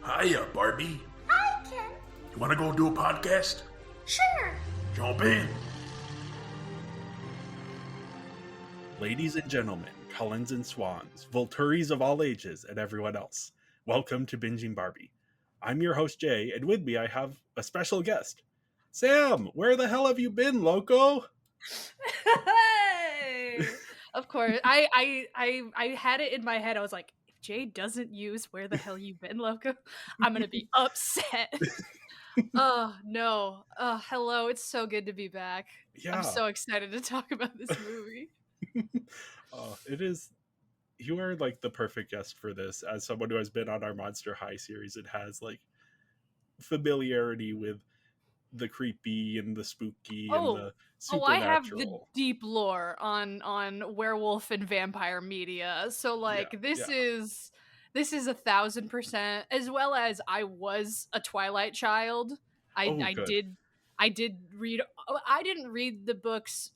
Hiya, Barbie. Hi, Ken. You want to go do a podcast? Sure. Jump in. Ladies and gentlemen, Cullens and Swans, Volturis of all ages, and everyone else, welcome to Binging Barbie. I'm your host, Jay, and with me I have a special guest. Sam, where the hell have you been, loco? Hey! Of course. I had it in my head. I was like, if Jay doesn't use "Where the hell you been, loco?" I'm gonna be upset. Oh no. Hello. It's so good to be back. Yeah. I'm so excited to talk about this movie. It is. You are like the perfect guest for this, as someone who has been on our Monster High series and has like familiarity with the creepy and the spooky and the supernatural. I have the deep lore on werewolf and vampire media. So like this is 1,000%, as well as I was a Twilight child. I did read. I didn't read the books.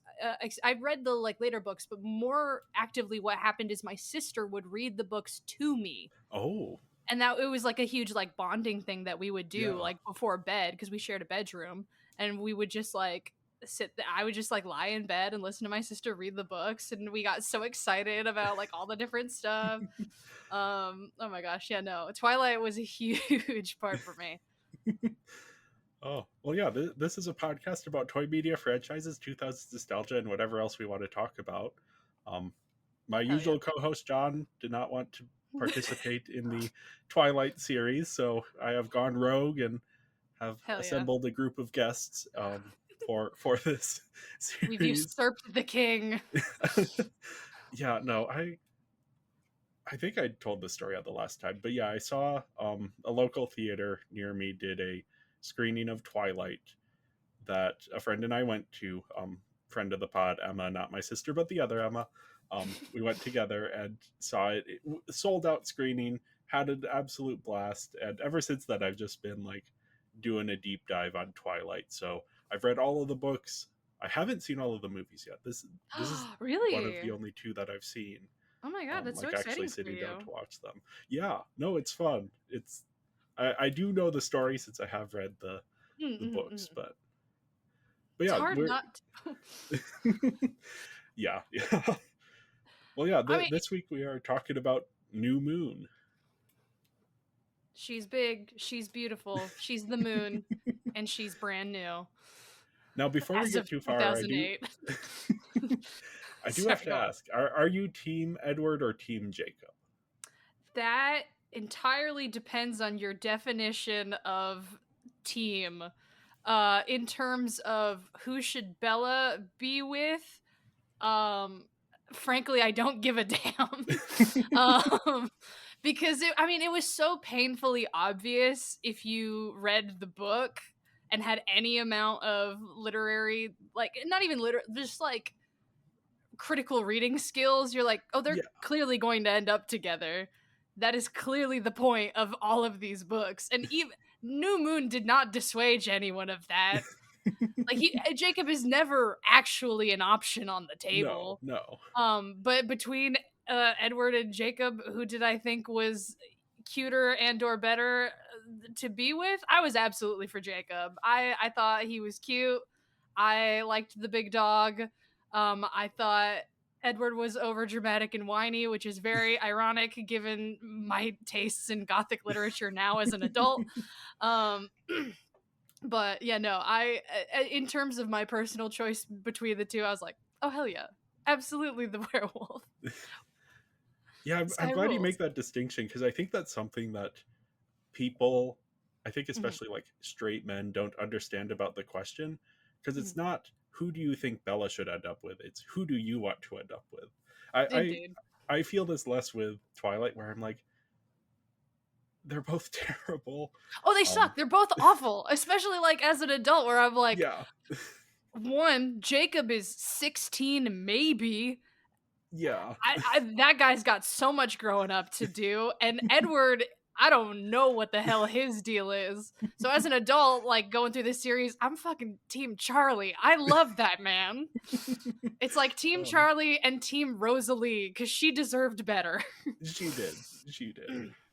I read the like later books, but more actively, what happened is my sister would read the books to me. Oh. And that it was like a huge like bonding thing that we would do like before bed, because we shared a bedroom, and we would just like I would just like lie in bed and listen to my sister read the books, and we got so excited about like all the different stuff. Oh my gosh, yeah, no, Twilight was a huge part for me. Oh, well, yeah, this is a podcast about toy media franchises, 2000s nostalgia, and whatever else we want to talk about. My usual co-host, John, did not want to participate in the Twilight series, so I have gone rogue and have assembled a group of guests for this series. We've usurped the king. Yeah, no, I think I told this story on the last time, but yeah, I saw a local theater near me did a screening of Twilight that a friend and I went to. Friend of the pod, Emma, not my sister, but the other Emma. We went together and saw it. It sold out screening, had an absolute blast, and ever since then I've just been like doing a deep dive on Twilight. So I've read all of the books. I haven't seen all of the movies yet. This is really one of the only two that I've seen. Oh my god, that's like so exciting actually for sitting you. down to watch them. Yeah, no, it's fun. I do know the story since I have read the books, but yeah, it's hard not to. yeah. Well, yeah, this week we are talking about New Moon. She's big, she's beautiful, she's the moon, and she's brand new. Now, before we get too far, I do have to ask, are you Team Edward or Team Jacob? That entirely depends on your definition of team. In terms of who should Bella be with, frankly, I don't give a damn. Because it was so painfully obvious if you read the book and had any amount of literary, like, not even just like critical reading skills. You're like, oh, they're clearly going to end up together. That is clearly the point of all of these books. And even New Moon did not dissuade anyone of that. Like Jacob is never actually an option on the table. No. But between Edward and Jacob, who did I think was cuter and or better to be with? I was absolutely for Jacob. I thought he was cute. I liked the big dog. I thought Edward was over dramatic and whiny, which is very ironic given my tastes in Gothic literature now as an adult. But yeah, no, in terms of my personal choice between the two, I was like, oh hell yeah, absolutely the werewolf. Yeah, I'm glad you make that distinction, because I think that's something that people, I think especially like straight men, don't understand about the question, because it's not who do you think Bella should end up with, it's who do you want to end up with. I feel this less with Twilight, where I'm like, they're both terrible. Oh, they suck. They're both awful, especially like as an adult, where I'm like, one, Jacob is 16 maybe. Yeah. That guy's got so much growing up to do, and Edward, I don't know what the hell his deal is. So as an adult, like going through this series, I'm fucking Team Charlie. I love that man. It's like Team Charlie and Team Rosalie, because she deserved better. She did.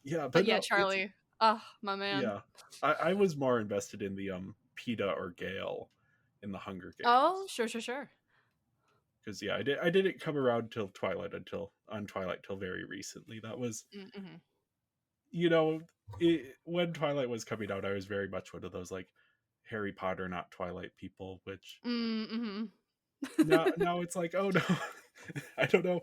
Yeah, but yeah, Charlie. Oh, my man. Yeah, I was more invested in the Peeta or Gale in the Hunger Oh, Games sure, sure, sure. because yeah, I didn't come around till Twilight until on Twilight till very recently. That was Mm-hmm. you know when Twilight was coming out, I was very much one of those like Harry Potter, not Twilight people. Which Mm-hmm. now it's like, oh no, I don't know.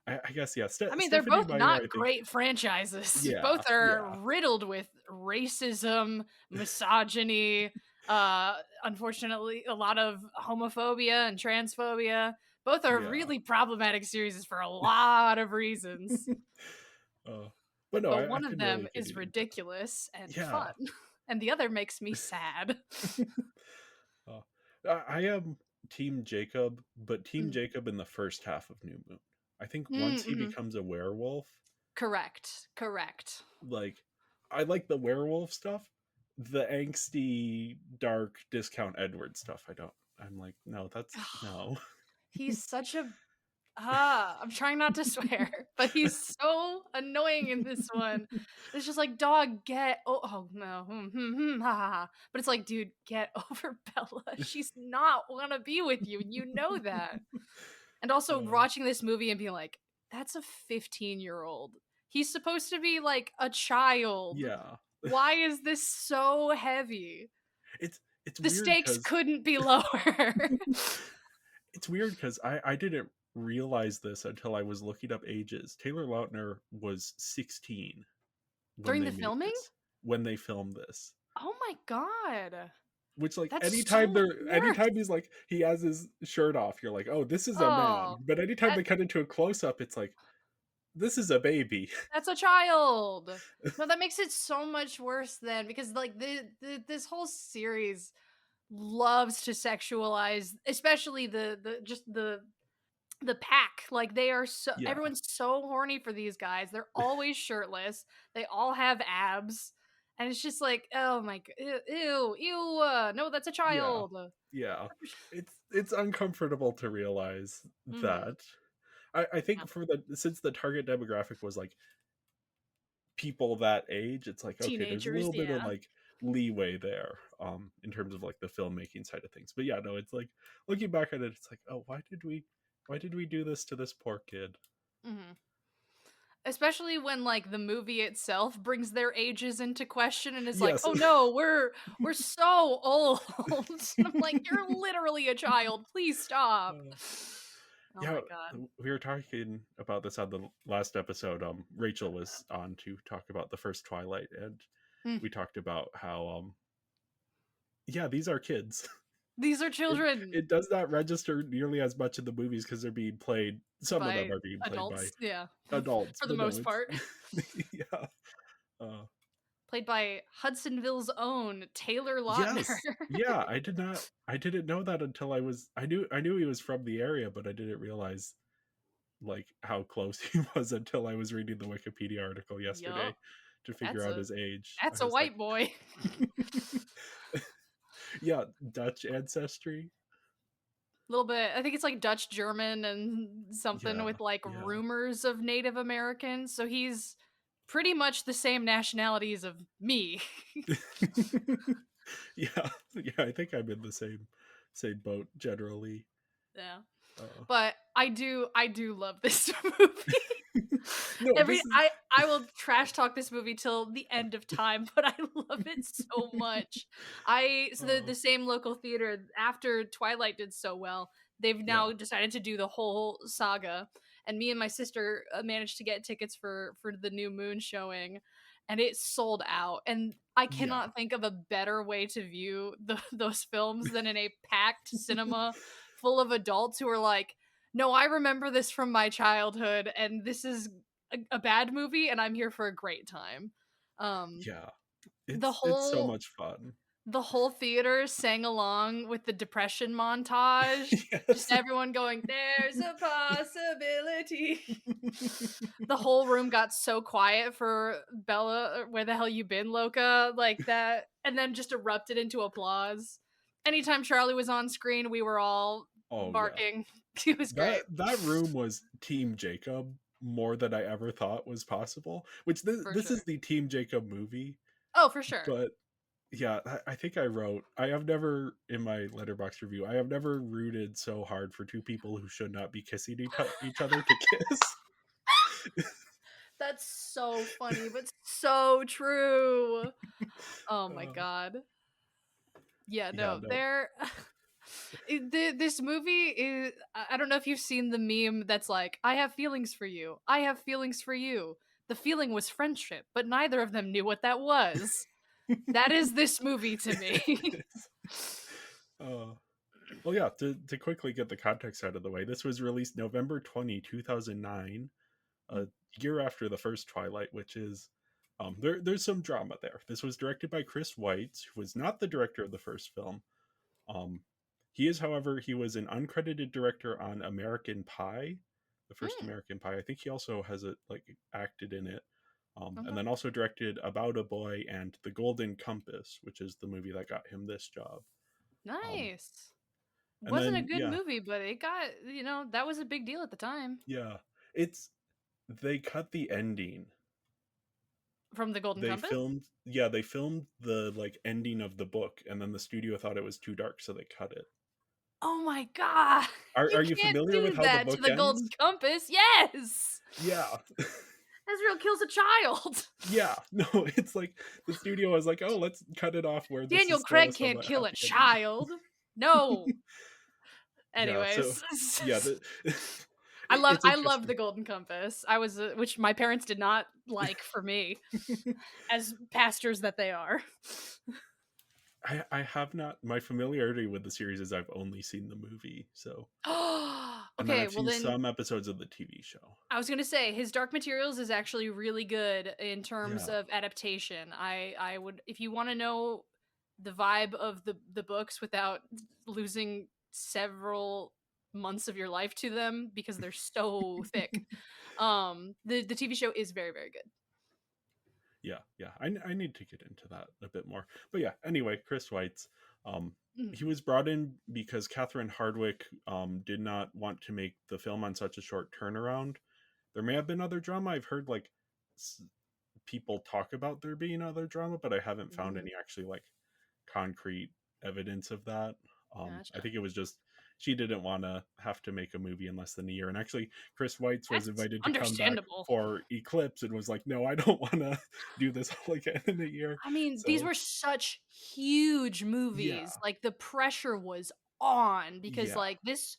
I guess yeah. I mean, they're Stephanie both Meyer, not I think. great franchises. Yeah, Both are yeah, riddled with racism, misogyny, uh, unfortunately, a lot of homophobia and transphobia. Both are yeah. really problematic series for a lot of reasons. uh, but no, But I one of can them really get is into that. ridiculous and Yeah. fun, and the other makes me sad. uh, I am Team Jacob, but Team Mm. Jacob in the first half of New Moon. I think once he Mm-hmm. becomes a werewolf, Correct. Correct. like I like the werewolf stuff. The angsty, dark discount Edward stuff, I don't. I'm like, no, that's no. He's such a I'm trying not to swear, but he's so annoying in this one. It's just like, dog, get oh no, ha ha ha. But it's like, dude, get over Bella. She's not wanna be with you, and you know that. And also uh, watching this movie and being like, that's a 15-year-old. He's supposed to be like a child. yeah, Why is this so heavy? it's The weird stakes because couldn't be lower. it's weird because I didn't realize this until I was looking up ages. Taylor Lautner was 16 when During they the made filming? this. When they filmed this. Oh my god. Which like That's so anytime much they're worse. anytime he's like he has his shirt off, you're like, oh, this is a man. Oh, But anytime that they cut into a close up, it's like, this is a baby. that's a child. No, that makes it so much worse then because like this whole series loves to sexualize, especially the just the pack. Like they are so Yeah. everyone's so horny for these guys. They're always shirtless. They all have abs. And it's just like, oh my god, ew, ew, no, that's a Yeah. child. Yeah. It's uncomfortable to realize Mm-hmm. that. I think for the since the target demographic was like people that age, it's like okay, there's a Teenagers, little bit of yeah. like leeway there in terms of like the filmmaking side of things. But yeah, no, it's like looking back at it, it's like, oh, why did we do this to this poor kid? Mm-hmm. Especially when like the movie itself brings their ages into question and is like, Yes. "Oh no, we're so old." And I'm like, "You're literally a child. Please stop." Uh, Oh yeah, my god. we were talking about this on the last episode. Rachel was on to talk about the first Twilight, and Mm. we talked about how yeah, these are kids. These are it, children it does not register nearly as much in the movies because they're being played, some of them by are being played by adults, yeah, adults, for the but no, most it's part. yeah. uh Played by Hudsonville's own Taylor Lautner. yes, yeah, I didn't know that until I knew he was from the area, but I didn't realize like how close he was until I was reading the Wikipedia article yesterday Yup. to figure That's out a his age. I that's a was like, white boy. yeah, Dutch ancestry. Little bit. I think it's like Dutch German and something Yeah, with like yeah. rumors of Native Americans. So he's pretty much the same nationalities of me. Yeah, yeah. I think I'm in the same boat generally. Yeah. Uh, But I do love this movie. no, Every this is I will trash talk this movie till the end of time, but I love it so much. I so uh, the same local theater after Twilight did so well, they've yeah, now decided to do the whole saga. And me and my sister managed to get tickets for the new moon showing, and it sold out. And I yeah, cannot think of a better way to view those films than in a packed cinema full of adults who are like, no, I remember this from my childhood, and this is a bad movie, and I'm here for a great time. Um, yeah. the It's so whole much fun. the whole theater sang along with the depression montage. Just Yes. everyone going, "There's a possibility." The whole room got so quiet for Bella. Where the hell you been, Loca? Like that, and then just erupted into applause. Anytime Charlie was on screen, we were all Oh yeah. barking. It was great. That room was Team Jacob more than I ever thought was possible. Which For this is sure. the Team Jacob movie, Oh, for sure. but yeah, I think I wrote, I have never, in my letterbox review, I have never rooted so hard for two people who should not be kissing each other to kiss. That's so funny, but so true. Oh my uh, god. Yeah, yeah, no, no. they're this movie is I don't know if you've seen the meme that's like, I have feelings for you. I have feelings for you. The feeling was friendship, but neither of them knew what that was. That is this movie to me. uh, well, yeah, to quickly get the context out of the way, this was released November 2009, a year after the first Twilight, which is there's some drama there. This was directed by Chris Weitz, who was not the director of the first film. Um, he is, however, he was an uncredited director on American Pie, the first Mm, American Pie. I think he also has acted in it, and okay. then also directed About a Boy and The Golden Compass, which is the movie that got him this job. Um, Nice. and Wasn't a then good movie, but it got, that was a big deal at the time. yeah, it's they cut the ending. From The Golden They Compass? filmed they filmed the ending of the book, and then the studio thought it was too dark, so they cut it. Oh my god. You Are you can't familiar with do how the that to book The Golden ends? Compass. Yes. Yeah. Ezreal kills a child. Yeah, no, it's like the studio was like, "Oh, let's cut it off where this Daniel is still a Craig can't somewhat kill a happy ending." child. No. Yeah, so Anyways, yeah, it's I love interesting. The Golden Compass. I was which my parents did not like for me as pastors that they are. I have not, my familiarity with the series is I've only seen the movie, so, and then Okay, I've well seen then some episodes of the TV show. I was gonna say his Dark Materials is actually really good in terms Yeah. of adaptation. I would, if you want to know the vibe of the books without losing several months of your life to them because they're so thick. The TV show is very very good. Yeah, yeah. I need to get into that a bit more. But yeah, anyway, Chris Weitz, um, Mhm. he was brought in because Catherine Hardwicke did not want to make the film on such a short turnaround. There may have been other drama. I've heard s- people talk about there being other drama, but I haven't found Ooh, any actually concrete evidence of that. I gotcha. think it was just she didn't want to have to make a movie in less than a year. And actually, Chris Weitz was That's invited to come back understandable. for Eclipse and was like, "No, I don't want to do this all again in a year." I mean, these So were such huge movies. yeah, Like the pressure was on because yeah, like this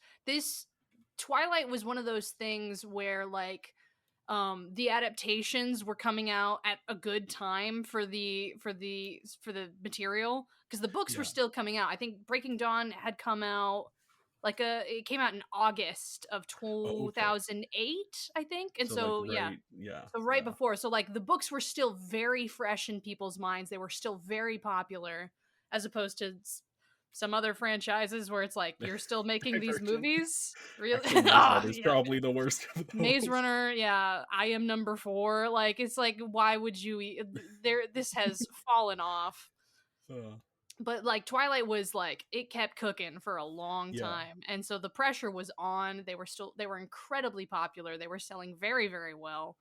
Twilight was one of those things where like the adaptations were coming out at a good time for the material because the books were yeah. still coming out. I think Breaking Dawn had come out it came out in August of Oh, okay. 2008, I think. And So so yeah, right, yeah, so right yeah. before. So like the books were still very fresh in people's minds. They were still very popular as opposed to some other franchises where it's like you're still making these Divergent. movies? Really? Actually, Maze Oh, Runner is yeah. probably the worst of Maze those. Runner, yeah, I am number 4. Like it's like why would you there this has fallen off. Uh, But like Twilight was like it kept cooking for a long yeah, time. And so the pressure was on. They were incredibly popular. They were selling very very well.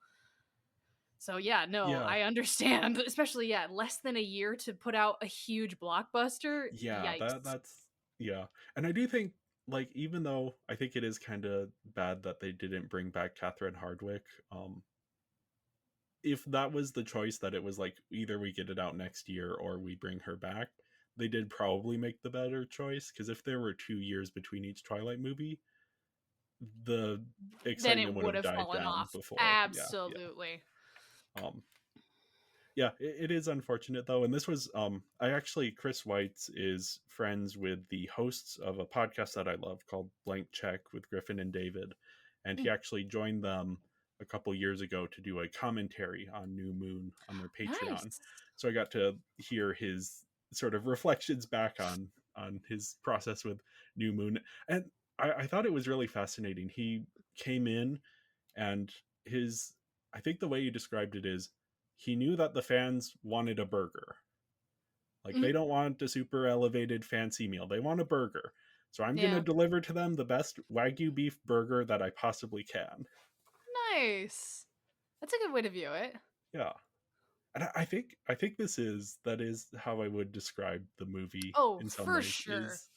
So yeah, no, yeah. I understand, especially yeah, less than a year to put out a huge blockbuster. Yeah, Yikes. that's yeah. And I do think even though I think it is kind of bad that they didn't bring back Catherine Hardwicke, if that was the choice that it was like either we get it out next year or we bring her back, they did probably make the better choice because if there were 2 years between each Twilight movie, the Then excitement it would would have have died fallen down off. before. Yeah, yeah. Absolutely. Um, yeah, it is unfortunate though, and this was I actually Chris Weitz is friends with the hosts of a podcast that I love called Blank Check with Griffin and David, and he Mm, actually joined them a couple years ago to do a commentary on New Moon on their Patreon. nice. So I got to hear his sort of reflections back on his process with New Moon, and I thought it was really fascinating. He came in and his I think the way you described it is he knew that the fans wanted a burger. Like Mhm. they don't want a super elevated fancy meal. They want a burger. So I'm going to Yeah. deliver to them the best Wagyu beef burger that I possibly can. Nice. That's a good way to view it. Yeah. And I think that is how I would describe the movie Oh, in some for ways. sure. Is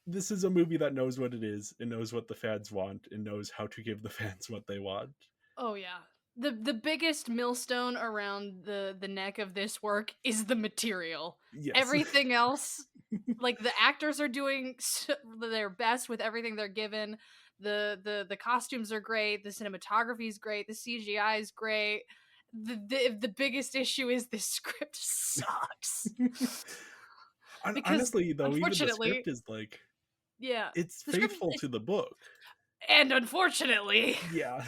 this is a movie that knows what it is and knows what the fans want and knows how to give the fans what they want. Oh yeah. The biggest millstone around the neck of this work is the material. Yes. Everything else, like the actors are doing their best with everything they're given. The costumes are great, the cinematography is great, the CGI is great. The biggest issue is this script sucks. Because Honestly, though, even the unfortunately, script is like yeah, it's the script faithful is, to the book. and unfortunately, Yeah.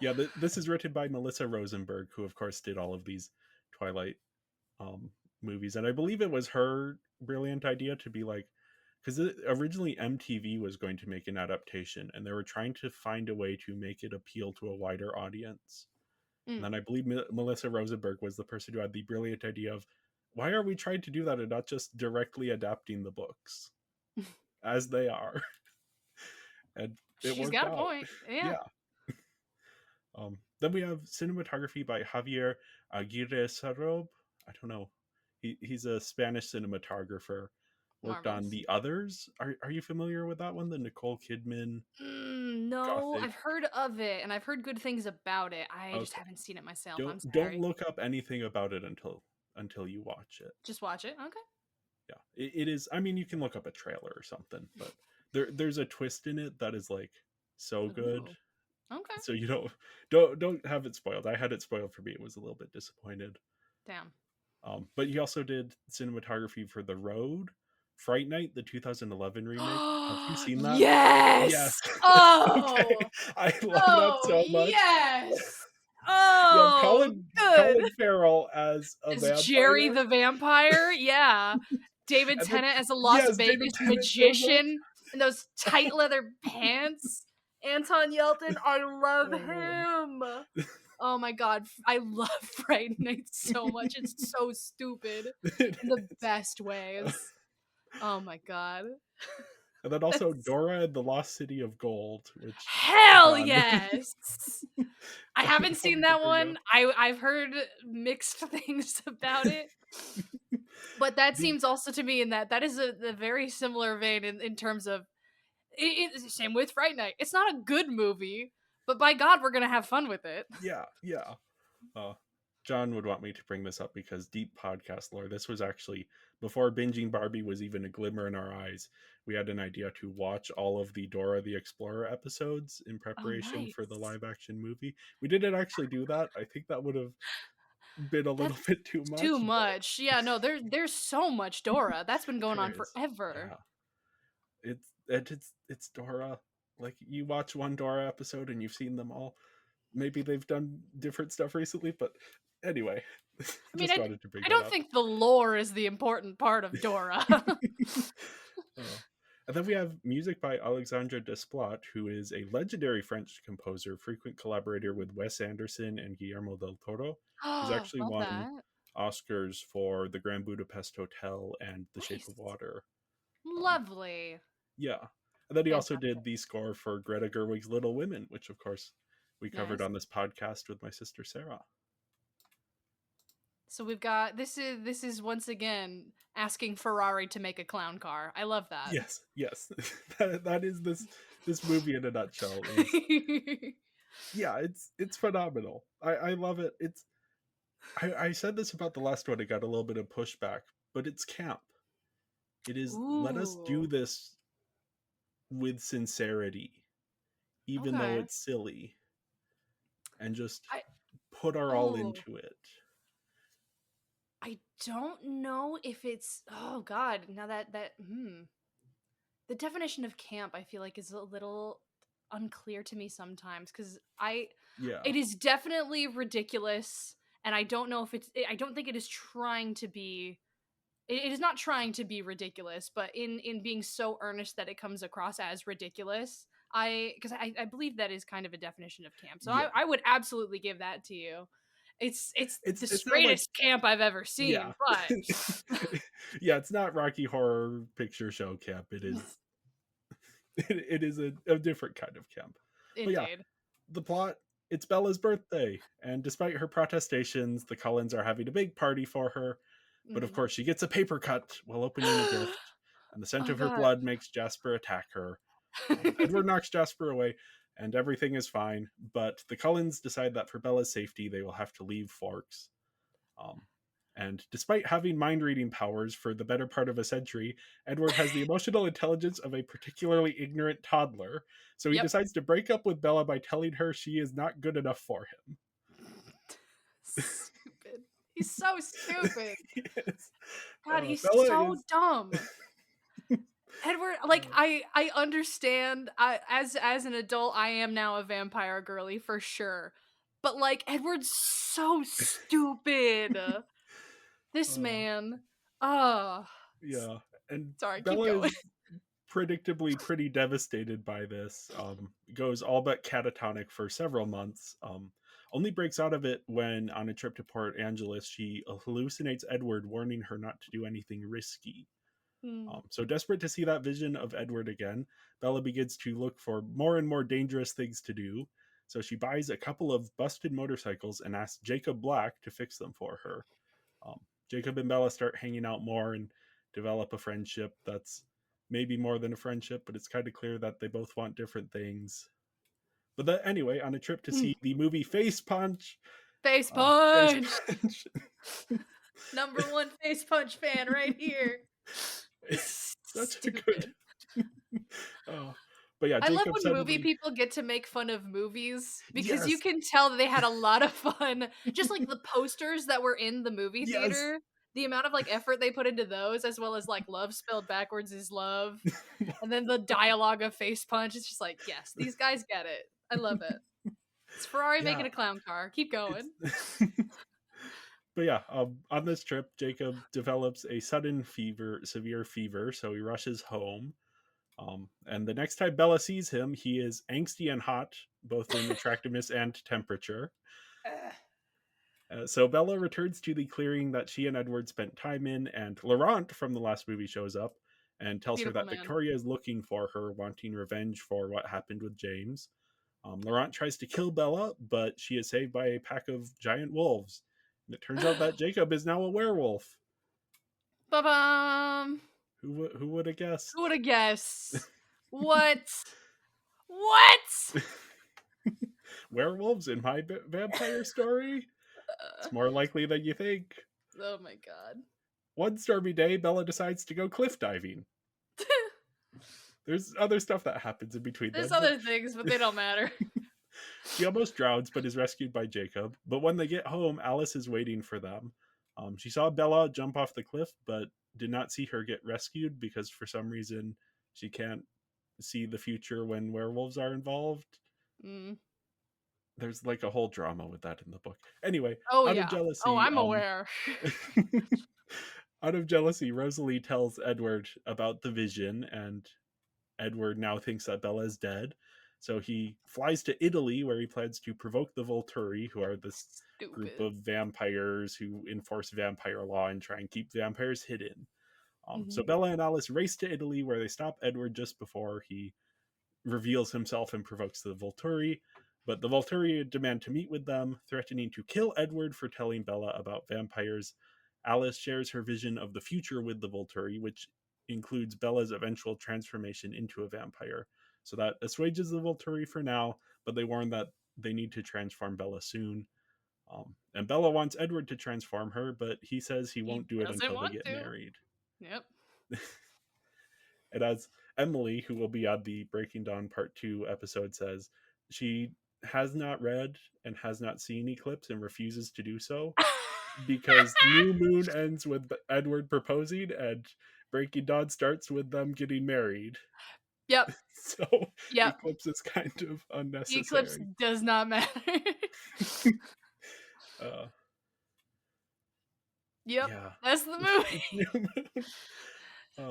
Yeah, this is written by Melissa Rosenberg, who of course did all of these Twilight um, movies, and I believe it was her brilliant idea to be like, because originally MTV was going to make an adaptation, and they were trying to find a way to make it appeal to a wider audience. And mm. then I believe Melissa Rosenberg was the person who had the brilliant idea of, why are we trying to do that and not just directly adapting the books as they are? And it She's worked got a out. point. Yeah. Yeah. Then we have cinematography by Javier Aguirre Sarob. I don't know. He's a Spanish cinematographer. Worked on Marvelous. The Others. Are you familiar with that one? The Nicole Kidman No, gothic. I've heard of it and I've heard good things about it. I just Okay. haven't seen it myself. I'm Don't sorry. look up anything about it until you watch it. Just watch it. Okay. Yeah, it is. I mean, you can look up a trailer or something, but there's a twist in it that is like so good. Ooh. Okay. So you don't have it spoiled. I had it spoiled for me. It was a little bit disappointed. Damn. But he also did cinematography for The Road, Fright Night, the 2011 remake. Have you seen that? Yes. Yes. Okay, Oh. I love that Oh, so much. yes. You have Oh, good. Colin Farrell as a Is Jerry vampire, the vampire? Yeah. David and then Tennant as a Las yes, David Vegas Tennant shows up. magician in those tight leather pants. Anton Yelton, I love Oh. him. Oh my god, I love Friday Night so much. It's so stupid It in the is. best ways. Oh my god. And then also That's Dora and the Lost City of Gold, which hell John yes. I John haven't seen wanted to that bring one. up. I've heard mixed things about it. But that The seems also to me in that is a very similar vein in terms of same with Fright Night. It's not a good movie, but by God, we're gonna have fun with it. yeah. Uh, John would want me to bring this up because deep podcast lore. This was actually before binging Barbie was even a glimmer in our eyes. We had an idea to watch all of the Dora the Explorer episodes in Oh, preparation for the nice. live action movie. We didn't actually do that. I think that would have been a little That's bit too too much, but much. Yeah, no, there's so much Dora. That's been going there on is. forever. Yeah. It's Dora. Like you watch one Dora episode and you've seen them all. Maybe they've done different stuff recently, but anyway, I mean, just wanted to bring I that don't up. think the lore is the important part of Dora. Oh. And then we have music by Alexandre Desplat, who is a legendary French composer, frequent collaborator with Wes Anderson and Guillermo del Toro. He's actually Love won that. Oscars for The Grand Budapest Hotel and The Shape Nice. of Water. Um, Lovely. yeah. And then he also Fantastic. did the score for Greta Gerwig's Little Women, which of course we covered Nice. on this podcast with my sister Sarah. So we've got this is once again asking Ferrari to make a clown car. I love that. Yes. That is this movie in a nutshell. Is yeah, it's phenomenal. I love it. I said this about the last one. It got a little bit of pushback, but it's camp. It is, let us do Ooh. this with sincerity, even though Okay. it's silly, and just I put our all oh into it. I don't know if it's oh god, now that the definition of camp I feel like is a little unclear to me sometimes cuz Yeah, it is definitely ridiculous and I don't know if I don't think it is trying to be it is not trying to be ridiculous, but in being so earnest that it comes across as ridiculous. I believe that is kind of a definition of camp. So yeah. I would absolutely give that to you. It's the It's not like straightest camp I've ever yeah, seen, but yeah. It's not Rocky Horror Picture Show camp. It is it is a different kind of camp. But yeah, Indeed. the plot, it's Bella's birthday, and despite her protestations, the Cullens are having a big party for her. But of Mhm. course, she gets a paper cut while opening a gift, and the scent Oh of her god. blood makes Jasper attack her. Edward knocks Jasper away, and everything is fine. But the Cullens decide that for Bella's safety, they will have to leave Forks. Um, and despite having mind reading powers for the better part of a century, Edward has the emotional intelligence of a particularly ignorant toddler. So he Yep. decides to break up with Bella by telling her she is not good enough for him. Stupid. He's so stupid. Yes. God, he's Bella so is. dumb. Edward, Uh, like I understand. As an adult, I am now a vampire girly for sure. But like Edward's so stupid. This uh, man. Oh, yeah. And sorry. Keep Bella going. is predictably pretty devastated by this. Goes all but catatonic for several months. Only breaks out of it when, on a trip to Port Angeles, she hallucinates Edward, warning her not to do anything risky. Hmm. So desperate to see that vision of Edward again, Bella begins to look for more and more dangerous things to do. So she buys a couple of busted motorcycles and asks Jacob Black to fix them for her. Um, Jacob and Bella start hanging out more and develop a friendship that's maybe more than a friendship, but it's kind of clear that they both want different things. Anyway, on a trip to see the movie Face Punch, Face Face punch. Punch, Number one face punch fan right here. it's such a good. Stupid. uh, but yeah, I love Jacob when movie suddenly. people get to make fun of movies because you Yes, can tell that they had a lot of fun. Just like the posters that were in the movie yes. theater, the amount of like effort they put into those, as well as like love spelled backwards is love. And then the dialogue of face punch, it's just like, yes, these guys get it. I love it. It's Ferrari Yeah, making a clown car. Keep it's. going. But yeah, on this trip, Jacob develops a sudden fever, severe fever, so he rushes home. And the next time Bella sees him, he is angsty and hot, both in attractiveness and temperature. So Bella returns to the clearing that she and Edward spent time in, and Laurent from the last movie shows up and tells her Beautiful that man. Victoria is looking for her, wanting revenge for what happened with James. Laurent tries to kill Bella, but she is saved by a pack of giant wolves. And it turns out that Jacob is now a werewolf. Ba-bum. Who would have Who guessed? would have guessed? What? What? Werewolves in my vampire story? It's more likely than you think. Oh my god. One stormy day, Bella decides to go cliff diving. There's other stuff that happens in between There's them, but other things, but they don't matter. she almost drowns but is rescued by Jacob. But when they get home, Alice is waiting for them. She saw Bella jump off the cliff, but did not see her get rescued because for some reason she can't see the future when werewolves are involved. Mm. There's like a whole drama with that in the book. Anyway, Oh out of yeah. Oh, jealousy, I'm aware. out of jealousy, Rosalie tells Edward about the vision, and Edward now thinks that Bella is dead. So he flies to Italy, where he plans to provoke the Volturi, who are this group Stupid. of vampires who enforce vampire law and try and keep vampires hidden. So Mhm. Bella and Alice race to Italy, where they stop Edward just before he reveals himself and provokes the Volturi. But the Volturi demand to meet with them, threatening to kill Edward for telling Bella about vampires. Alice shares her vision of the future with the Volturi, which includes Bella's eventual transformation into a vampire. So that assuages the Volturi for now, but they warn that they need to transform Bella soon. And Bella wants Edward to transform her, but he says he He won't do it doesn't until they want get to. married. Yep. And as Emily, who will be on the Breaking Dawn Part 2 episode, says, she has not read and has not seen Eclipse and refuses to do so because New Moon ends with Edward proposing and Breaking Dawn starts with them getting married. Yep. So Yep. Eclipse is kind of Eclipse unnecessary. does not matter. uh, Yep. yeah. That's the movie. New Moon.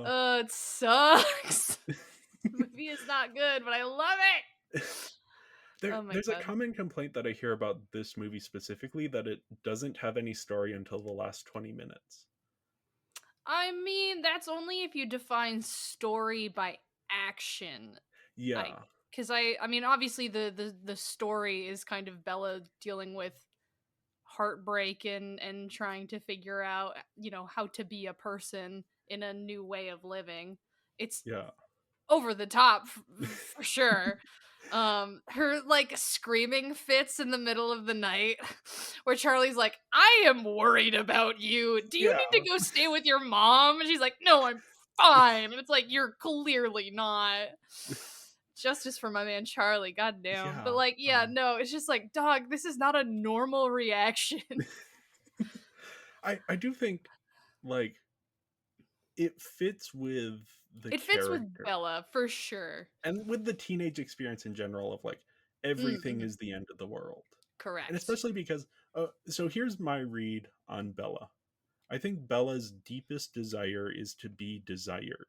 Uh, It sucks. The movie is not good, but I love it. Oh my there's a god. common complaint that I hear about this movie specifically that it doesn't have any story until the last 20 minutes. I mean, that's only if you define story by action, I Yeah. because I mean, obviously the story is kind of Bella dealing with heartbreak and trying to figure out, how to be a person in a new way of living. It's Yeah. over the top for sure. Her like screaming fits in the middle of the night where Charlie's like, I am worried about you, do you Yeah. need to go stay with your mom? And she's like, no, I'm fine. And it's like, you're clearly not. Justice for my man Charlie, goddamn. But Yeah. like, yeah, no, it's just like, dog, this is not a normal reaction. I do think like it fits with the It fits with character Bella for sure. and with the teenage experience in general of like everything Mm-hmm. is the end of the world. And Correct. especially because so here's my read on Bella. I think Bella's deepest desire is to be desired.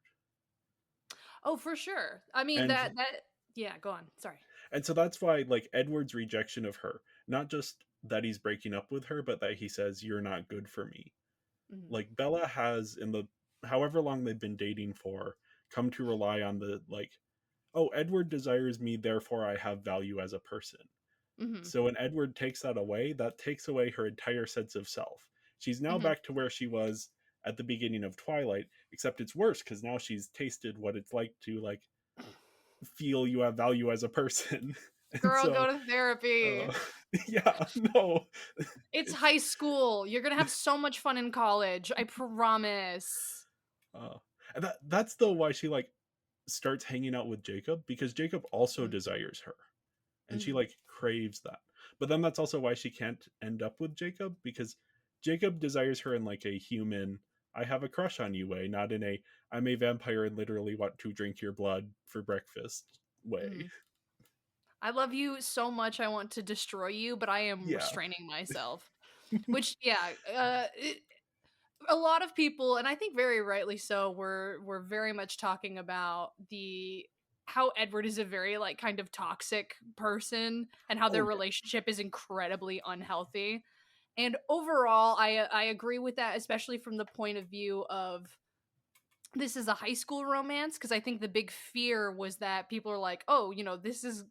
Oh, for sure. I mean And that yeah, go on. Sorry. and so that's why like Edward's rejection of her, not just that he's breaking up with her, but that he says you're not good for me. Mhm. Like Bella has in the however long they've been dating for come to rely on the like, oh, Edward desires me, therefore I have value as a person. Mhm. So when Edward takes that away, that takes away her entire sense of self. She's now Mhm. back to where she was at the beginning of Twilight, except it's worse because now she's tasted what it's like to like feel you have value as a person. And Girl, so go to therapy. uh, yeah, no. It's It's high school. You're going to have so much fun in college. I promise. uh and that's though why she like starts hanging out with Jacob because Jacob also Mhm. desires her and she Mhm. like craves that. But then that's also why she can't end up with Jacob because Jacob desires her in like a human I have a crush on you way, not in a I'm a vampire and literally want to drink your blood for breakfast way. Mhm. I love you so much I want to destroy you, but I am Yeah. restraining myself. Which yeah, a lot of people, and I think very rightly so, were very much talking about the how Edward is a very like kind of toxic person and how Oh their yeah. relationship is incredibly unhealthy. And overall, I agree with that, especially from the point of view of this is a high school romance, because I think the big fear was that people are like, oh, this is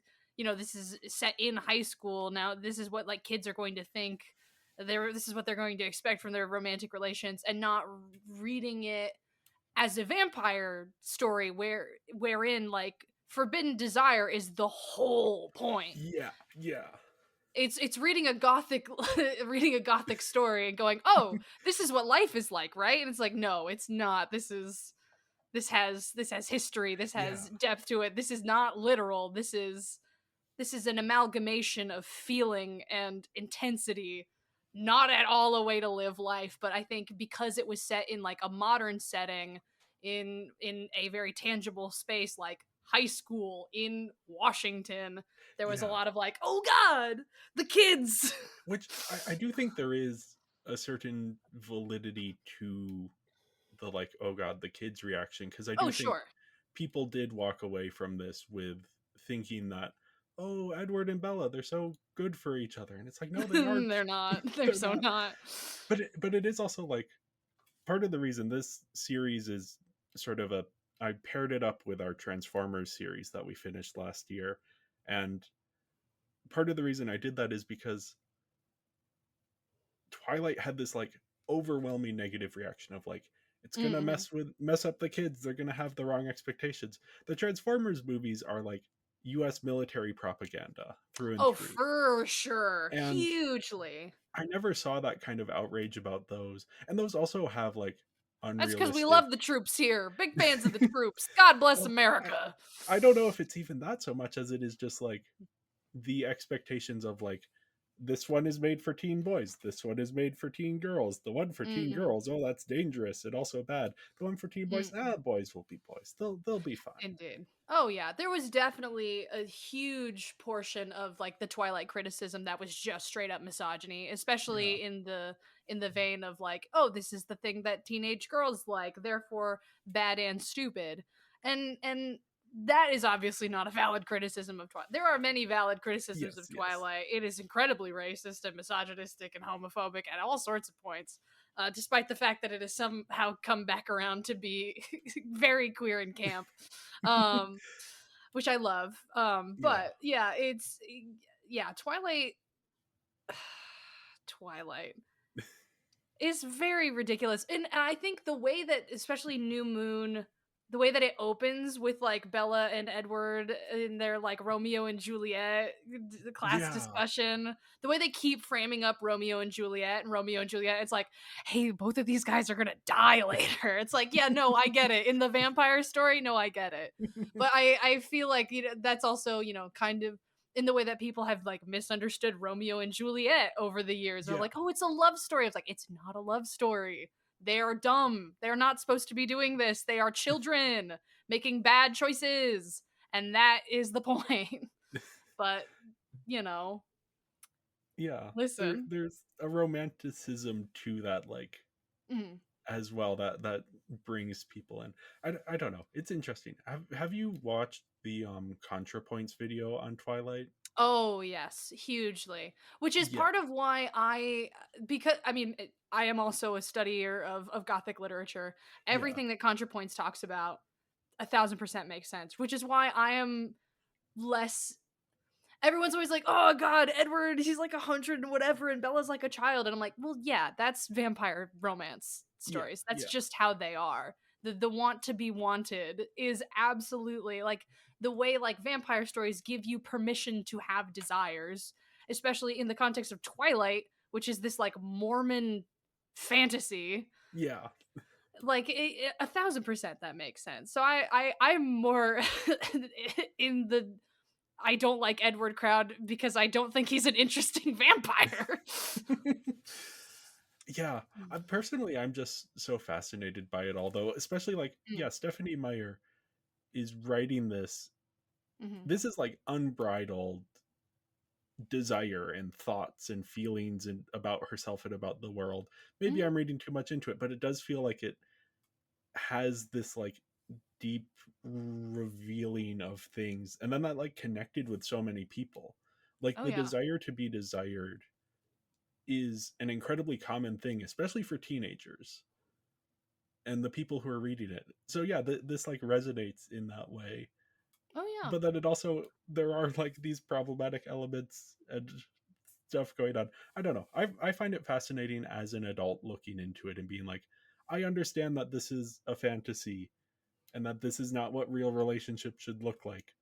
set in high school. Now this is what like kids are going to think. This is what they're going to expect from their romantic relations, and not reading it as a vampire story wherein like forbidden desire is the whole point. Yeah. Yeah. It's reading a gothic reading a gothic story and going, oh, this is what life is like, right? And it's like, no, it's not. This has history, this Yeah. has depth to it, this is not literal, this is an amalgamation of feeling and intensity, not at all a way to live life. But I think because it was set in like a modern setting, in a very tangible space like high school in Washington, there was a Yeah. lot of like, oh god, the kids. Which I do think there is a certain validity to the like, oh god, the kids' reaction, because I Oh do think sure. people did walk away from this with thinking that, oh, Edward and Bella, they're so good for each other. And it's like, no, they aren't. They're not, they're They're so not. not. But it is also like part of the reason this series is sort of a I paired it up with our Transformers series that we finished last year. And part of the reason I did that is because Twilight had this like overwhelming negative reaction of like it's gonna Mm-hmm. mess up the kids. They're gonna have the wrong expectations. The Transformers movies are like U.S. military propaganda through and Oh, through, for sure, and hugely. I never saw that kind of outrage about those. And those also have like That's because we unrealistic. love the troops here. Big fans of the troops. God bless Well, America. I don't know if it's even that so much as it is just like the expectations of like this one is made for teen boys, this one is made for teen girls, the one for teen Mm-mm, girls, oh that's dangerous and also bad, the one for teen boys, mm-mm. boys will be boys, they'll be fine. Indeed. Oh yeah, there was definitely a huge portion of like the Twilight criticism that was just straight up misogyny, Yeah. especially in the vein of like, oh, this is the thing that teenage girls like, therefore bad and stupid. And that is obviously not a valid criticism of Twilight. There are many valid criticisms of Yes, yes. Twilight. It is incredibly racist and misogynistic and homophobic at all sorts of points. Despite the fact that it has somehow come back around to be very queer in camp. Um, which I love. Yeah. But yeah, yeah, Twilight. Twilight is very ridiculous. And I think the way that, especially New Moon, the way that it opens with like Bella and Edward in their like Romeo and Juliet class Yeah. discussion, the way they keep framing up Romeo and Juliet, it's like, hey, both of these guys are gonna die later. It's like, yeah, no, I get it. In the vampire story, no, I get it. But I feel like, that's also, kind of in the way that people have like misunderstood Romeo and Juliet over the years. They're Yeah. like, oh, it's a love story. It's like, it's not a love story. They are dumb. They're not supposed to be doing this. They are children making bad choices. And that is the point. But, you know, Yeah. listen. There's a romanticism to that, like, Mhm. as well, that brings people in. I don't know. It's interesting. Have you watched the ContraPoints video on Twilight? Oh, yes, hugely. Which is Yeah. part of why because I mean, I am also a studier of Gothic literature. Yeah. Everything that ContraPoints talks about 1,000% makes sense, which is why I am less. Everyone's always like, "Oh God, Edward, he's like 100 and whatever, and Bella's like a child," and I'm like, "Well, yeah, that's vampire romance Yeah. stories. That's Yeah. just how they are. The want to be wanted is absolutely like the way like vampire stories give you permission to have desires, especially in the context of Twilight, which is this like Mormon fantasy. Yeah. Like 1,000% that makes sense. So I'm more in the I don't like Edward crowd because I don't think he's an interesting vampire. Yeah. I'm just so fascinated by it, although especially like, Mm, yeah, Stephanie Meyer is writing this. mhm. This is like unbridled desire and thoughts and feelings and about herself and about the world. Maybe Mhm. I'm reading too much into it, but it does feel like it has this like deep revealing of things, and then that like connected with so many people. Like Oh the yeah. desire to be desired is an incredibly common thing, especially for teenagers and the people who are reading it. So yeah, this like resonates in that way, Oh yeah. but then it also, there are like these problematic elements and stuff going on. I don't know. I find it fascinating as an adult looking into it and being like, I understand that this is a fantasy and that this is not what real relationships should look like.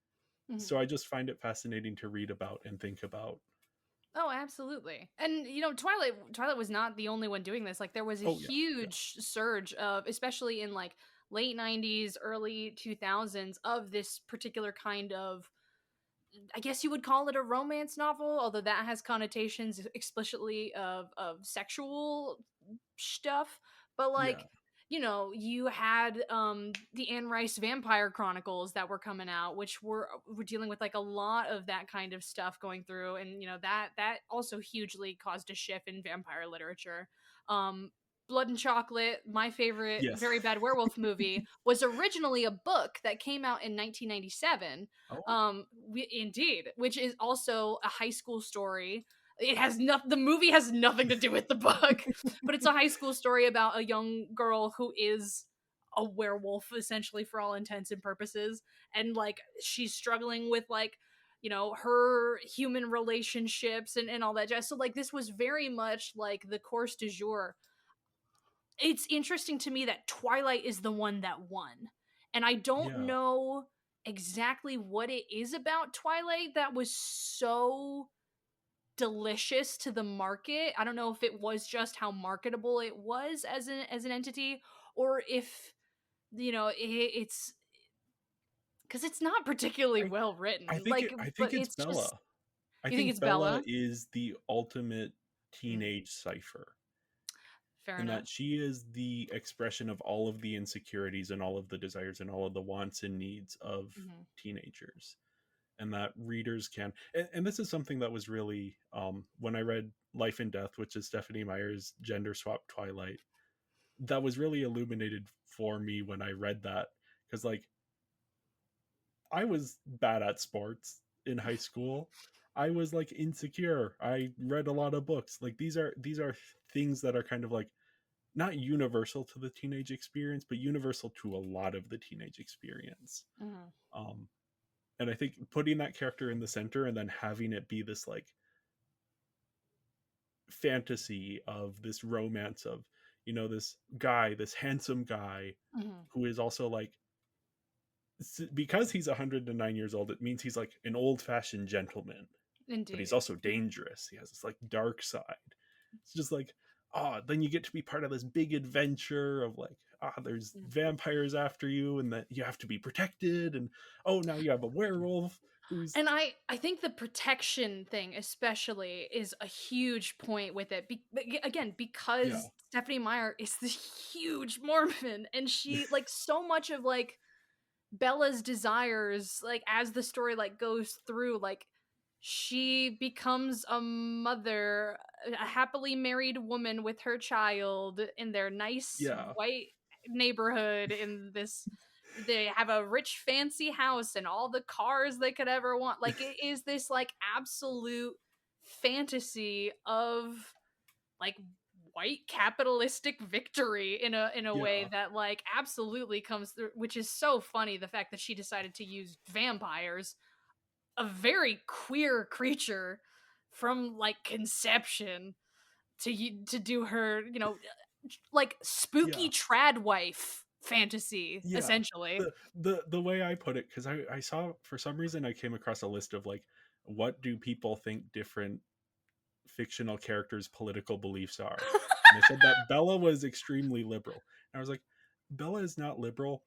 Mhm. So I just find it fascinating to read about and think about. Oh, absolutely. And Twilight was not the only one doing this. Like there was a Oh yeah, yeah, huge surge of, especially in like late 90s, early 2000s, of this particular kind of, I guess you would call it a romance novel, although that has connotations explicitly of sexual stuff. But yeah, like, you had the Anne Rice Vampire Chronicles that were coming out, which were dealing with like a lot of that kind of stuff going through, and that also hugely caused a shift in vampire literature. um Blood and Chocolate, my favorite yes. Very Bad Werewolf movie, was originally a book that came out in 1997. Oh Indeed, which is also a high school story. It has nothing. The movie has nothing to do with the book, but it's a high school story about a young girl who is a werewolf, essentially, for all intents and purposes, and like she's struggling with like her human relationships and all that jazz. So like this was very much like the course du jour. It's interesting to me that Twilight is the one that won. And I don't yeah. know exactly what it is about Twilight that was so delicious to the market. I don't know if it was just how marketable it was as an entity, or if it's because it's not particularly I well I written. think Like, I think but it's it's just. Bella. I You think think it's Bella Bella? is the ultimate Mm, teenage cipher, fair and enough. that she is the expression of all of the insecurities and all of the desires and all of the wants and needs of Hmm. teenagers, and that readers can, and this is something that was really, when I read Life and Death, which is Stephanie Meyer's gender swap Twilight, that was really illuminated for me when I read that, because like I was bad at sports in high school. I was like insecure. I read a lot of books. Like these are things that are kind of like not universal to the teenage experience, but universal to a lot of the teenage experience. Hmm. Um, And I think putting that character in the center and then having it be this like fantasy of this romance of, this guy, this handsome guy Mhm. who is also like, because he's 109 years old, it means he's like an old-fashioned gentleman, but he's Indeed. also dangerous. He has this like dark side. It's just like, then you get to be part of this big adventure of like, there's Mm. vampires after you and that you have to be protected, and now you have a werewolf who's, And I think the protection thing especially is a huge point with it. Again, yeah, because Stephanie Meyer is this huge Mormon, and she like so much of like Bella's desires, like as the story like goes through, like she becomes a mother, a happily married woman with her child in their nice yeah, white neighborhood in this, they have a rich fancy house and all the cars they could ever want. Like it is this like absolute fantasy of like white capitalistic victory in a way yeah, that like absolutely comes through, which is so funny, the fact that she decided to use vampires, a very queer creature, from like conception to do her, like spooky yeah, trad wife fantasy yeah. essentially. The way I put it, because I saw, for some reason I came across a list of like, what do people think different fictional characters' political beliefs are. And they said that Bella was extremely liberal. And I was like, Bella is not liberal.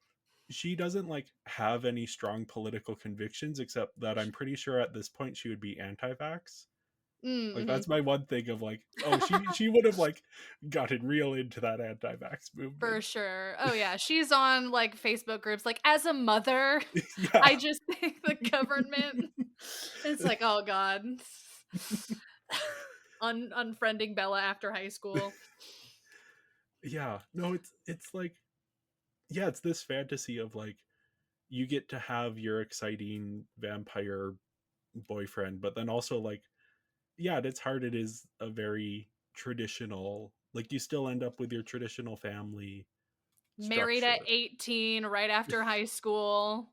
She doesn't like have any strong political convictions, except that I'm pretty sure at this point she would be anti-vax. Like Mm-hmm. that's my one thing of like, she would have like gotten real into that anti-vax For movement. sure. Oh yeah, she's on like Facebook groups. Like as a mother, Yeah. I just think the government. It's like, oh god, unfriending Bella after high school. Yeah. No, it's like, yeah, it's this fantasy of like, you get to have your exciting vampire boyfriend, but then also like, yeah, at its heart, it is a very traditional, like you still end up with your traditional family Married at structure 18, right after high school.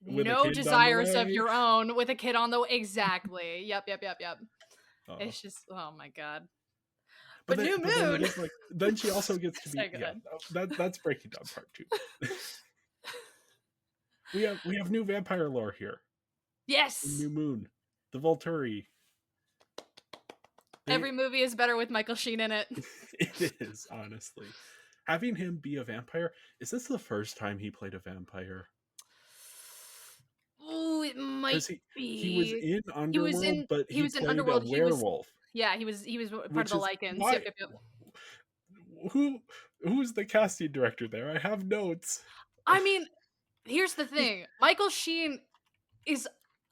with a No kid on the desires of way. your own with a kid on the way. Exactly. Yep, yep, yep, yep. Uh, It's just, oh my god. but But then New but then it Moon. is like, then she also gets to So be, yeah, good. that's breaking down part two. We have new vampire lore here in Yes. New Moon, the Volturi. They Every movie is better with Michael Sheen in it. it is, honestly, having him be a vampire. Is this the first time he played a vampire? Ooh, it might Because he was be. in He was Underworld, in but he he was in played a Underworld. werewolf, He was part of which the is Lycans. Yep, why. yep, yep. Who's the casting director there? I have notes. I mean, here's the thing. Michael Sheen is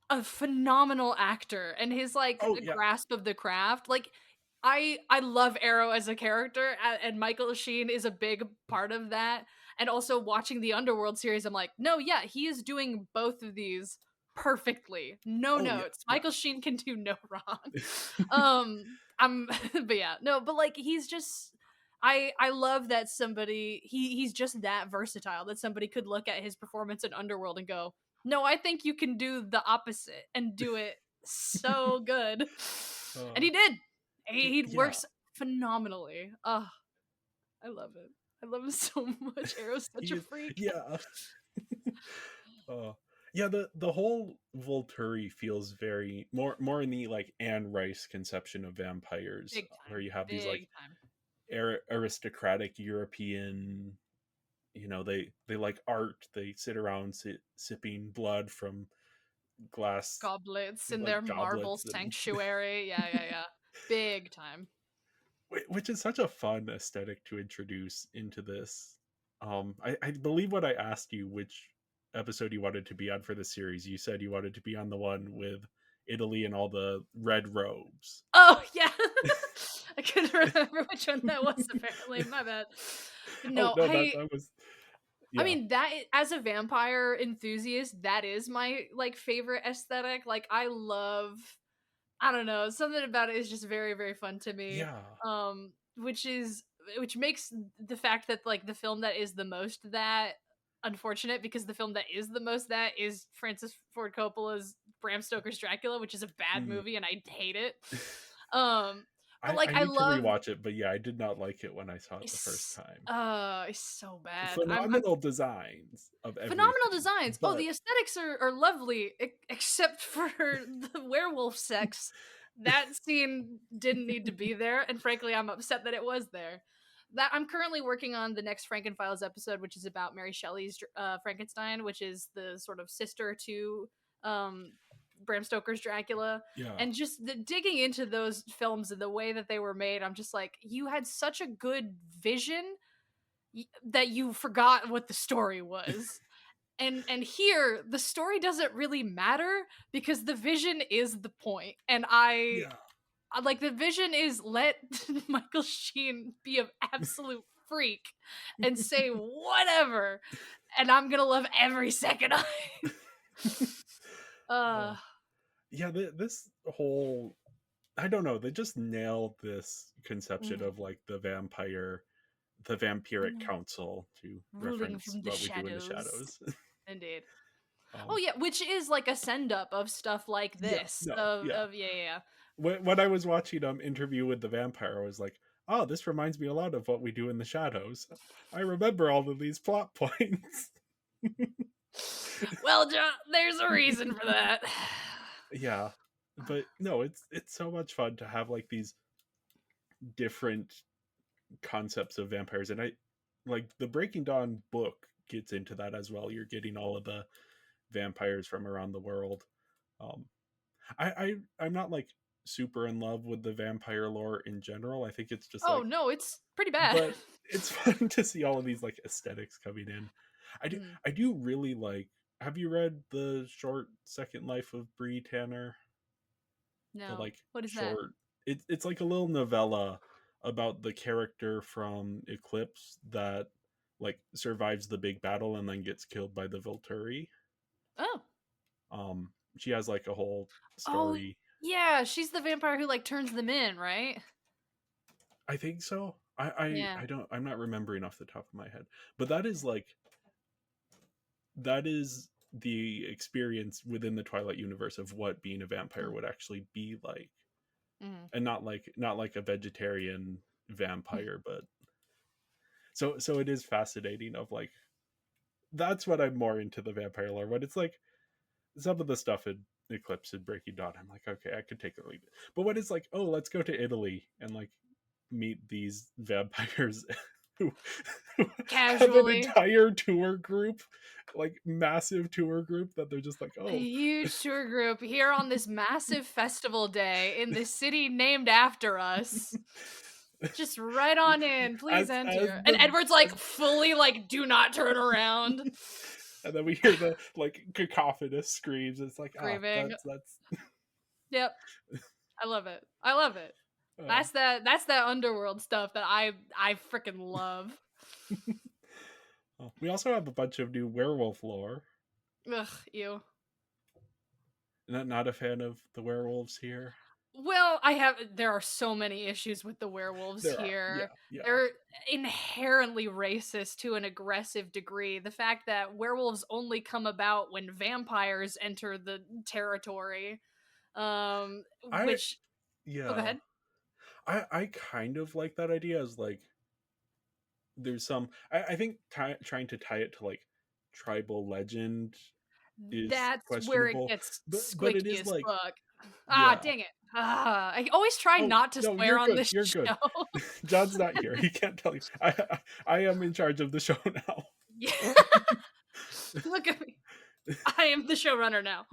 a phenomenal actor, and his like Oh yeah. grasp of the craft, like I love Arrow as a character, and Michael Sheen is a big part of that. And also watching the Underworld series, I'm like, no, yeah, he is doing both of these perfectly. No Oh yeah. notes. Yeah. Michael Sheen can do no wrong. I'm but yeah, no, but like he's just, I love that somebody, he's just that versatile, that somebody could look at his performance in Underworld and go, no, I think you can do the opposite and do it so good. And uh, he did. He yeah. works phenomenally. Oh, I love it. I love him so much. Arrow's He such a is. freak. Yeah. uh, yeah. The whole Volturi feels very more in the like Anne Rice conception of vampires, Big where time. you have these like Big time. aristocratic European. They like art. They sit around sipping blood from glass Goblets in like their Marvel goblets, and sanctuary. Yeah, yeah, yeah. Big time. which is such a fun aesthetic to introduce into this. I believe what I asked you, which episode you wanted to be on for the series, you said you wanted to be on the one with Italy and all the red robes. Oh, yeah. I couldn't remember which one that was, apparently. My bad. But Oh no, no, that was, I yeah, mean, as a vampire enthusiast, that is my like favorite aesthetic. Like I love, I don't know, something about it is just very very fun to me. yeah, Which makes the fact that like the film that is the most that unfortunate because the film that is the most that is Francis Ford Coppola's Bram Stoker's Dracula, which is a bad Mm. movie and I hate it. But like I I need to love rewatch it, but yeah, I did not like it when I saw it the first time. it's so bad. I'm Phenomenal designs of phenomenal everything, designs. Oh, but the aesthetics are lovely, except for the werewolf sex. That scene didn't need to be there, and frankly, I'm upset that it was there. That I'm currently working on the next Frankenfiles episode, which is about Mary Shelley's Frankenstein, which is the sort of sister to um, Bram Stoker's Dracula, yeah, and just digging into those films and the way that they were made. I'm just like, you had such a good vision that you forgot what the story was. And here the story doesn't really matter because the vision is the point. And yeah. I like the vision is let Michael Sheen be an absolute freak and say whatever, and I'm gonna love every second of it. uh, yeah, this whole, I don't know, they just nailed this conception mm, of like the vampiric mm, council, to ruling reference from the what we do in the shadows. shadows. Indeed. Oh um, yeah, which is like a send up of stuff like yeah, this. no, Of yeah. yeah. When I was watching Interview with the Vampire, I was like, oh, this reminds me a lot of what we do in the shadows. I remember all of these plot points. Well, John, there's a reason for that. Yeah, but no, it's so much fun to have like these different concepts of vampires, and I like the Breaking Dawn book gets into that as well. You're getting all of the vampires from around the world. um I'm not like super in love with the vampire lore in general. I think it's just Oh like, no, it's pretty bad. but it's fun to see all of these like aesthetics coming in. Mm, I do really like, have you read the short Second Life of Bree Tanner? The no, like what is that? short, it's like a little novella about the character from Eclipse that like survives the big battle and then gets killed by the Volturi. Oh, She has like a whole oh story. yeah, she's the vampire who like turns them in, right? I think so. Yeah. I don't, I'm not remembering off the top of my head, but that is like, that is the experience within the Twilight universe of what being a vampire Mm, would actually be like, mm. and not like a vegetarian vampire, but so it is fascinating of like, that's what I'm more into the vampire lore. But it's like some of the stuff in Eclipse and Breaking Dawn, I'm like, okay, I could take it or leave it. But when it's like, oh, let's go to Italy and like meet these vampires who, who have an Casually. entire tour group, like massive tour group, that they're just like, A oh, huge tour group here on this massive festival day in this city named after us. Just right on in, please as enter. And the Edward's like fully like, do not turn around. and then we hear the like cacophonous screams. It's like, ah, Screaming. that's Yep. I love it. I love it. uh, That's that underworld stuff that I freaking love. we also have a bunch of new werewolf lore. Ugh, you. Not a fan of the werewolves here. Well, there are so many issues with the werewolves There are, yeah, here. yeah. They're inherently racist to an aggressive degree. The fact that werewolves only come about when vampires enter the territory. I Which oh, go yeah. ahead. I kind of like that idea, as like there's some, I think trying to tie it to like tribal legend is That's where it questionable, gets but it squicky is as like, fuck. Ah, yeah. dang it. Ah, I always try Oh not to no, swear you're on good. this You're good. show. John's not here. He can't tell you. I am in charge of the show now. Yeah. Look at me. I am the showrunner now.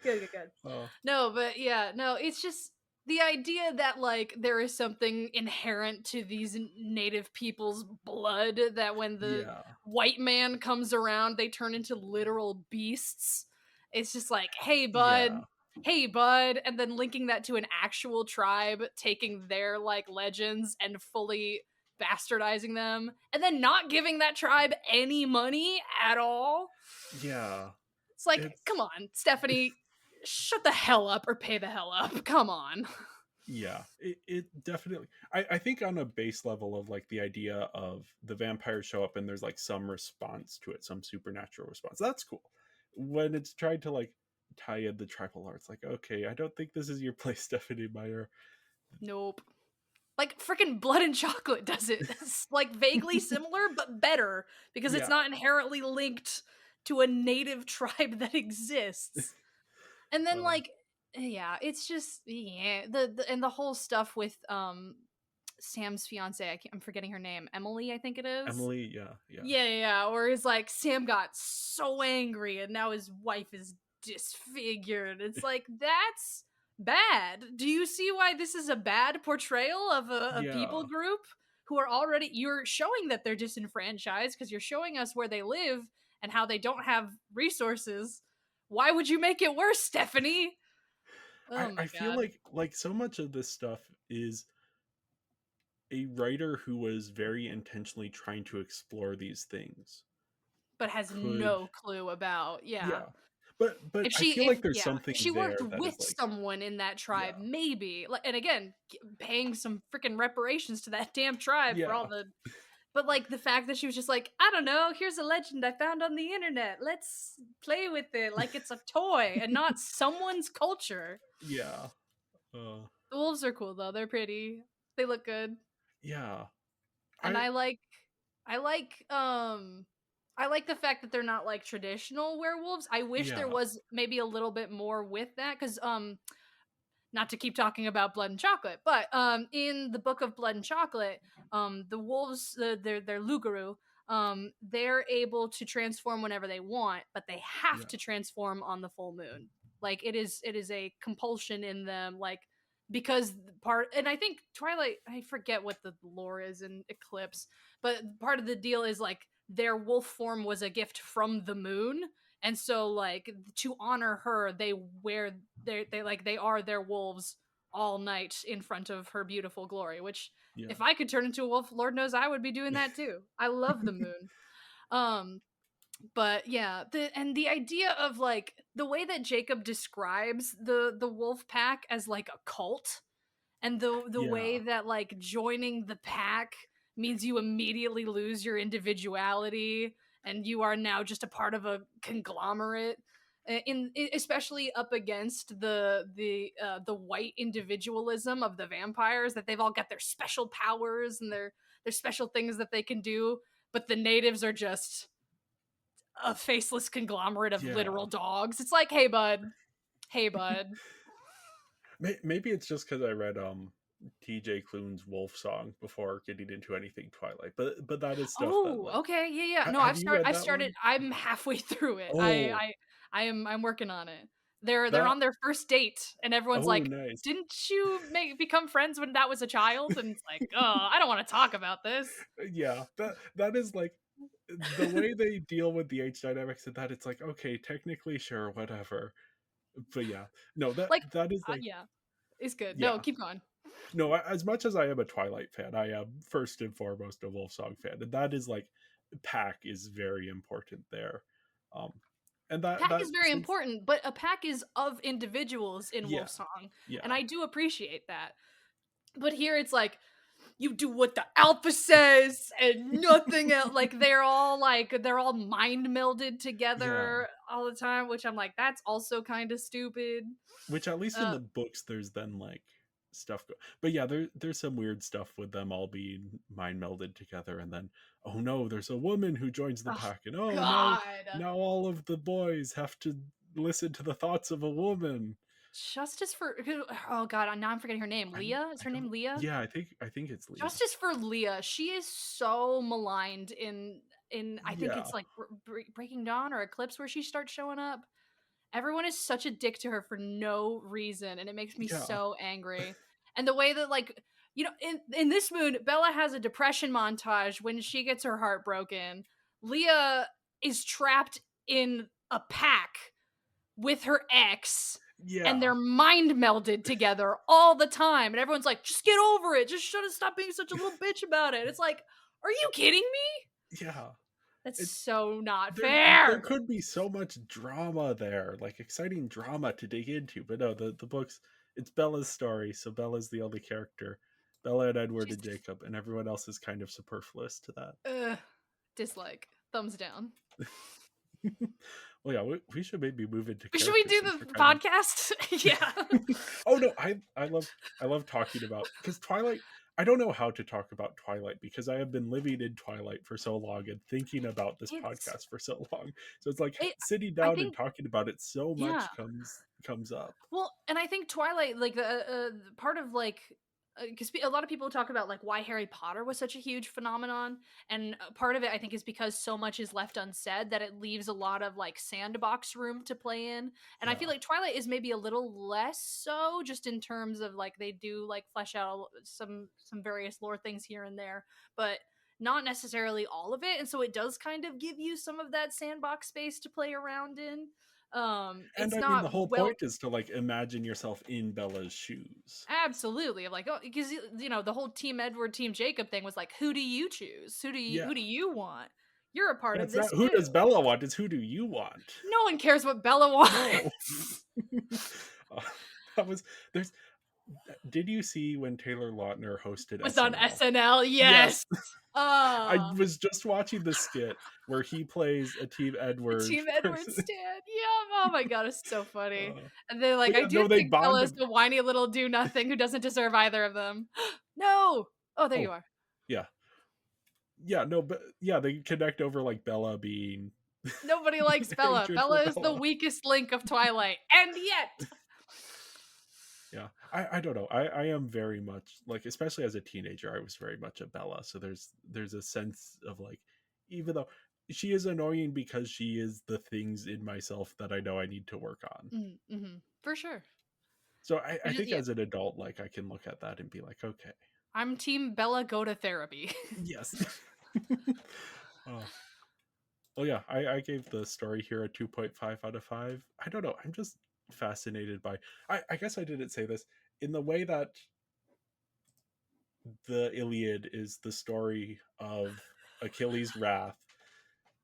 Good. Oh No, but yeah, no, it's just the idea that like there is something inherent to these native people's blood that when the yeah, white man comes around, they turn into literal beasts. It's just like, yeah, hey, bud, and then linking that to an actual tribe, taking their like legends and fully bastardizing them, and then not giving that tribe any money at all. yeah. It's like, It's come on, Stephanie, shut the hell up or pay the hell up. Come on. Yeah, it definitely. I think on a base level of like the idea of the vampires show up and there's like some response to it, some supernatural response. That's cool. When it's tried to like tie in the tribal lore, it's like, okay, I don't think this is your place, Stephanie Meyer. Nope. Like freaking Blood and Chocolate does it. It's like vaguely similar, but better because it's Yeah, not inherently linked to a native tribe that exists. And then uh, like, yeah, it's just yeah, the and the whole stuff with Sam's fiance. I'm forgetting her name. Emily, I think it is. Emily. Yeah, yeah, Yeah, yeah, yeah. Or is like Sam got so angry and now his wife is disfigured. It's like that's bad. Do you see why this is a bad portrayal of a people yeah. group who are already you're showing that they're disenfranchised because you're showing us where they live and how they don't have resources. Why would you make it worse, Stephanie? Oh I my feel god. like so much of this stuff is a writer who was very intentionally trying to explore these things But has could. no clue about, yeah. Yeah, but If I she feel if like there's yeah, something if she worked there that with is like, someone in that tribe, yeah, maybe. Like, and again, paying some freaking reparations to that damn tribe for all yeah, the. But like the fact that she was just like, I don't know, here's a legend I found on the internet. Let's play with it like it's a toy and not someone's culture. yeah, uh, The wolves are cool though. They're pretty. They look good. yeah. And I I like I like the fact that they're not like traditional werewolves. I wish there yeah, was maybe a little bit more with that cuz not to keep talking about Blood and Chocolate, but in the book of Blood and Chocolate, the wolves, they're Lugaru. They're able to transform whenever they want, but they have yeah, to transform on the full moon. Like it is a compulsion in them, like because part. And I think Twilight, I forget what the lore is in Eclipse, but part of the deal is like their wolf form was a gift from the moon, and so like to honor her they wear they are their wolves all night in front of her beautiful glory, which yeah, if I could turn into a wolf, lord knows I would be doing that too. I love the moon. um but yeah, the idea of like the way that Jacob describes the wolf pack as like a cult, and the way yeah, that like joining the pack means you immediately lose your individuality and you are now just a part of a conglomerate, especially up against the white individualism of the vampires, that they've all got their special powers and their special things that they can do, but the natives are just a faceless conglomerate of literal yeah. dogs. It's like, hey bud, hey bud. Maybe it's just because I read TJ Klune's Wolf Song before getting into anything Twilight, but that is stuff that Oh, like, okay, yeah, yeah. No, have you read I've that started. one? I'm halfway through it. Oh, I'm working on it. They're that. on their first date, and everyone's Oh, like, nice. "Didn't you become friends when that was a child?" And it's like, "Oh, I don't want to talk about this." Yeah, that is like the way they deal with the age dynamics and that. It's like, okay, technically, sure, whatever. But yeah, no, Like, that is like, yeah, it's good. No, yeah. keep going. No, as much as I am a Twilight fan, I am first and foremost a Wolfsong fan, and that is like, pack is very important there. Um, and Pack that is very since, important, but a pack is of individuals in yeah, Wolfsong, and yeah, I do appreciate that. But here it's like you do what the alpha says and nothing else. Like they're all mind melded yeah. together all the time, which I'm like, that's also kind of stupid. Which at least in Uh, the books, there's then like stuff but yeah, there's some weird stuff with them all being mind melded together, and then, oh no, there's a woman who joins the oh pack, and oh, God, now all of the boys have to listen to the thoughts of a woman. justice for oh God, now I'm forgetting her name. Leah, is I her name don't. Leah? Yeah, I think it's Leah. Justice for Leah. She is so maligned in I think Yeah, it's like Breaking Dawn or Eclipse where she starts showing up. Everyone is such a dick to her for no reason, and it makes me yeah, so angry. And the way that, like, in this moon, Bella has a depression montage when she gets her heart broken. Leah is trapped in a pack with her ex, and yeah, they're mind melded together all the time. And everyone's like, just get over it. Just shut up. Stop being such a little bitch about it. It's like, are you kidding me? yeah. That's It's so not there fair. could be so much drama there, like exciting drama to dig into, but no, the books, it's Bella's story, so Bella's the only character. Bella and Edward She's and Jacob, and everyone else is kind of superfluous to that. dislike. Thumbs down. Well, yeah, we should maybe move into Should we characters do since the we're kind of. podcast? Yeah. Oh no, I love talking about, because Twilight. I don't know how to talk about Twilight because I have been living in Twilight for so long and thinking about this It's podcast for so long. So it's like it, sitting I down and think talking about it so yeah. much comes up. Well, and I think Twilight, like the part of like, because a lot of people talk about like why Harry Potter was such a huge phenomenon, and part of it I think is because so much is left unsaid that it leaves a lot of like sandbox room to play in. And I feel Yeah. like Twilight is maybe a little less so, just in terms of like they do like flesh out some various lore things here and there, but not necessarily all of it. And so it does kind of give you some of that sandbox space to play around in. And It's I mean, not the whole well. point is to like imagine yourself in Bella's shoes. Absolutely. I'm like, oh, because the whole Team Edward, Team Jacob thing was like, who do you choose? Yeah. Who do you want? You're a part Yeah, of it's not this who too. does Bella want, it's who do you want? No one cares what Bella wants. No. Uh, that was there's did you see when Taylor Lautner hosted Was on SNL? SNL. Yes. Yes. I Uh was just watching the skit where he plays a Team the Edward Team Edward person. stand. Yeah. Oh my god, it's so funny. Uh, And they're like, but I yeah, do no, they think Bella is bonded. the whiny little do nothing who doesn't deserve either of them. No. Oh, there you Oh, are. yeah. Yeah, no, but yeah, they connect over like Bella being Nobody likes Bella. hatred for Bella is the Bella. weakest link of Twilight. And yet. Yeah, I don't know. I am very much like, especially as a teenager, I was very much a Bella. So there's a sense of like, even though she is annoying because she is the things in myself that I know I need to work on. Mm-hmm. For sure. So I think Yeah, as an adult, like I can look at that and be like, okay, I'm Team Bella. Go to therapy. yes. Oh, well, yeah, I gave the story here a 2.5 out of 5. I don't know. I'm just fascinated by. I guess I didn't say this in the way that the Iliad is the story of Achilles' wrath.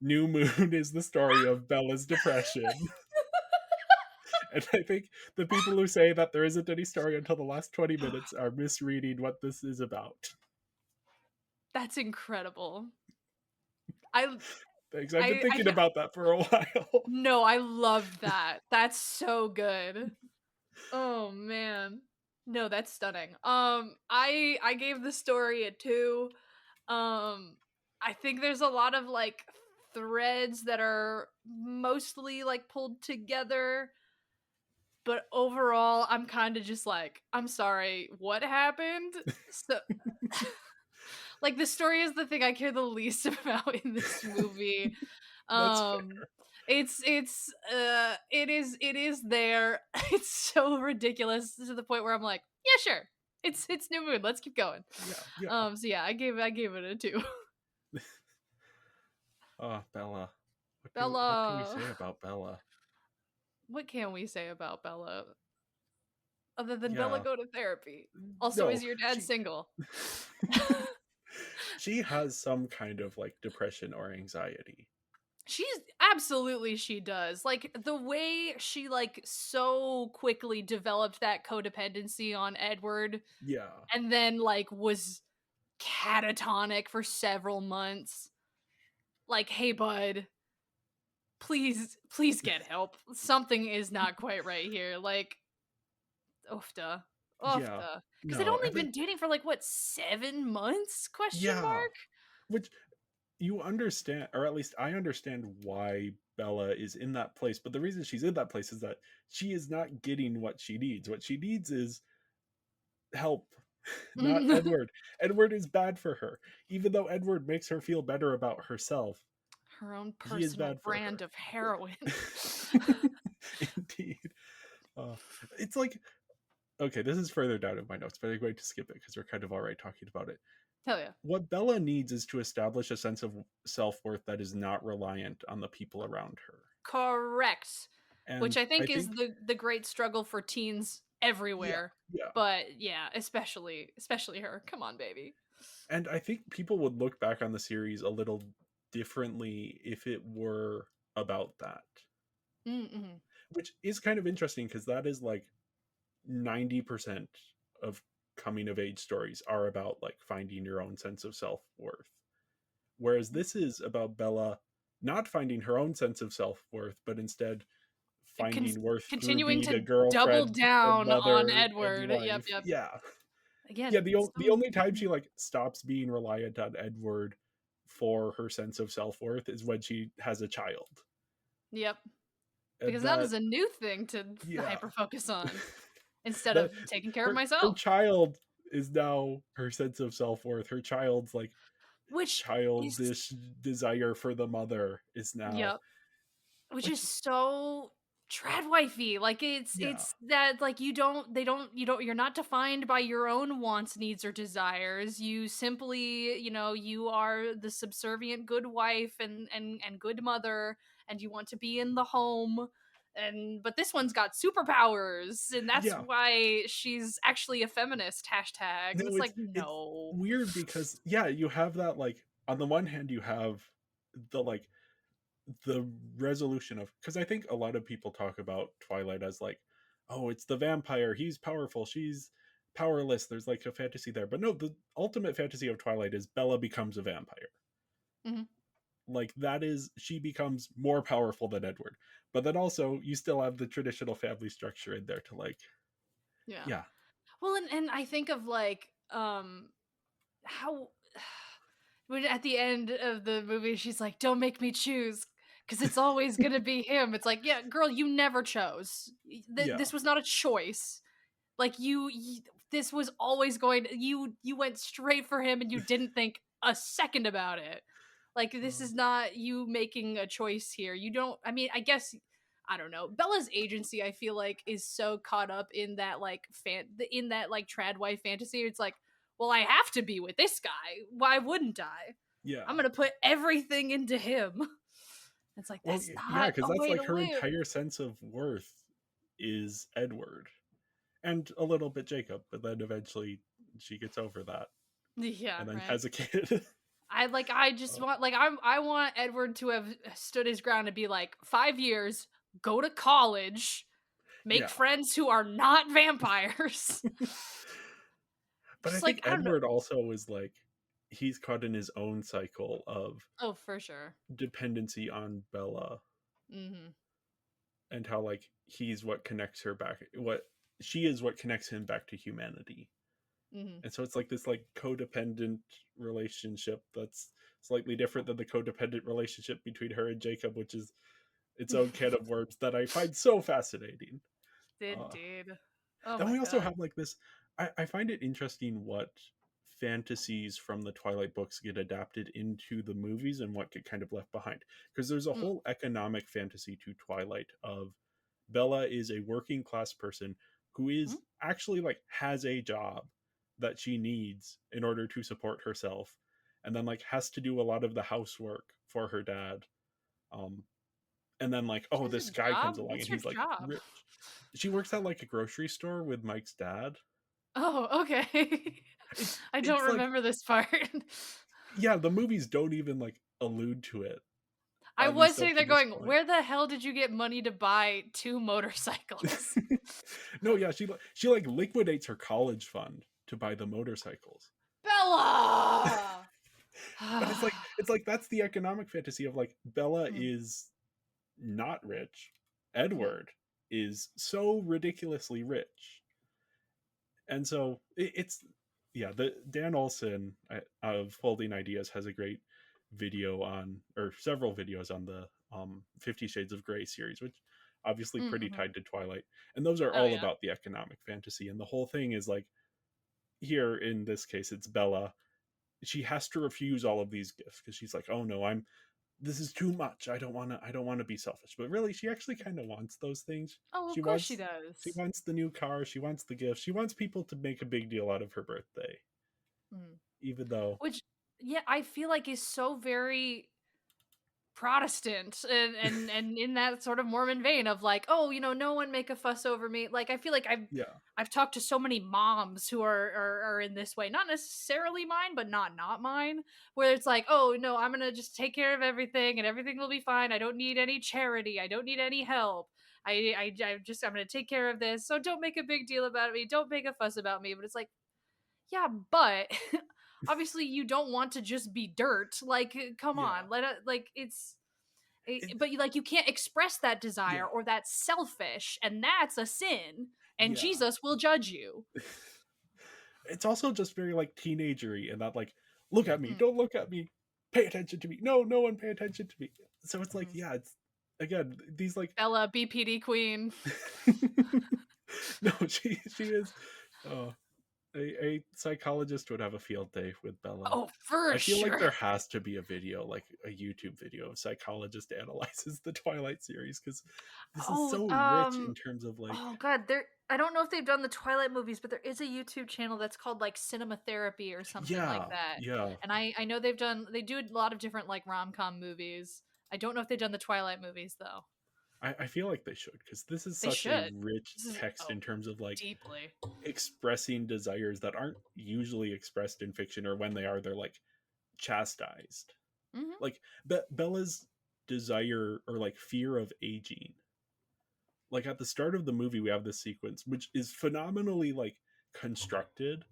New Moon is the story of Bella's depression. And I think the people who say that there isn't any story until the last 20 minutes are misreading what this is about. That's incredible. I Thanks. I've been I thinking about that for a while. no, I love that. That's so good. Oh man. No, that's stunning. I gave the story a 2. I think there's a lot of like threads that are mostly like pulled together, but overall I'm kind of just like, I'm sorry, what happened? So like the story is the thing I care the least about in this movie. That's Um fair. it is there. It's so ridiculous to the point where I'm like, yeah, sure. It's New Moon. Let's keep going. Yeah, yeah. So yeah, I gave it a 2. Oh, Bella. What can we Bella. say about Bella? What can we say about Bella other than Bella Yeah. go to therapy? Also, No, is your dad she single? she has some kind of like depression or anxiety. She's absolutely she does. Like the way she like so quickly developed that codependency on Edward Yeah. and then like was catatonic for several months. Like, hey bud, please get help. Something is not quite right here. Like, oofda. Yeah. Oofda. Because they'd No, only and then been dating for like what, 7 months? Question yeah. mark? Which you understand, or at least I understand why Bella is in that place, but the reason she's in that place is that she is not getting what she needs. What she needs is help, not Edward. Edward is bad for her. Even though Edward makes her feel better about herself, Her own he is personal bad for brand of heroin. her. Indeed. Uh, it's like, okay, this is further down in my notes, but I'm going to skip it because we're kind of already talking about it. Hell yeah. What Bella needs is to establish a sense of self-worth that is not reliant on the people around her. Correct. Which And I I think is think, the great struggle for teens yeah, everywhere. yeah. But yeah, especially her. Come on, baby. And I think people would look back on the series a little differently if it were about that. Mm-hmm. Which is kind of interesting because that is like 90% of coming of age stories are about like finding your own sense of self-worth. Whereas this is about Bella not finding her own sense of self-worth, but instead Con- finding worth through Continuing being a to double girlfriend and down on mother and Edward. Yep, wife. yep. Yeah. Yeah, Again, the so only time she like stops being reliant on Edward for her sense of self-worth is when she has a child. yep. And Because that that is a new thing to yeah. hyper focus on instead of That taking care of her myself, child is now her sense of self-worth. Her child's like which is childish desire for the mother is now yep, which is which so trad wifey. Like yeah. it's that like you're not defined by your own wants, needs, or desires. You simply, you are the subservient good wife and good mother, and you want to be in the home. And but this one's got superpowers, and that's Yeah. why she's actually a feminist. Hashtag. And No, it's like it's no. weird because yeah, you have that like on the one hand you have the like the resolution of because I think a lot of people talk about Twilight as like, oh, it's the vampire, he's powerful, she's powerless. There's like a fantasy there, but no, the ultimate fantasy of Twilight is Bella becomes a vampire. Mhm. Like that is she becomes more powerful than Edward, but then also you still have the traditional family structure in there to like, Yeah. yeah, Well, and I think of like how when at the end of the movie she's like, "Don't make me choose because it's always going to be him." It's like, "Yeah, girl, you never chose. yeah, This was not a choice. Like this was always going to, you went straight for him and you didn't think a second about it. Like this um, is not you making a choice here. You don't I mean, I guess I don't know. Bella's agency I feel like is so caught up in that like in that like trad wife fantasy. It's like, well, I have to be with this guy. Why wouldn't I? I'm yeah. going to put everything into him. It's like Well, that's yeah, not because a that's way like to her live. entire sense of worth is Edward, and a little bit Jacob, but then eventually she gets over that Yeah, and then right. has a kid. I just uh, want like I want Edward to have stood his ground and be like 5 years, go to college, make yeah, friends who are not vampires. but I Just think like I don't know. Edward also is like he's caught in his own cycle of Oh, for sure. dependency on Bella Mm-hmm. and how like he's what connects her back, what she is what connects him back to humanity. Mm-hmm. And so it's like this like codependent relationship that's slightly different than the codependent relationship between her and Jacob, which is its own can of worms that I find so fascinating. Uh, Indeed. Oh then my we also god. have like this. I find it interesting what fantasies from the Twilight books get adapted into the movies and what get kind of left behind. Because there's a Mm. whole economic fantasy to Twilight of Bella is a working class person who Mm. is actually like has a job that she needs in order to support herself and then like has to do a lot of the housework for her dad. Um, and then like She oh has this a guy job. comes along What's and her he's like job? rich. She works at like a grocery store with Mike's dad. Oh, okay. it's I don't it's like remember this part. yeah, the movies don't even like allude to it, I at was least up sitting to there this going, point. "Where the hell did you get money to buy two motorcycles?" No, yeah, she like liquidates her college fund to buy the motorcycles. Bella. But it's like that's the economic fantasy of like Bella Mm, is not rich. mhm, Edward is so ridiculously rich. And so it's yeah, the Dan Olson of Folding Ideas has a great video on or several videos on the 50 Shades of Grey series, which obviously mm, pretty mhm. tied to Twilight. And those are Oh all yeah. about the economic fantasy and the whole thing is like here in this case it's Bella. She has to refuse all of these gifts because she's like, "Oh no, I'm this is too much. I don't want to be selfish." But really she actually kind of wants those things. Oh, of She course she wants she does. wants the new car, she wants the gift. She wants people to make a big deal out of her birthday. Mm. Even though Which, yeah, I feel like is so very Protestant and in that sort of Mormon vein of like, oh, no one make a fuss over me. Like I feel like yeah. I've talked to so many moms who are in this way, not necessarily mine, but not mine, where it's like, oh no, I'm gonna just take care of everything and everything will be fine. I don't need any charity. I don't need any help. I'm gonna take care of this. So don't make a big deal about me. Don't make a fuss about me. But it's like, yeah, but obviously you don't want to just be dirt. Like, come Yeah. on, let it like And, but you can't express that desire, yeah. or that's selfish, and that's a sin, and Yeah. Jesus will judge you. It's also just very like teenagery and that like, look at me, Mm, don't look at me, pay attention to me. No, no one pay attention to me. So it's like, mhm. yeah, it's again these like Bella, BPD queen. no, she is uh a psychologist would have a field day with Bella. Oh, for I feel like sure. there has to be a video, like a YouTube video of psychologist analyzes the Twilight series because this is Oh, so rich in terms of like, oh god, there. I don't know if they've done the Twilight movies, but there is a YouTube channel that's called like Cinema Therapy or something like yeah, that. yeah. And I know they do a lot of different like rom-com movies. I don't know if they've done the Twilight movies though. I feel like they should because this is They such a should. rich This is text in terms of like deeply. expressing desires that aren't usually expressed in fiction, or when they are, they're like chastised. Hmm. Like Bella's desire or like fear of aging, like at the start of the movie we have this sequence which is phenomenally like constructed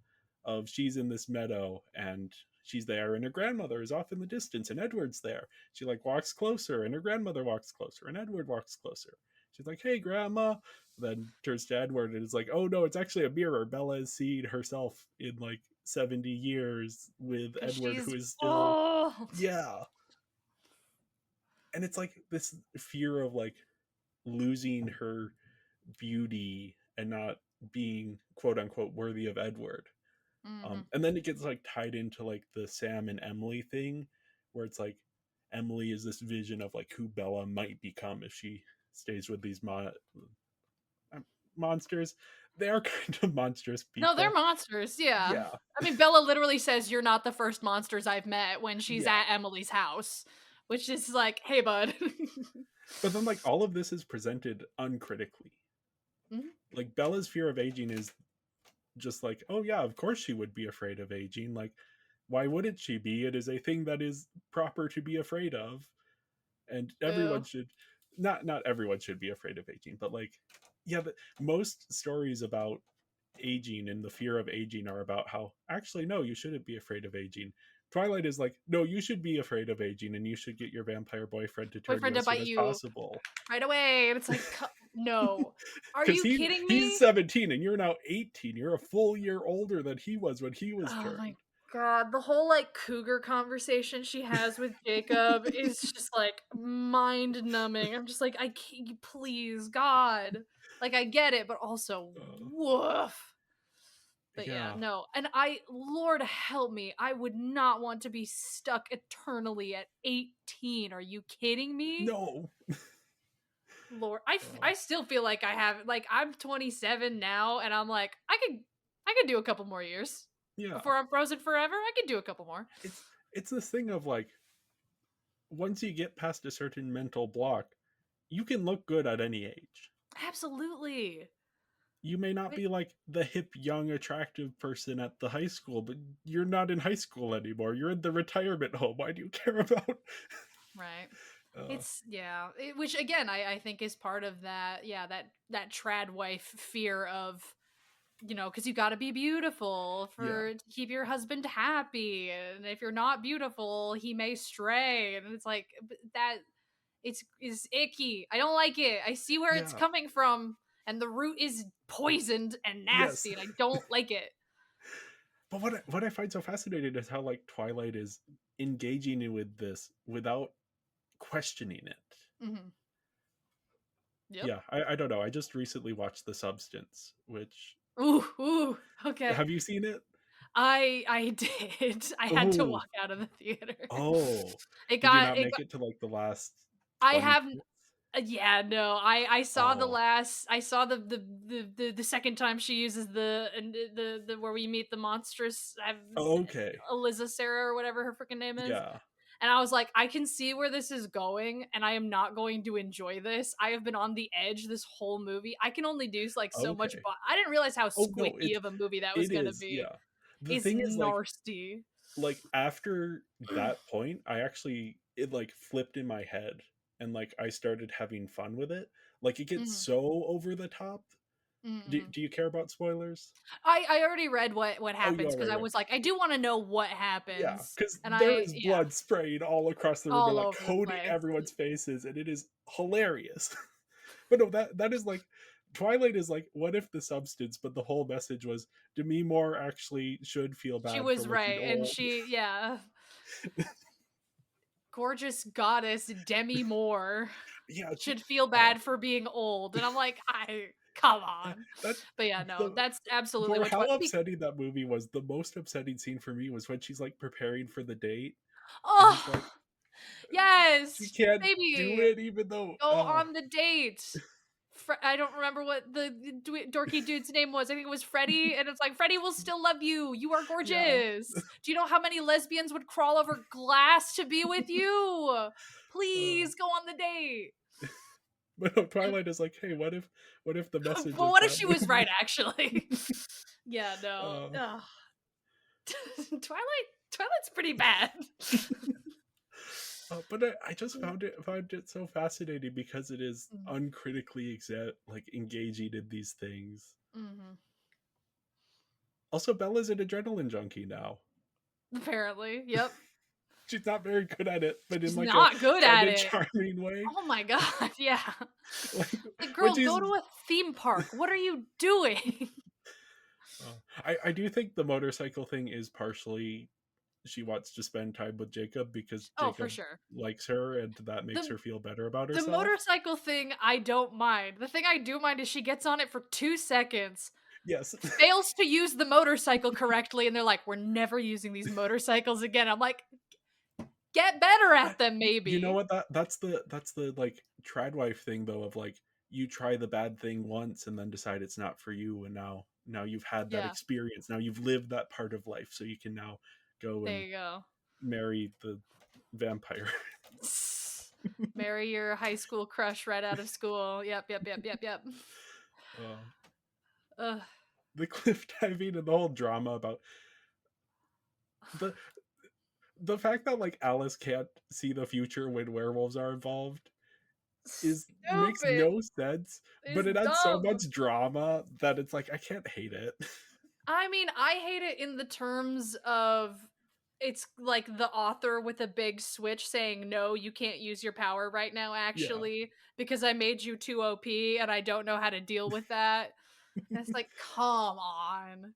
of she's in this meadow and she's there and her grandmother is off in the distance and Edward's there. She like walks closer and her grandmother walks closer and Edward walks closer. She's like, hey grandma, then turns to Edward and is like, oh no, it's actually a mirror. Bella is seeing herself in like 70 years with Because Edward who she's is still, old. yeah. And it's like this fear of like losing her beauty and not being quote unquote worthy of Edward. Hmm. And then it gets like tied into like the Sam and Emily thing, where it's like Emily is this vision of like who Bella might become if she stays with these monsters. They are kind of monstrous No, they're people. monsters. Yeah. Yeah, I mean, Bella literally says, "You're not the first monsters I've met" when she's yeah. at Emily's house, which is like, "Hey, bud." But then like all of this is presented uncritically. Mhm. Like Bella's fear of aging is just like, oh yeah, of course she would be afraid of aging. Like, why wouldn't she be? It is a thing that is proper to be afraid of, and everyone Boo. should. Not everyone should be afraid of aging, but like, yeah, most stories about aging and the fear of aging are about how actually no, you shouldn't be afraid of aging. Twilight is like, no, you should be afraid of aging, and you should get your vampire boyfriend to turn you Boyfriend to as soon bite as you possible. right away, and it's like, no. Are Because you kidding he's me? 17 and you're now 18. You're a full year older than he was when he was Oh my turned. god, the whole like cougar conversation she has with Jacob is just like mind numbing. I'm just like, I can't, please, God. Like, I get it, but also, Uh, woof. But yeah, yeah. no. And Lord help me, I would not want to be stuck eternally at 18. Are you kidding me? No. Lord, Uh, I still feel like I have, like, I'm 27 now, and I'm like, I could do a couple more years yeah. before I'm frozen forever. I could do a couple more. It's this thing of like, once you get past a certain mental block, you can look good at any age. Absolutely. You may not But, be like the hip, young, attractive person at the high school, but you're not in high school anymore. You're in the retirement home. Why do you care about? right. Uh, It's yeah, which again I think is part of that. Yeah, that trad wife fear of, because you got to be beautiful yeah, for to keep your husband happy, and if you're not beautiful, he may stray, and it's like that. It's is icky. I don't like it. I see where it's yeah, coming from, and the root is poisoned and yes. nasty, and I don't like it. But what I find so fascinating is how like Twilight is engaging with this without questioning it. Hmm. Yep. Yeah, I don't know. I just recently watched The Substance, which Ooh, ooh. Okay. have you seen it? I did. I had to Oh, walk out of the theater. oh. It Did you got not it make got it to like the last I 20 have minutes? yeah, no. I saw Oh, I saw the second time she uses the where we meet the monstrous okay. Eliza Sarah or whatever her freaking name is. Yeah. And I was like, I can see where this is going, and I am not going to enjoy this. I have been on the edge this whole movie. I can only do like so much, Okay. but I didn't realize how Oh no, squishy of a movie that was it gonna is. be. Yeah. The It's thing is nasty. like after that point, I actually it like flipped in my head and like I started having fun with it. Like it gets Mhm. so over the top. Mhm. Do you care about spoilers? I already read what Oh, you happens because already I read. was like, I do want to know what Yeah, happens, because and there I is yeah, blood spraying all across the room and all like over the coating place. everyone's faces, and it is hilarious. But no, that is like Twilight is like, what if the substance, but the whole message was Demi Moore actually should feel She bad for was looking right, and old. she yeah, gorgeous goddess Demi Moore Yeah, she should feel uh, bad for being old, and I'm like, I come on, that but yeah, no, the that's absolutely for what how upsetting that movie was, the most upsetting scene for me was when she's like preparing for the date and he's oh like, she yes, can't do baby, it even though go on the date. I don't remember what the dorky dude's name was. I think it was Freddie, and it's like Freddie will still love you. You are yeah. gorgeous. Do you know how many lesbians would crawl over glass to be with you? uh, Please go on the date. but no, Twilight is like, hey, what if the message But of what if that she was right? movie Actually, yeah, no. uh, Ugh. Twilight's pretty bad. but I just found it so fascinating because it is uncritically like engaging in these things. Mm-hmm. Also, Bella's an adrenaline junkie now. Apparently, yep. She's not very good at it, but in She's like a not good fun at and it. charming way. Oh my god, yeah. Like Like, when girl, she's go to a theme park. What are you doing? I do think the motorcycle thing is partially she wants to spend time with Jacob because Oh, for Jacob sure. likes her and that makes The her feel better about the herself. motorcycle thing I don't mind. The thing I do mind is she gets on it for 2 seconds, Yes. fails to use the motorcycle correctly, and they're like, "We're never using these motorcycles again." I'm like, "Get better I, at them, you know maybe." what, that's the like tradwife thing though, of like you try the bad thing once and then decide it's not for you, and now you've had that Yeah, experience, now you've lived that part of life, so you can now go there and you go. marry the vampire. Marry your high school crush right out of school. Yep, yep, yep, yep, yep. uh, Ugh. the cliff diving and the whole drama about the the fact that like Alice can't see the future when werewolves are involved is makes Stupid. no sense, It's but it adds so dumb. much drama that it's like I can't hate it. I mean, I hate it in the terms of it's like the author with a big switch saying, no, you can't use your power right now, Yeah. actually, because I made you too OP and I don't know how to deal with that. And it's like, come on.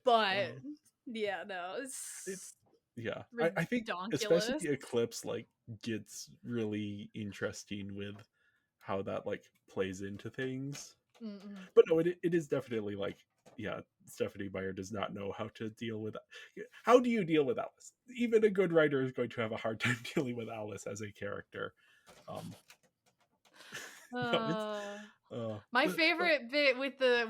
But Uh, yeah, no, it it's yeah. I think especially redonkulous. Eclipse like gets really interesting with how that like plays into things. Mm-mm. But no, it is definitely like, yeah, Stephanie Meyer does not know how to deal with how do you deal with Alice? Even a good writer is going to have a hard time dealing with Alice as a character. Um no, it's Uh, uh my but favorite bit with the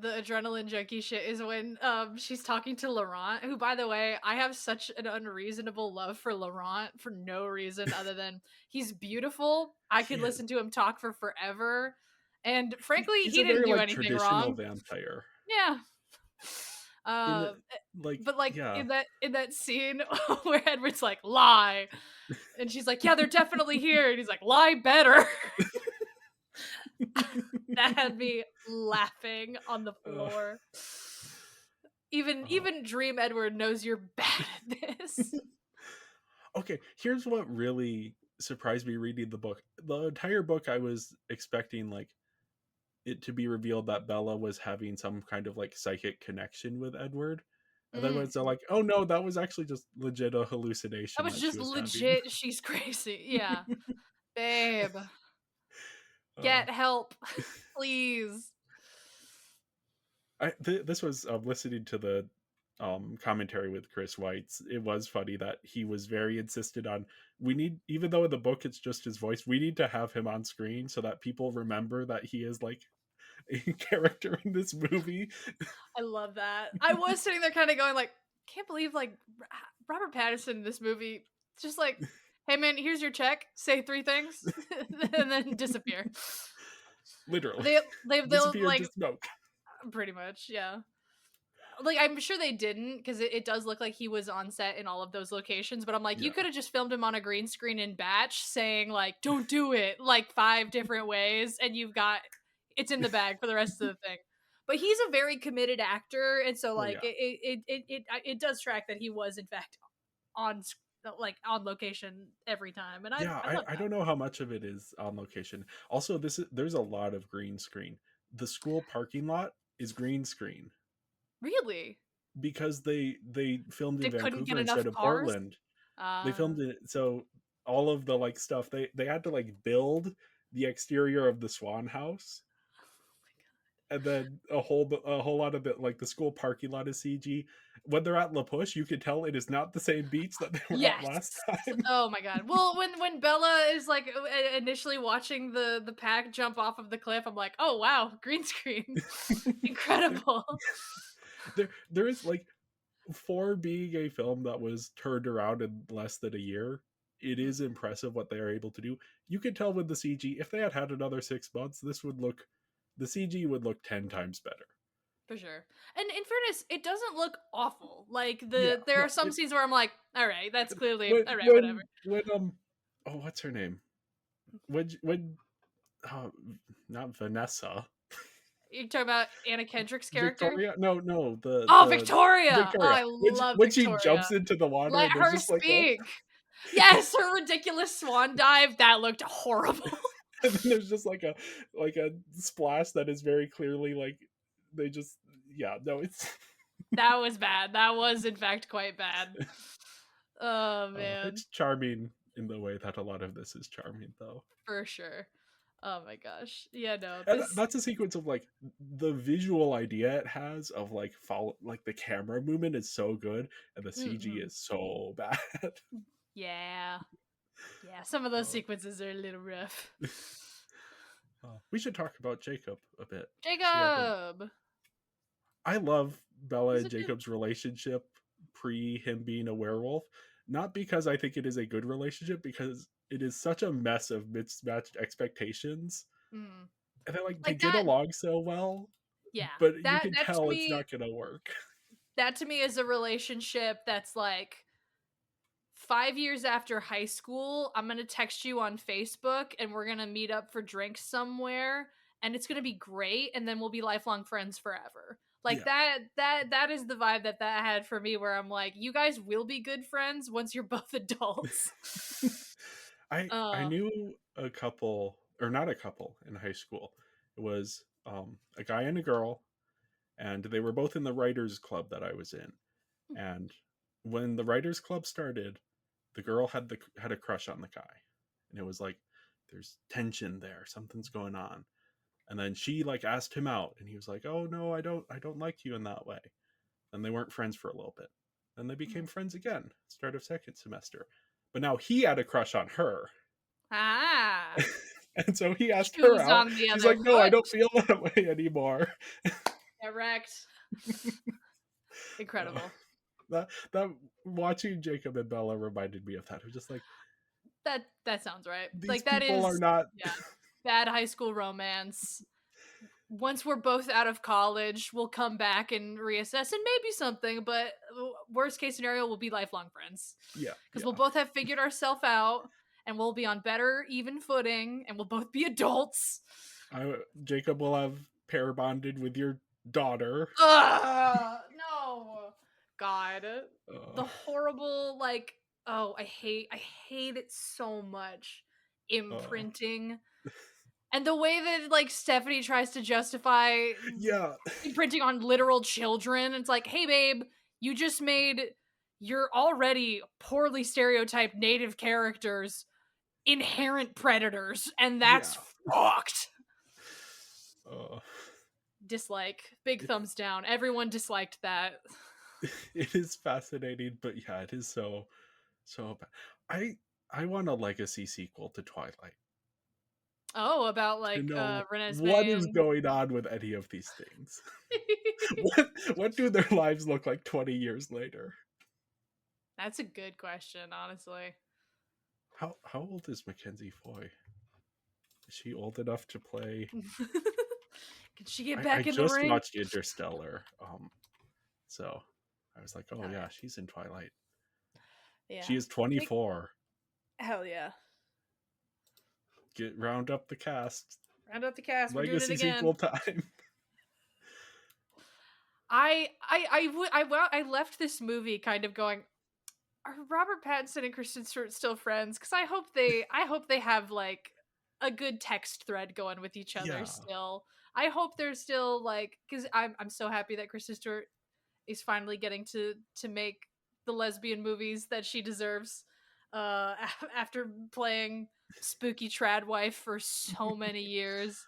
adrenaline junkie shit is when she's talking to Laurent, who by the way, I have such an unreasonable love for Laurent for no reason other than he's beautiful. I could he is listen to him talk for forever. And frankly, he's he a didn't very do like anything traditional wrong. vampire. Yeah. In Uh like but like yeah. in that scene where Edward's like, lie. And she's like, yeah, they're definitely here. And he's like, lie better. That had me laughing on the uh, floor. Even uh, even Dream Edward knows you're bad at this. okay, here's what really surprised me reading the book. The entire book I was expecting like it to be revealed that Bella was having some kind of like psychic connection with Edward. And then when Mm. it's like, oh no, that was actually just legit a That hallucination was that she just was having. legit. She's crazy. Yeah. Babe, uh, get help. Please. this was listening to the commentary with Chris Weitz. It was funny that he was very insistent on we need, even though in the book it's just his voice, we need to have him on screen so that people remember that he is like a character in this movie. I love that. I was sitting there kind of going like, can't believe like Robert Pattinson in this movie just like, hey man, here's your check. Say 3 things and then disappear. Literally They'll disappear into like smoke. pretty much, yeah. like I'm sure they didn't because it does look like he was on set in all of those locations, but I'm like, you Yeah. could have just filmed him on a green screen in batch saying like don't do it like 5 different ways and you've got it's in the bag for the rest of the thing. But he's a very committed actor, and so Oh like yeah. it does track that he was in fact on like on location every time, and Yeah, I love I that. don't know how much of it is on location. Also, there's a lot of green screen. The school parking lot is green screen Really, because they filmed in they couldn't get Vancouver enough instead of cars. Portland. They Uh, filmed it so all of the like stuff they had to like build the exterior of the Swan House, and then a whole lot of it like the school parking lot is CG. When they're at La Push, you can tell it is not the same beach that they were at Yes. last time. Oh my god. Well, when Bella is like initially watching the pack jump off of the cliff, I'm like, oh wow, green screen, there, incredible. there is like for being a film that was turned around in less than a year, it is impressive what they are able to do. You can tell with the CG, if they had had another 6 months, the CG would look 10 times better. For sure. And in fairness, it doesn't look awful. Like Yeah, there are no, some scenes where I'm like, all right, that's clearly when all right, whatever. when oh, what's her name? When uh, not Vanessa, You're talking about Anna Kendrick's character? Victoria? No, Oh, the Victoria! Oh, Victoria. I love When she Victoria. jumps into the water Let and there's her just like a speak. Yes, her ridiculous swan dive, that looked horrible. and then there's just like a splash that is very clearly like they just yeah no it's That was bad. That was in fact quite bad. Oh man, it's charming in the way that a lot of this is charming though. for sure. Oh my gosh. Yeah, no. And This that's a sequence of like the visual idea it has of like follow like the camera movement is so good and the CG mhm. is so bad. Yeah. Yeah, some of those uh, sequences are a little rough. we should talk about Jacob a bit because we haven't. Jacob. I love Bella He's and a good Jacob's relationship pre him being a werewolf. Not because I think it is a good relationship, because it is such a mess of mismatched expectations. mm. And they Like get that. along so well, Yeah. but you That can that to tell it's me not gonna work. that to me is a relationship that's like 5 years after high school, I'm gonna text you on Facebook and we're gonna meet up for drinks somewhere and it's gonna be great and then we'll be lifelong friends forever. Like Yeah. that is the vibe that had for me where I'm like, you guys will be good friends once you're both adults. I uh knew a couple, or not a couple, in high school. It was a guy and a girl, and they were both in the writers club that I was in. And when the writers club started, the girl had a crush on the guy, and it was like there's tension there, something's going on. And then she like asked him out, and he was like, "Oh no, I don't like you in that way." And they weren't friends for a little bit. Then they became friends again, start of second semester. But now he had a crush on her. ah And so he asked her shoes out. on the She's other like, "No, I foot. don't feel that way anymore." Correct. Uh, Incredible. that watching Jacob and Bella reminded me of that. It was just like That sounds right. these Like that people are is not. yeah. Bad high school romance. Once we're both out of college, we'll come back and reassess and maybe something, but worst case scenario, we'll be lifelong friends. Yeah, Because we'll yeah. both have figured ourselves out and we'll be on better, even footing and we'll both be adults. Jacob will have pair bonded with your daughter. No. God. Uh, The horrible, like, oh, I hate it so much. uh, Imprinting. And the way that like Stephanie tries to justify yeah, imprinting on literal children, it's like, hey babe, you just made your already poorly stereotyped native characters inherent predators, and yeah. that's fucked. Uh, Dislike. Big it, thumbs down. Everyone disliked that. it is fascinating, but yeah, it is so bad. I want a legacy sequel to Twilight Oh, about to like know what Renesmee is and going on with any of these things. What do their lives look like 20 years later? That's a good question, honestly. How old is Mackenzie Foy? Is she old enough to play? Can she get I back in the just ring? watched Interstellar. So I was like, oh Hell yeah, yeah. she's in Twilight. Yeah. She is Jake, 24. hell yeah. Get round up the cast. Round out the cast. We're doing it Legacy again. sequel time. I left this movie kind of going, are Robert Pattinson and Kristen Stewart still friends? Because I hope they have like a good text thread going with each other Yeah. still. I hope they're still like, because I'm so happy that Kristen Stewart is finally getting to make the lesbian movies that she deserves. After playing spooky trad wife for so many years.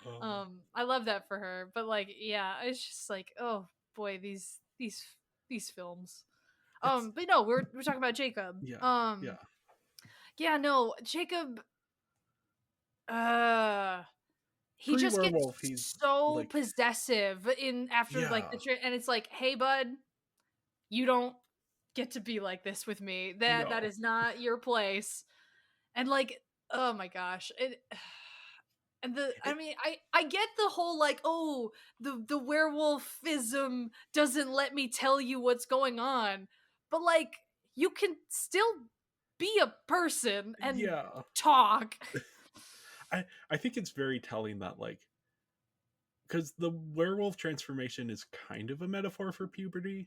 Oh, I love that for her. But like, yeah, it's just like, oh boy, these films. it's But no, we're talking about Jacob. yeah, yeah. Yeah, no, Jacob. Uh, he Pre just gets werewolf, he's so like, possessive in after like yeah, and it's like, hey, bud, you don't get to be like this with me. That no, is not your place. And like, oh my gosh, and I it, mean, I get the whole like, oh, the werewolfism doesn't let me tell you what's going on, but like, you can still be a person and yeah. talk. I think it's very telling that like, because the werewolf transformation is kind of a metaphor for puberty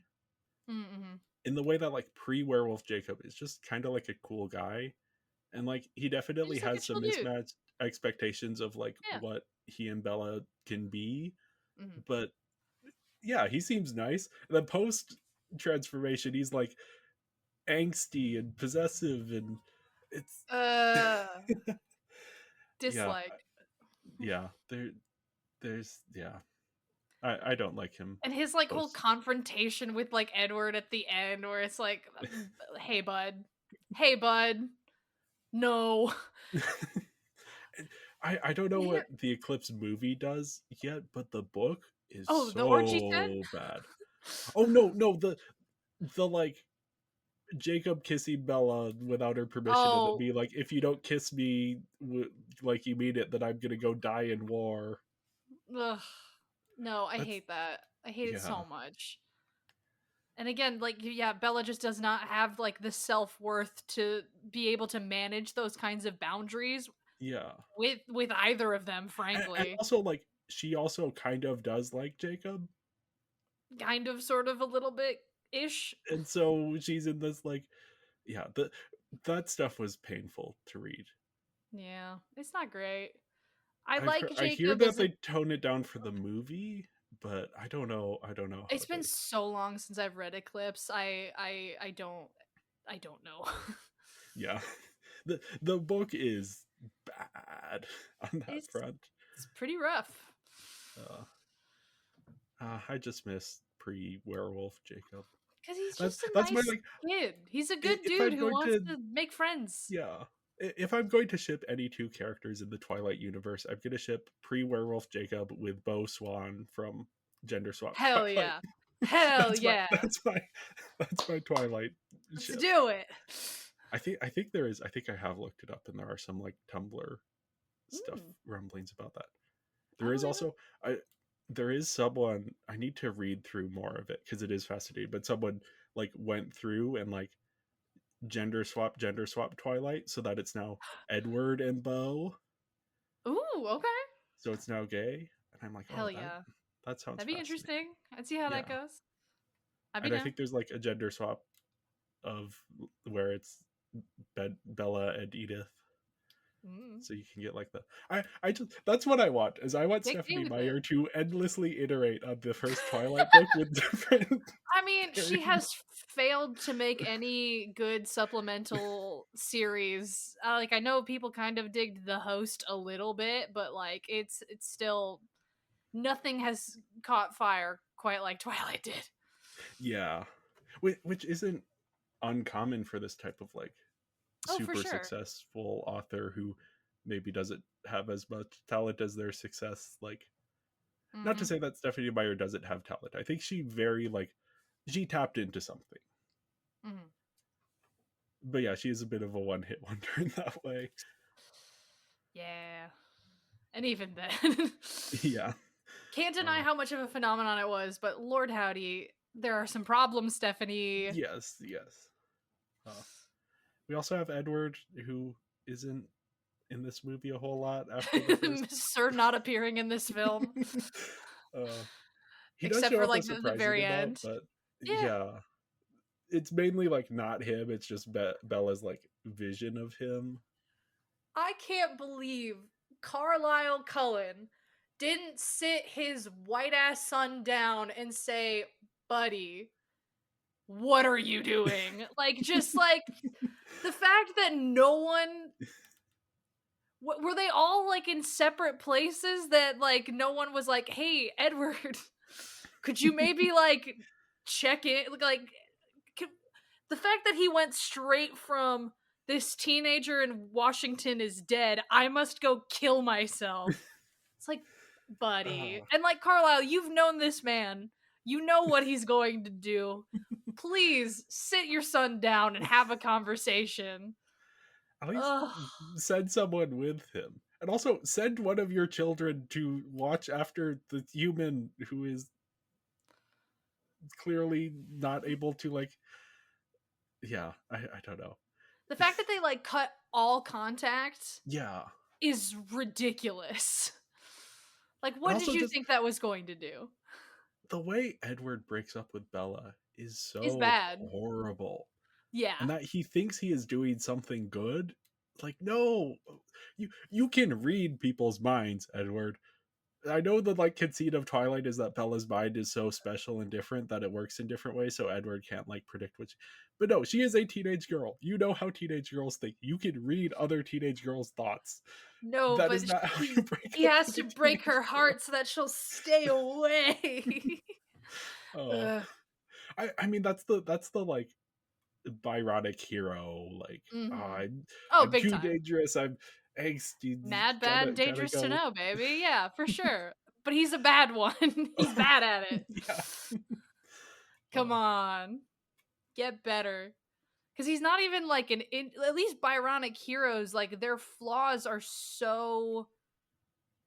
Mm-hmm. in the way that like pre werewolf Jacob is just kind of like a cool guy, and like he definitely Just like a has chill some dude. mismatched expectations of like Yeah. what he and Bella can be, Mm-hmm. but yeah, he seems nice. The post transformation, he's like angsty and possessive, and it's Uh, yeah, dislike. yeah. There's yeah. I don't like him And his like whole post. confrontation with like Edward at the end, where it's like, hey bud, no." I don't know Yeah. what the Eclipse movie does yet, but the book is Oh, the orgy scene. so bad. Oh no, the like Jacob kissing Bella without her permission, and it Oh, be like, if you don't kiss me like you mean it, then I'm gonna go die in war. ugh. No, I That's hate that. I hate it yeah, so much. And again, like, yeah, Bella just does not have like the self-worth to be able to manage those kinds of boundaries yeah, with either of them, and frankly. also like she also kind of does like Jacob, Kind of sort of a little bit ish. and so she's in this like yeah, that stuff was painful to read. Yeah, it's not great. I like I hear Jacob that as a they tone it down for the movie, but I don't know how it's been they. so long since I've read Eclipse. I don't know. Yeah, the book is bad on that it's front. it's pretty rough. Uh, I just miss pre werewolf Jacob. Cuz he's just a That's my nice like. kid. He's a good If dude I'm who going wants to, to make friends. yeah, if I'm going to ship any two characters in the Twilight universe, I'm gonna ship pre werewolf Jacob with Beau Swan from Gender Swap Hell Twilight. yeah. Hell yeah. That's my Twilight Let's ship. do it. I think there is. I think I have looked it up, and there are some like Tumblr stuff Mm, rumblings about that. I There is believe it. also I there is someone, I need to read through more of it because it is fascinating. But someone like went through and like gender swap Twilight so that it's now Edward and Beau, Ooh, okay. so it's now gay. And I'm like, Hell oh, yeah. that sounds That'd be fascinating. interesting. I'd see how that Yeah, goes. I'd be and I down. think there's like a gender swap of where it's Bella and Edith, Mm. so you can get like the I just that's what I want, is I want Get gay Stephanie with it. Meyer to endlessly iterate on the first Twilight book with different I mean, she pairings. has failed to make any good supplemental series. Like I know people kind of digged The Host a little bit, but like it's still nothing has caught fire quite like Twilight did. Yeah, which isn't uncommon for this type of like Oh, for super sure. successful author who maybe doesn't have as much talent as their success. Like, not to Hmm. say that Stephanie Meyer doesn't have talent. I think she very like she tapped into something. Hmm. But yeah, she is a bit of a one hit wonder in that way. Yeah. And even then, Yeah. can't deny Uh, how much of a phenomenon it was. But Lord Howdy, There are some problems, Stephanie. Yes, yes. Uh, we also have Edward, who isn't in this movie a whole lot after the first. Sir not appearing in this film. uh, he does Except show for up a like the surprising very amount, end. but Yeah. yeah, it's mainly like not him. It's just Bella's like vision of him. I can't believe Carlisle Cullen didn't sit his white ass son down and say, buddy, what are you doing? Like, just like the fact that no one were they all like in separate places that like no one was like, hey, Edward, could you maybe like check in? Like, the fact that he went straight from this teenager in Washington is dead, I must go kill myself. It's like, buddy. Uh, And like, Carlisle, you've known this man. You know what he's going to do. Please sit your son down and have a conversation. at least Ugh. send someone with him. And also send one of your children to watch after the human who is clearly not able to like yeah, I don't know. The fact that they like cut all contact Yeah. is ridiculous. Like, And what did also you just think that was going to do? the way Edward breaks up with Bella is Is so bad. horrible. Yeah. And that he thinks he is doing something good. Like, no. You can read people's minds, Edward. I know the like conceit of Twilight is that Bella's mind is so special and different that it works in different ways, so Edward can't like predict what. But no, she is a teenage girl. You know how teenage girls think. You can read other teenage girls' thoughts. No, That but is not how you break he up has with to a break her teenage heart girl. so that she'll stay away. Oh, I mean that's the like Byronic hero. Like, Mm-hmm. I'm Big too time. dangerous. I'm angsty. Mad, bad, and Gotta dangerous to go. know, baby. Yeah, for sure. But he's a bad one. He's bad at it. Yeah. Come on. Get better. Because he's not even like at least Byronic heroes, like their flaws are so,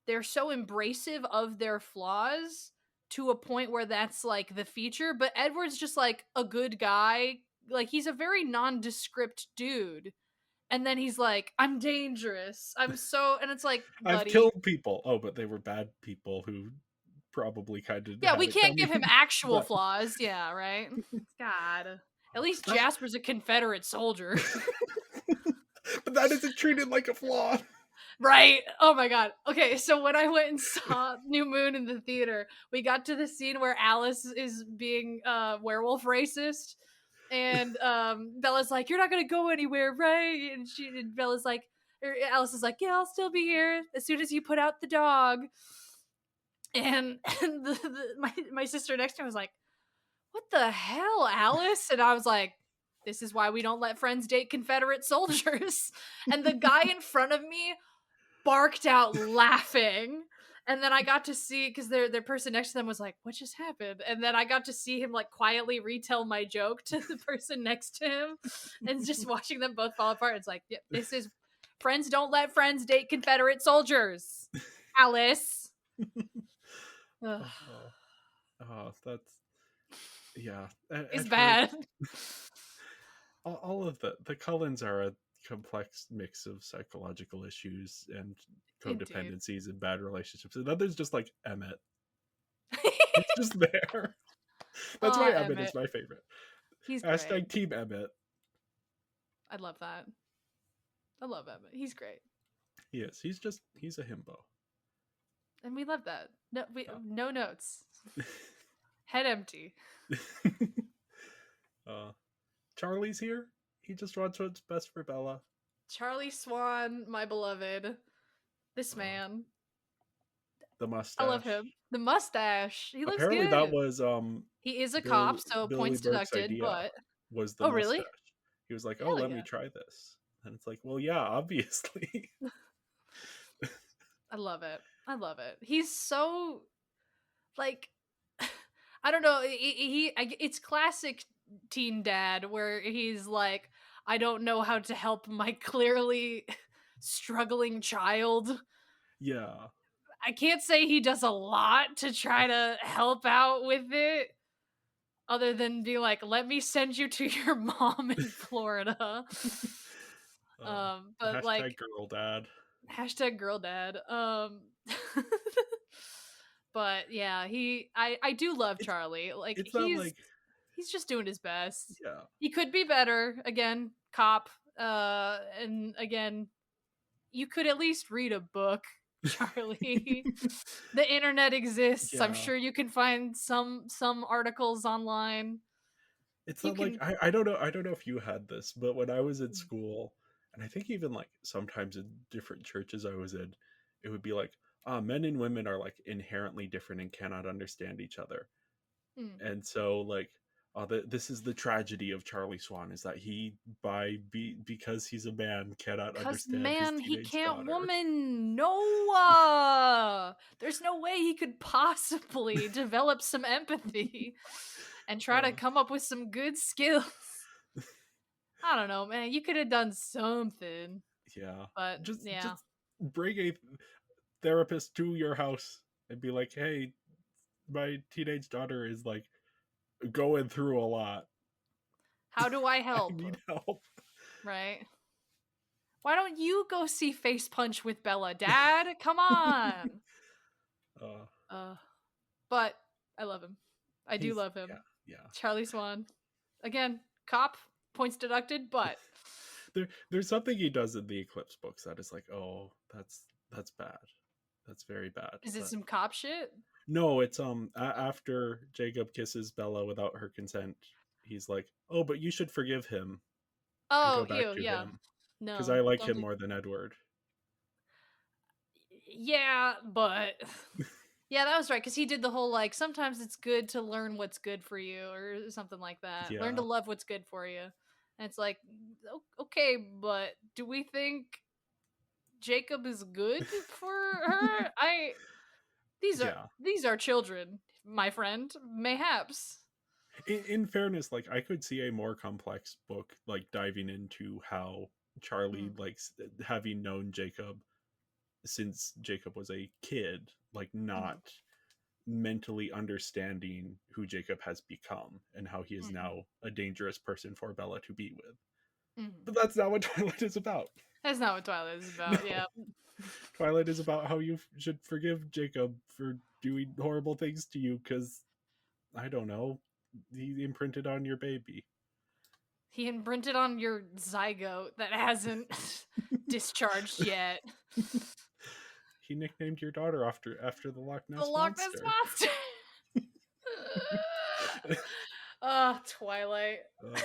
they're so embracive of their flaws to a point where that's like the feature. But Edward's just like a good guy. Like he's a very nondescript dude. And then he's like, I'm dangerous. I'm so, and it's like, I've buddy. killed people. Oh, but they were bad people who probably kind of Yeah, had we it can't give him coming. actual But flaws. Yeah, right? God. At least that, Jasper's a Confederate soldier. but that isn't treated like a flaw. Right? Oh my god. Okay, so when I went and saw New Moon in the theater, we got to the scene where Alice is being werewolf racist. And Bella's like, "You're not gonna go anywhere, right?" And Bella's like, or Alice is like, "Yeah, I'll still be here as soon as you put out the dog." And my sister next to me was like, "What the hell, Alice?" And I was like, "This is why we don't let friends date Confederate soldiers." And the guy in front of me barked out laughing. And then I got to see, because their person next to them was like, "What just happened?" And then I got to see him like quietly retell my joke to the person next to him, and just watching them both fall apart. It's like, yep, this is friends don't let friends date Confederate soldiers. Alice. Ugh. That's yeah. It's Edward. bad. All of the Cullens are a complex mix of psychological issues and Indeed. codependencies and bad relationships. And then there's just like Emmett. He's just there. That's why Aw, Emmett Emmett. is my favorite. He's Hashtag great. Team Emmett. I love that. I love Emmett. He's great. He is. He's a himbo. And we love that. No, Yeah. no notes. Head empty. Charlie's here. He just wants what's best for Bella. Charlie Swan, my beloved. This man. The mustache. I love him. The mustache. He looks Apparently good. that was He is a cop, so Billy points Burke's deducted, idea but was the oh mustache. really? He was like, "Oh, Hell let yeah. me try this." And it's like, "Well, yeah, obviously." I love it. I love it. He's so like I don't know. It's classic teen dad where he's like, I don't know how to help my clearly struggling child. Yeah. I can't say he does a lot to try to help out with it. other than be like, let me send you to your mom in Florida. Uh, But hashtag like girl dad. hashtag girl dad. But yeah, I do love It's Charlie. Like it's not like he's just doing his best. yeah. He could be better. Again, cop. And again, you could at least read a book, Charlie. The internet exists. I'm Yeah. sure you can find some articles online. It's You not like can. I don't know if you had this, but when I was in Mm, school, and I think even like sometimes in different churches I was in, it would be like, men and women are like inherently different and cannot understand each other. mm. And so like this is the tragedy of Charlie Swan is that because he's a man cannot Cause understand his man, he teenage can't daughter. woman. No, there's no way he could possibly develop some empathy and try to Uh, come up with some good skills. I don't know, man. You could have done something, yeah. but Just yeah. bring a therapist to your house and be like, "Hey, my teenage daughter is like going through a lot. How do I I help? need help." Right? Why don't you go see Face Punch with Bella, Dad? Come on. uh, Uh, but I love him. I do he's love him. yeah, yeah. Charlie Swan. Again, cop, points deducted, but There's something he does in the Eclipse books that is like, oh, that's bad. That's very bad. is it But some cop shit? no, it's after Jacob kisses Bella without her consent, he's like, oh, but you should forgive him and Oh, go back ew, to yeah. him because I No, like don't him do. more than Edward. Yeah, but yeah, that was right because he did the whole like sometimes it's good to learn what's good for you or something like that. Learn to Yeah, love what's good for you. And it's like, okay, but do we think Jacob is good for her? I these are yeah. these are children, my friend. Mayhaps. In fairness, like I could see a more complex book like diving into how Charlie Mm, likes having known Jacob since Jacob was a kid, like mm, not mentally understanding who Jacob has become and how he is mm, now a dangerous person for Bella to be with. mm. But that's not what Twilight is about. That's not what Twilight is about. No. Yeah. Twilight is about how you should forgive Jacob for doing horrible things to you because, I don't know, he imprinted on your baby. He imprinted on your zygote that hasn't discharged yet. He nicknamed your daughter after the Loch The Ness Loch Ness monster. Monster. Twilight. uh,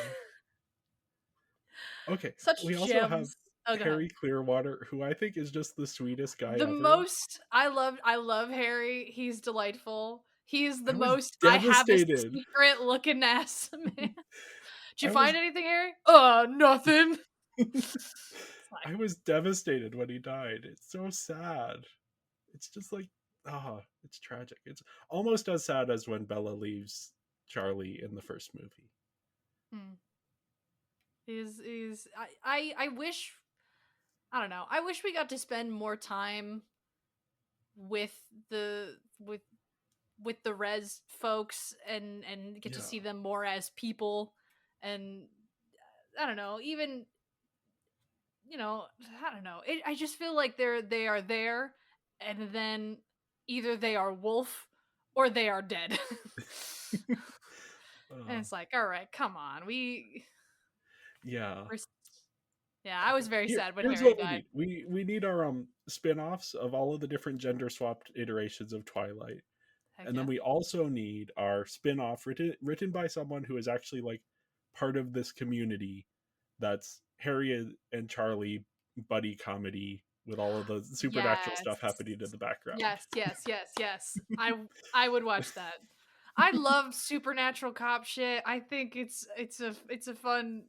okay, we Such also have gems. Oh, go ahead. Harry Clearwater, who I think is just the sweetest guy The ever. most I love Harry. He's delightful. He's the I was most I have a devastated. secret looking ass man. Did you I find was anything, Harry? Nothing. It's like, I was devastated when he died. It's so sad. It's just like it's tragic. It's almost as sad as when Bella leaves Charlie in the first movie. hmm. Is I wish I don't know. I wish we got to spend more time with the with the res folks and get to Yeah. see them more as people and I don't know, even I don't know. I just feel like they are there and then either they are wolf or they are dead. And uh, it's like, all right, come on. yeah. We're yeah, I was very sad when Here's Harry what we died. need. We need our spin-offs of all of the different gender swapped iterations of Twilight. Heck And then yeah. we also need our spin-off written by someone who is actually like part of this community that's Harry and Charlie buddy comedy with all of the supernatural Yes. stuff happening in the background. Yes, yes, yes, yes. I would watch that. I love supernatural cop shit. I think it's a fun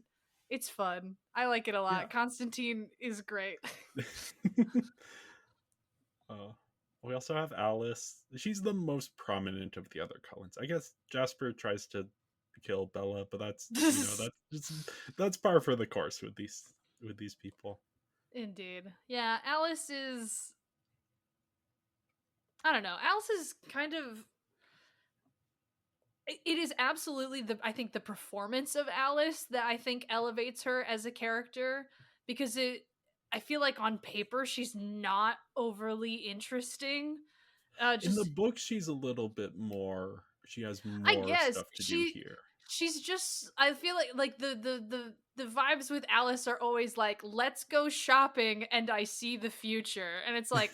it's fun. I like it a Yeah. lot. Constantine is great. uh, we also have Alice. She's the most prominent of the other Cullens. I guess Jasper tries to kill Bella, but that's that's par for the course with these people. Indeed. Yeah, Alice is I don't know. Alice is kind of it is absolutely I think the performance of Alice that I think elevates her as a character, because I feel like on paper she's not overly interesting. In the Just book, she's a little bit more. She has I more guess stuff to do here. she's just, I feel like the vibes with Alice are always like, let's go shopping and I see the future, and it's like,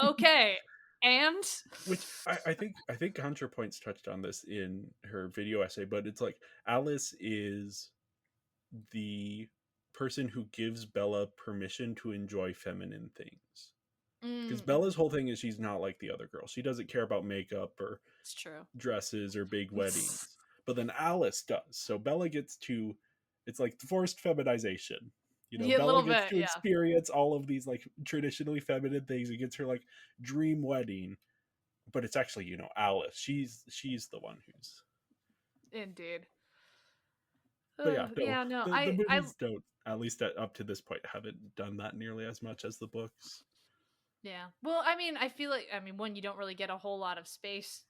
okay, and Which I think ContraPoints touched on this in her video essay, but it's like Alice is the person who gives Bella permission to enjoy feminine things. Because Bella's mm-hmm. whole thing is she's not like the other girls. She doesn't care about makeup or It's true. dresses or big weddings. But then Alice does. So Bella gets to, it's like forced feminization. Yeah, a Bella little gets bit, to yeah. experience all of these like traditionally feminine things. It gets her like dream wedding, but it's actually, Alice. She's the one who's. Indeed. But yeah, no, Yeah, no, the I movies don't, at least up to this point, haven't done that nearly as much as the books. yeah. Well, I mean, I feel like, I mean, one, you don't really get a whole lot of space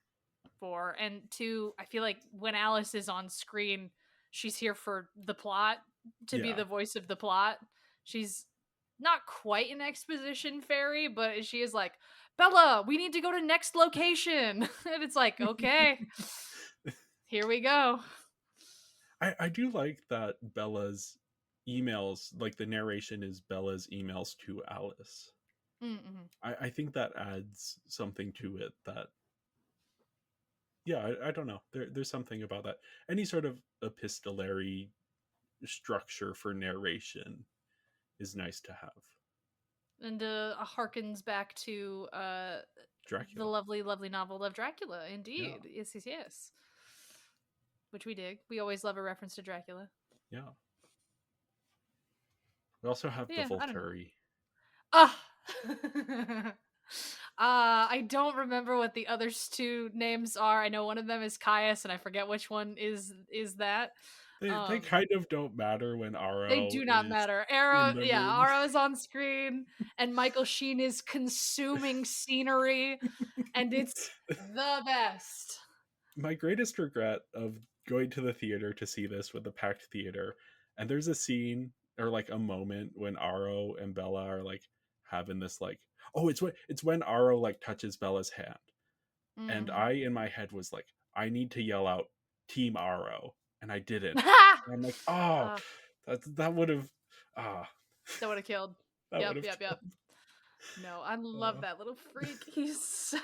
for, and two, I feel like when Alice is on screen, she's here for the plot, to be Yeah. the voice of the plot. She's not quite an exposition fairy, but she is like, Bella, we need to go to next location. And it's like, okay, here we go. I do like that Bella's emails, like the narration is Bella's emails to Alice. Mm-hmm. I think that adds something to it that, yeah, I don't know. There's something about that. Any sort of epistolary structure for narration is nice to have. And harkens back to the Dracula. lovely, lovely novel of Dracula. Yeah. Indeed, yes, yes, yes. Which we dig. We always love a reference to Dracula. Yeah. We also have But the yeah, I don't know. Volturi. Ah. I don't remember what the other two names are. I know one of them is Caius, and I forget which one is that. They kind of don't matter when They Aro do not is matter. in Arrow, the yeah, room. Arrow is on screen, and Michael Sheen is consuming scenery, and it's the best. My greatest regret of going to the theater to see this with the packed theater, and there's a scene or like a moment when Aro and Bella are like having this like, oh, it's when Aro like touches Bella's hand, and Mm. I in my head was like, I need to yell out Team Aro, and I didn't. And I'm like, oh, uh, that would have, ah, that would have killed. that would Yep, have yep, yep. killed. No, I love Uh, that little freak. He's so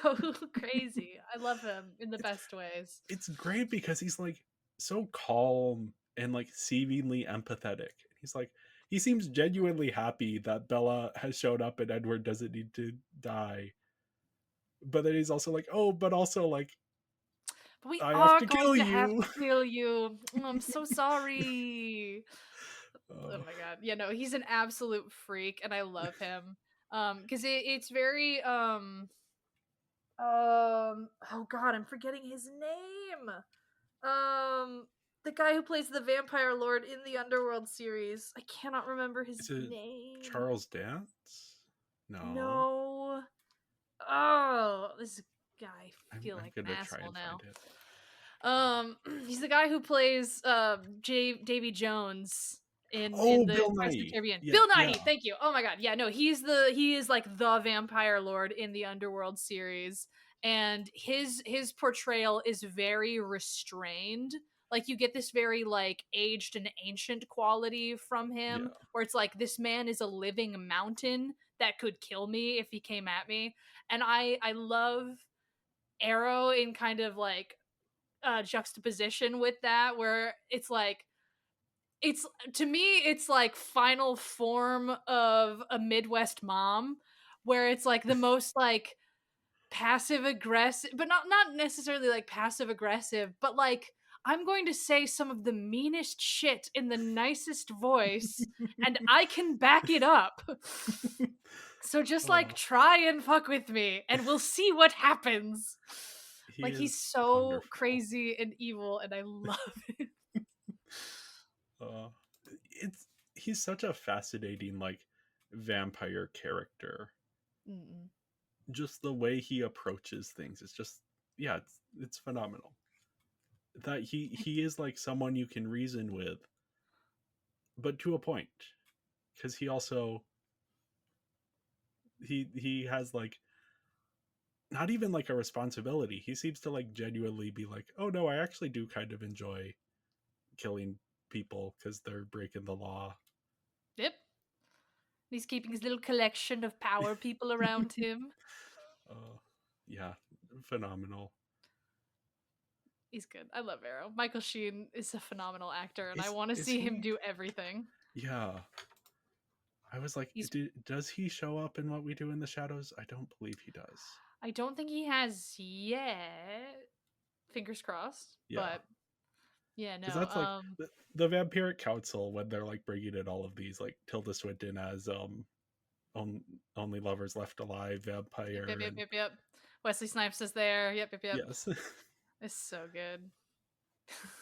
crazy. I love him in the it's best ways. it's great because he's like so calm and like seemingly empathetic. He's like he seems genuinely happy that Bella has shown up and Edward doesn't need to die. But then he's also like, oh, but also like But we I have are to going kill to have you. to kill you. Oh, I'm so sorry. Oh Oh, my god. Yeah, no, he's an absolute freak and I love him. Because it's very oh god, I'm forgetting his name. The guy who plays the vampire lord in the Underworld series. I cannot remember his is it name. Charles Dance? No, No. Oh, this guy, I feel I'm like an gonna try asshole and find now. it. He's the guy who plays Davy Jones in Oh, the Bill Pirates of the Nye. Caribbean. Yeah, Bill yeah, Nighy, thank you. Oh my god, yeah, no, he is like the vampire lord in the Underworld series, and his portrayal is very restrained. Like you get this very like aged and ancient quality from him, yeah, where it's like this man is a living mountain that could kill me if he came at me, and I love Arrow in kind of like juxtaposition with that, where it's to me it's like final form of a Midwest mom, where it's like the most like passive aggressive, but not necessarily like passive aggressive, but like I'm going to say some of the meanest shit in the nicest voice and I can back it up. So just like oh, try and fuck with me and we'll see what happens. he Like he's is so wonderful. crazy and evil and I love it. Uh, it's he's such a fascinating like vampire character. Mm-mm. Just the way he approaches things, it's just yeah, it's phenomenal. that he is like someone you can reason with, but to a point, because he also he has like not even like a responsibility. He seems to like genuinely be like, oh no, I actually do kind of enjoy killing people because they're breaking the law. Yep. He's keeping his little collection of power people around him. uh, yeah, phenomenal. He's good. I love Arrow. Michael Sheen is a phenomenal actor, and I Is want to is see him he? do everything. Yeah, I was like, He's. does he show up in What We Do in the Shadows? I don't believe he does. I don't think he has yet. Fingers crossed. Yeah, But yeah, because no. that's like the Vampiric Council when they're like bringing in all of these, like Tilda Swinton as on, Only Lovers Left Alive Yep, yep, vampire, yep, and yep, yep. Wesley Snipes is there. Yep, yep, yep. yes, It's so good.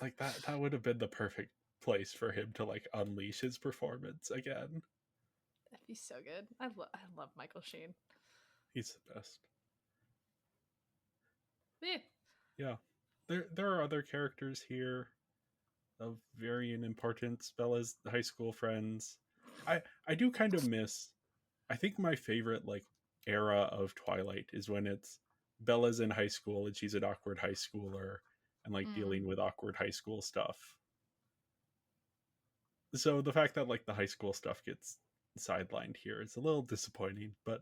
like that would have been the perfect place for him to like unleash his performance again. That'd be so good. I love Michael Sheen. He's the best. Yeah. Yeah, there are other characters here of varying importance. Bella's high school friends. I do kind of miss. I think my favorite like era of Twilight is when it's Bella's in high school and she's an awkward high schooler and like Mm. dealing with awkward high school stuff. So the fact that like the high school stuff gets sidelined here is a little disappointing, but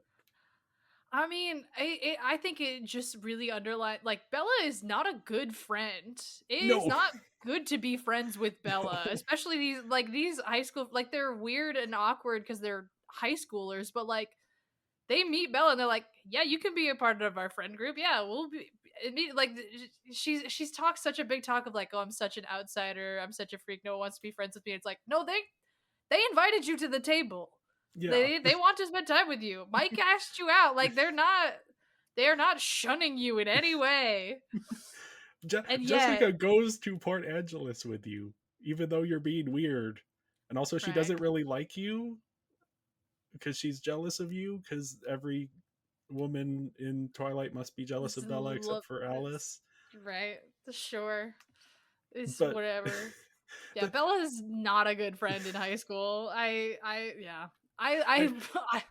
I mean, I think it just really underlined like Bella is not a good friend. It is no, not good to be friends with Bella, no, especially these high school like they're weird and awkward because they're high schoolers, but like they meet Bella and they're like, yeah, you can be a part of our friend group. Yeah, we'll be. Like she's talked such a big talk of like, oh, I'm such an outsider. I'm such a freak. No one wants to be friends with me. It's like, no, they invited you to the table. yeah, They want to spend time with you. Mike asked you out. Like they are not shunning you in any way. And Jessica yet, goes to Port Angeles with you, even though you're being weird, and also she right? doesn't really like you because she's jealous of you because every woman in Twilight must be jealous This of Bella except look, for Alice. right? Sure, it's But whatever. Yeah, Bella is not a good friend in high school. Yeah. I, I, I,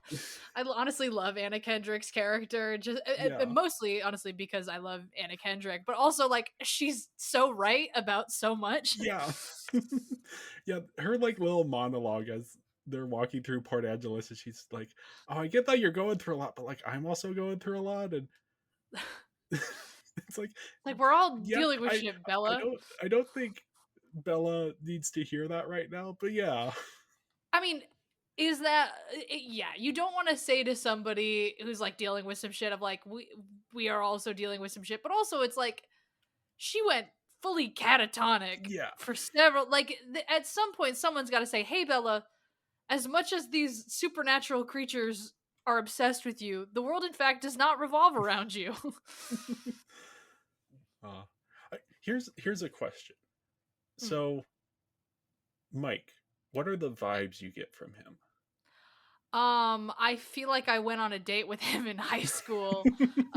I honestly love Anna Kendrick's character, just yeah, mostly honestly because I love Anna Kendrick, but also like she's so right about so much. yeah, yeah. Her like little monologue as they're walking through Port Angeles, and she's like, "Oh, I get that you're going through a lot, but like I'm also going through a lot," and it's like, Like we're all yeah, dealing with shit, I Bella. don't think Bella needs to hear that right now, but yeah, I mean, is that yeah, you don't want to say to somebody who's like dealing with some shit of like we are also dealing with some shit, but also it's like she went fully catatonic yeah, for several like at some point someone's got to say, "Hey Bella, as much as these supernatural creatures are obsessed with you, the world in fact does not revolve around you." uh, here's a question. Hmm. So, Mike, what are the vibes you get from him? I feel like I went on a date with him in high school.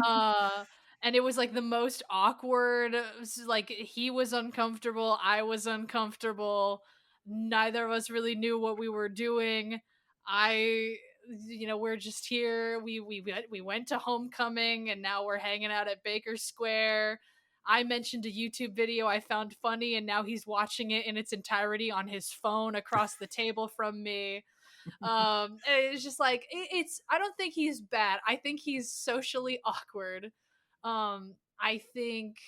Uh and it was like the most awkward. It was like he was uncomfortable, I was uncomfortable. Neither of us really knew what we were doing. I we're just here. We went to homecoming and now we're hanging out at Baker Square. I mentioned a YouTube video I found funny and now he's watching it in its entirety on his phone across the table from me. And it's just like it's I don't think he's bad. I think he's socially awkward. I think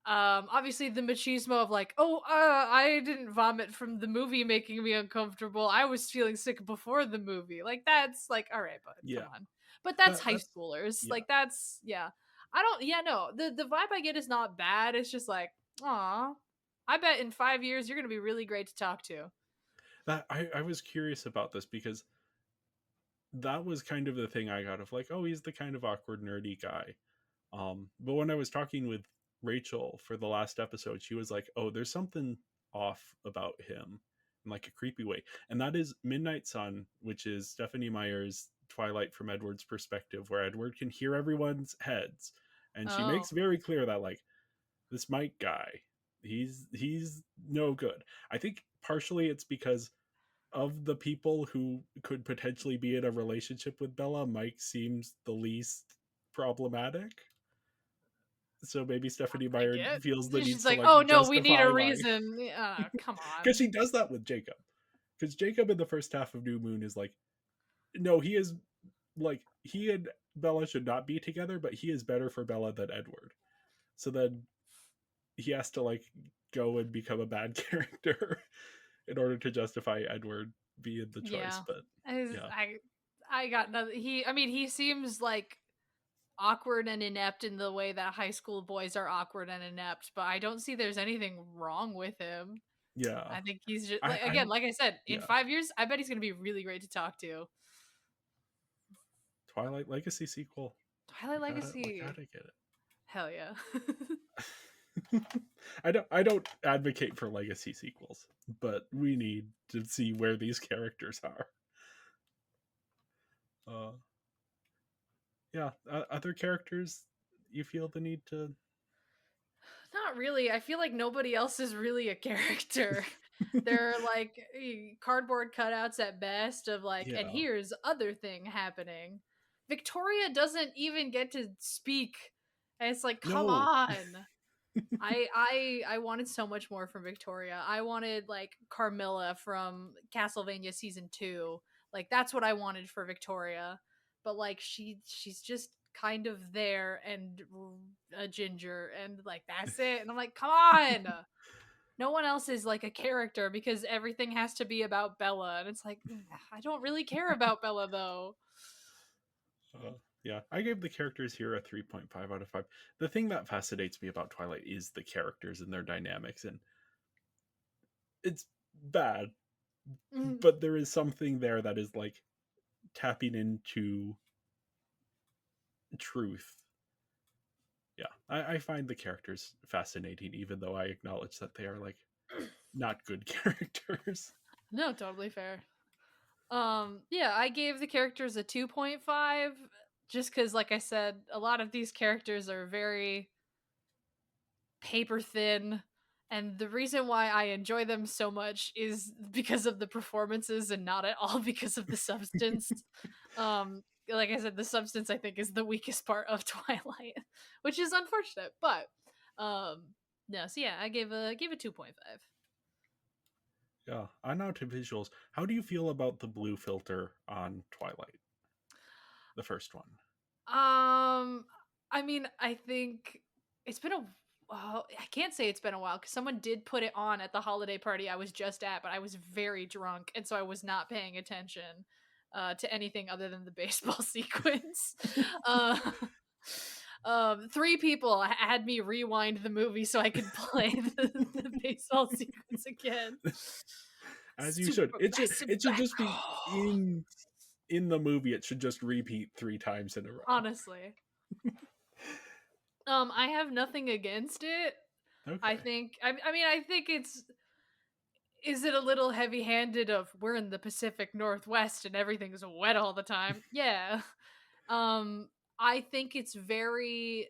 obviously the machismo of like, oh, I didn't vomit from the movie making me uncomfortable. I was feeling sick before the movie. Like that's like, all right, bud, come Yeah, on. But that's high that's schoolers. yeah. Like that's yeah. I don't yeah, no. The vibe I get is not bad. It's just like, aw. I bet in 5 years you're gonna be really great to talk to. That I was curious about this because that was kind of the thing I got of like, oh, he's the kind of awkward nerdy guy. But when I was talking with Rachel for the last episode, she was like, oh, there's something off about him in like a creepy way. And that is Midnight Sun, which is Stephanie Meyer's Twilight from Edward's perspective, where Edward can hear everyone's heads. And she Oh. makes very clear that like this Mike guy, he's no good. I think partially it's because of the people who could potentially be in a relationship with Bella, Mike seems the least problematic. So maybe Stephanie I Meyer get. feels the She's needs just to like, like oh no, we need a justify like reason. Come because on. she does that with Jacob. Because Jacob in the first half of New Moon is like, no, he is like he and Bella should not be together, but he is better for Bella than Edward. So then he has to like go and become a bad character in order to justify Edward being the choice. Yeah. But I, yeah, I I got nothing. I mean, he seems like awkward and inept in the way that high school boys are awkward and inept, but I don't see there's anything wrong with him. yeah, I think he's just I, like, I again, like I said, in yeah. 5 years, I bet he's gonna be really great to talk to. Twilight Legacy sequel. Twilight We Legacy, gotta get it. hell yeah. I don't advocate for legacy sequels, but we need to see where these characters are. Uh, yeah, other characters you feel the need to. Not really. I feel like nobody else is really a character. They're like cardboard cutouts at best of like, and Yeah, here's other thing happening. Victoria doesn't even get to speak. And it's like, come no, on. I wanted so much more from Victoria. I wanted like Carmilla from Castlevania season 2. Like that's what I wanted for Victoria. But like she's just kind of there and a ginger and like that's it. And I'm like, "Come on." No one else is like a character because everything has to be about Bella and it's like, I don't really care about Bella though. uh, yeah, I gave the characters here a 3.5 out of 5. The thing that fascinates me about Twilight is the characters and their dynamics, and it's bad, Mm. but there is something there that is like tapping into truth. Yeah, I find the characters fascinating, even though I acknowledge that they are like not good characters. No, totally fair. Yeah, I gave the characters a 2.5 just cuz like I said, a lot of these characters are very paper thin and the reason why I enjoy them so much is because of the performances and not at all because of the substance. Like I said, the substance I think is the weakest part of Twilight, which is unfortunate, but no, so yeah, I gave a 2.5. Yeah, on now to visuals. How do you feel about the blue filter on Twilight, the first one? I mean, I think it's been a. Well, I can't say it's been a while because someone did put it on at the holiday party I was just at, but I was very drunk, and so I was not paying attention to anything other than the baseball sequence. Uh, three people had me rewind the movie so I could play the baseball sequence again. As you Super should. massive It should black just be hole. in the movie. It should just repeat 3 times in a row. Honestly. I have nothing against it. I Okay. think I mean I think it's is it a little heavy-handed of we're in the Pacific Northwest and everything's wet all the time? Yeah. Um I think it's very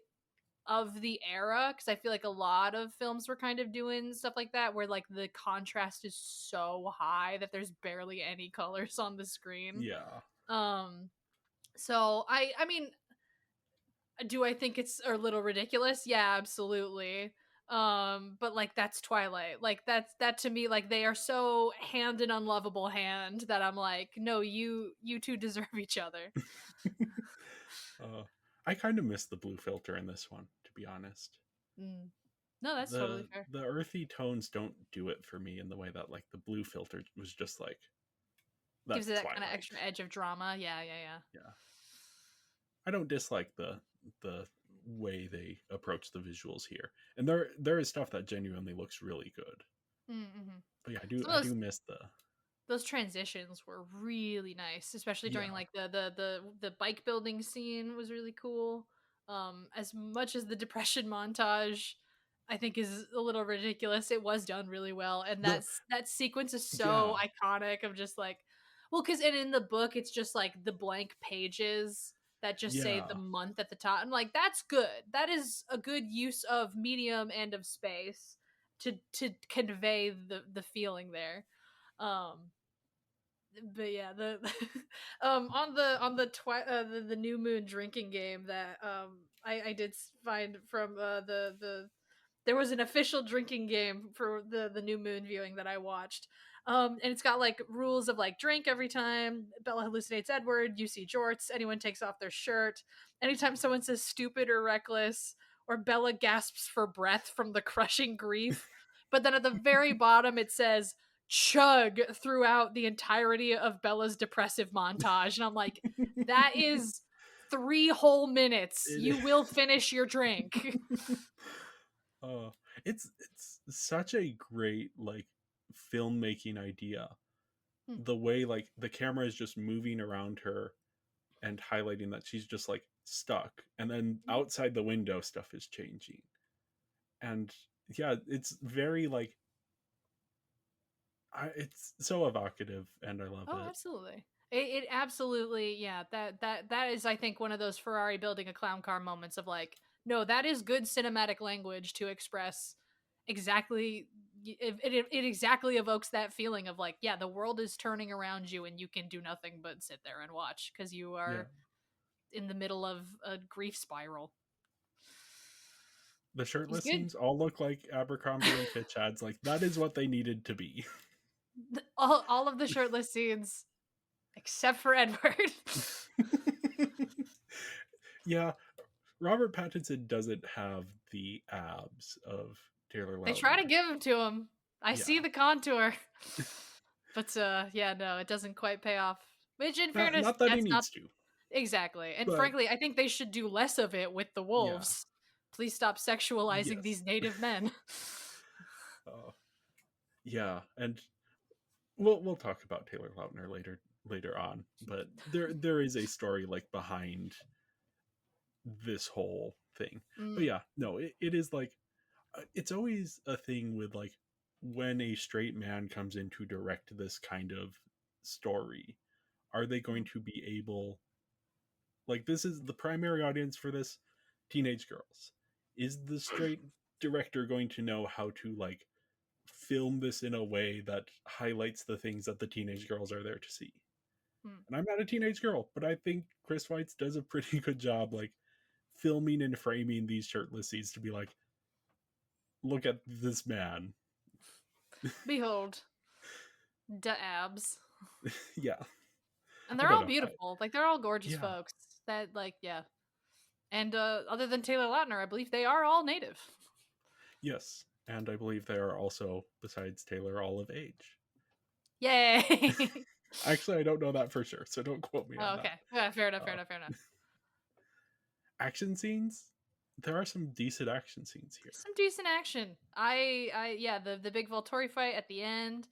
of the era because I feel like a lot of films were kind of doing stuff like that where like the contrast is so high that there's barely any colors on the screen. Yeah. Um so I mean do I think it's a little ridiculous? Yeah, absolutely. But like that's Twilight. Like that to me like they are so hand in unlovable hand that I'm like, no, you two deserve each other. uh, I kind of miss the blue filter in this one, to be honest. Mm. No, that's totally The fair. the earthy tones don't do it for me in the way that like the blue filter was just like Gives that's it that kind of Twilight. extra edge of drama. Yeah, yeah, Yeah. I don't dislike the way they approach the visuals here. And there is stuff that genuinely looks really good. yeah. Mm-hmm. But yeah, Some I of do miss the those transitions were really nice, especially during yeah. like the bike building scene was really cool. As much as the depression montage I think is a little ridiculous, it was done really well, and The that sequence is so yeah. iconic of just like, well, because and in the book it's just like the blank pages that just say the Yeah. month at the top. I'm like, that's good. That is a good use of medium and of space to convey the feeling there. Um, but yeah, the the new moon drinking game that I did find from there was an official drinking game for the new moon viewing that I watched. And it's got like rules of like drink every time Bella hallucinates Edward, you see jorts, anyone takes off their shirt, anytime someone says stupid or reckless, or Bella gasps for breath from the crushing grief. But then at the very bottom it says chug throughout the entirety of Bella's depressive montage. And I'm like, that is 3 whole minutes. You will finish your drink. uh, it's such a great like filmmaking idea. Hmm. The way like the camera is just moving around her and highlighting that she's just like stuck, and then outside the window stuff is changing. And yeah, it's very like it's so evocative, and I love Oh, it. absolutely. It absolutely, yeah. That is, I think, one of those Ferrari building a clown car moments of like, no, that is good cinematic language to express exactly. It exactly evokes that feeling of like, yeah, the world is turning around you, and you can do nothing but sit there and watch because you Yeah, are in the middle of a grief spiral. the It was shirtless good. scenes all look like Abercrombie and Fitch ads. Like that is what they needed to be. All of the shirtless scenes except for Edward. Yeah, Robert Pattinson doesn't have the abs of Taylor They try to Lautner. give him to him. I see Yeah, the contour. But yeah, no, it doesn't quite pay off. Which in fairness, not that he that's not needs to, exactly. And but frankly, I think they should do less of it with the yeah, wolves. Please stop sexualizing yes, these native men. uh, yeah, and we'll talk about Taylor Lautner later on. But there is a story like behind this whole thing. But Mm, yeah, no, it is like it's always a thing with like when a straight man comes in to direct this kind of story, are they going mm. to be able, like, this is the primary audience for this, teenage girls, is the straight director going to know how to like film this in a way that highlights the things that the teenage girls are there to see? Mm. And I'm not a teenage girl, but I think Chris Weitz does a pretty good job like filming and framing these shirtless scenes to be like, look at this man. Behold, the abs. Yeah, And I they're don't all know. beautiful. Like they're all gorgeous Yeah, folks. That like yeah. And other than Taylor Lautner, I believe they are all native. yes, and I believe they are also, besides Taylor, all of age. Yay. Actually, I don't know that for sure, so don't quote me on Oh, that. okay. Yeah, fair enough, fair Uh, enough, fair enough. action scenes, there are some decent action scenes here. Some decent action. I yeah, the big Volturi fight at the end,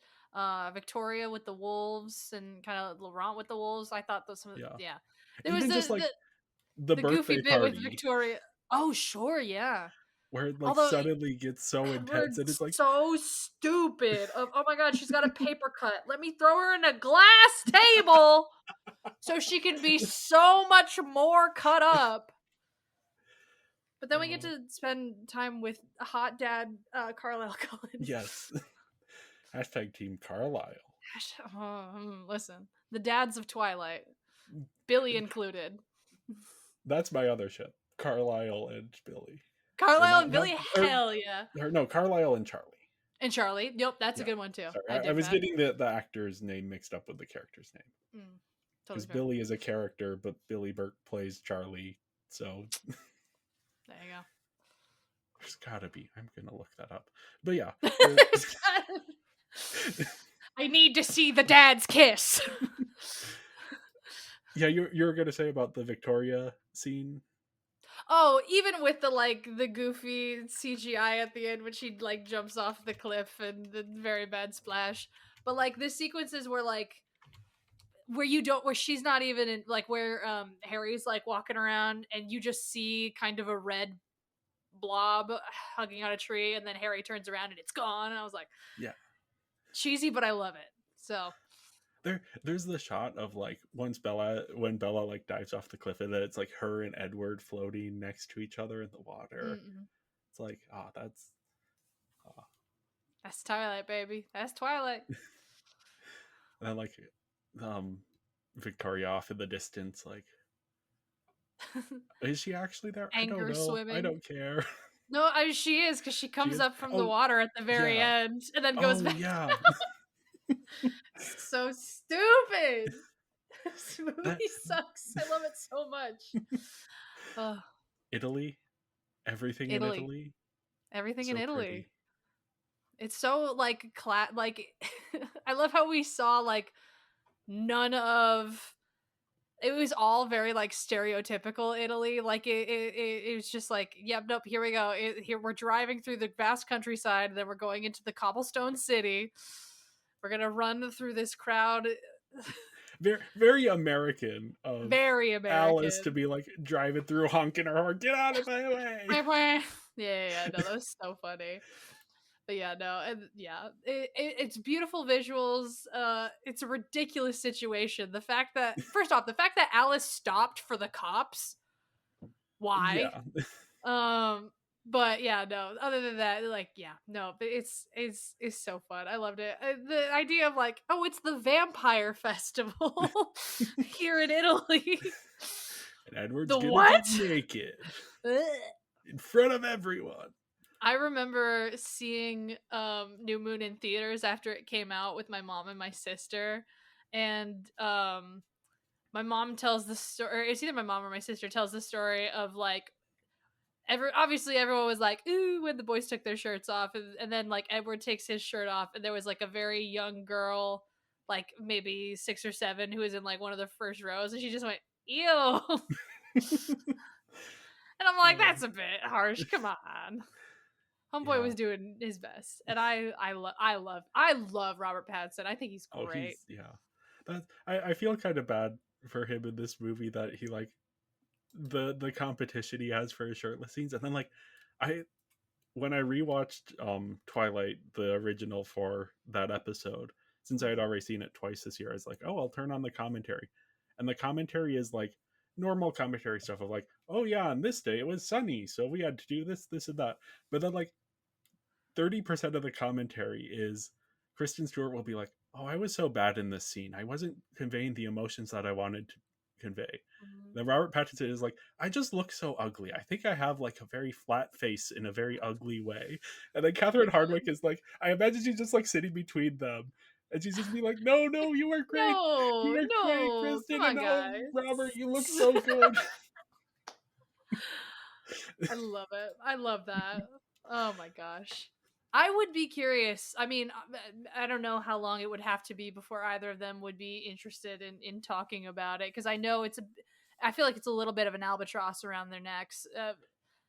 Victoria with the wolves and kind of Laurent with the wolves. I thought those some Yeah, yeah. There was even just like the the goofy birthday bit with party Victoria. Oh, sure, yeah. where it like Although suddenly gets so intense, we're and it's like, so stupid. Oh my god, she's got a paper cut. Let me throw her in a glass table so she can be so much more cut up. But then we get oh, to spend time with hot dad Carlisle Cullen. yes. Hashtag Team Carlisle. Listen, the dads of Twilight, Billy included. That's my other ship, Carlisle and Billy. Or Carlisle and not, Billy, hell yeah. or no, Carlisle and Charlie. And Charlie, yep, that's a Yeah. good one too. Sorry, I I dig was that. getting the actor's name mixed up with the character's name. Totally Because fair. Billy is a character, but Billy Burke plays Charlie. So There you there's gotta be. I'm gonna look that up. But yeah. go. I need to see the dad's kiss. Yeah, you're gonna say about the Victoria scene? Oh, even with the like the goofy CGI at the end when she like jumps off the cliff and the very bad splash. But like the sequences where like where she's not even in like where Harry's like walking around and you just see kind of a red blob hugging on a tree and then Harry turns around and it's gone and I was like Yeah. cheesy but I love it. So there's the shot of like when Bella like dives off the cliff, and then it's like her and Edward floating next to each other in the water. Mm-mm. It's like, that's That's Twilight, baby. That's Twilight. and then like um Victoria off in the distance, like, is she actually there? I don't Anger know. I swimming. don't care. No, she is, because she She comes is. up from the Oh water at the very yeah. end and then goes Oh back. yeah. So stupid. This That movie sucks. I love it so much. Oh, Italy, everything in Italy. Italy, Everything in so Italy. pretty. It's so like like I love how we saw like none of it was all very like stereotypical Italy. Like it was just like, yep, nope, here we go. Here we're driving through the vast countryside, and then we're going into the cobblestone city. We're gonna run through this crowd. Very very American of Very Alice to American. be like driving through honking her horn, get out of my way. Yeah, no, that was so funny. But yeah, no, and yeah, it's beautiful visuals. It's a ridiculous situation. The fact that first off, the fact that Alice stopped for the cops, why? Yeah. But yeah, no. Other than that, like, yeah, no. But it's so fun. I loved it. The idea of like, oh, it's the vampire festival here in Italy. And Edward's The gonna get what? naked in front of everyone. I remember seeing New Moon in theaters after it came out with my mom and my sister, and my mom tells the story. It's either my mom or my sister tells the story of like obviously everyone was like ooh when the boys took their shirts off, and then like Edward takes his shirt off, and there was like a very young girl, like maybe 6 or 7, who was in like one of the first rows, and she just went ew. And I'm like, Um, that's a bit harsh. Come on. Homeboy yeah. was doing his best, and I love Robert Pattinson. I think he's Oh, great. he's yeah. That I feel kind of bad for him in this movie that he like the competition he has for his shirtless scenes, and then like I when I rewatched Twilight, the original for that episode, since I had already seen it twice this year, I was like, oh, I'll turn on the commentary. And the commentary is like normal commentary stuff of like, oh yeah, on this day it was sunny, so we had to do this, this, and that. But then like 30% of the commentary is Kristen Stewart will be like, oh, I was so bad in this scene. I wasn't conveying the emotions that I wanted to convey. Mhm. Then Robert Pattinson is like, I just look so ugly. I think I have like a very flat face in a very ugly way. And then Catherine Hardwicke is like, I imagine she's just like sitting between them. And she's just be like, no, no, you were great. You No, were great, no, come Kristen. on, And oh, guys. Robert, you look so good. I love it. I love that. Oh my gosh. I would be curious. I mean, I don't know how long it would have to be before either of them would be interested in talking about it, because I know I feel like it's a little bit of an albatross around their necks.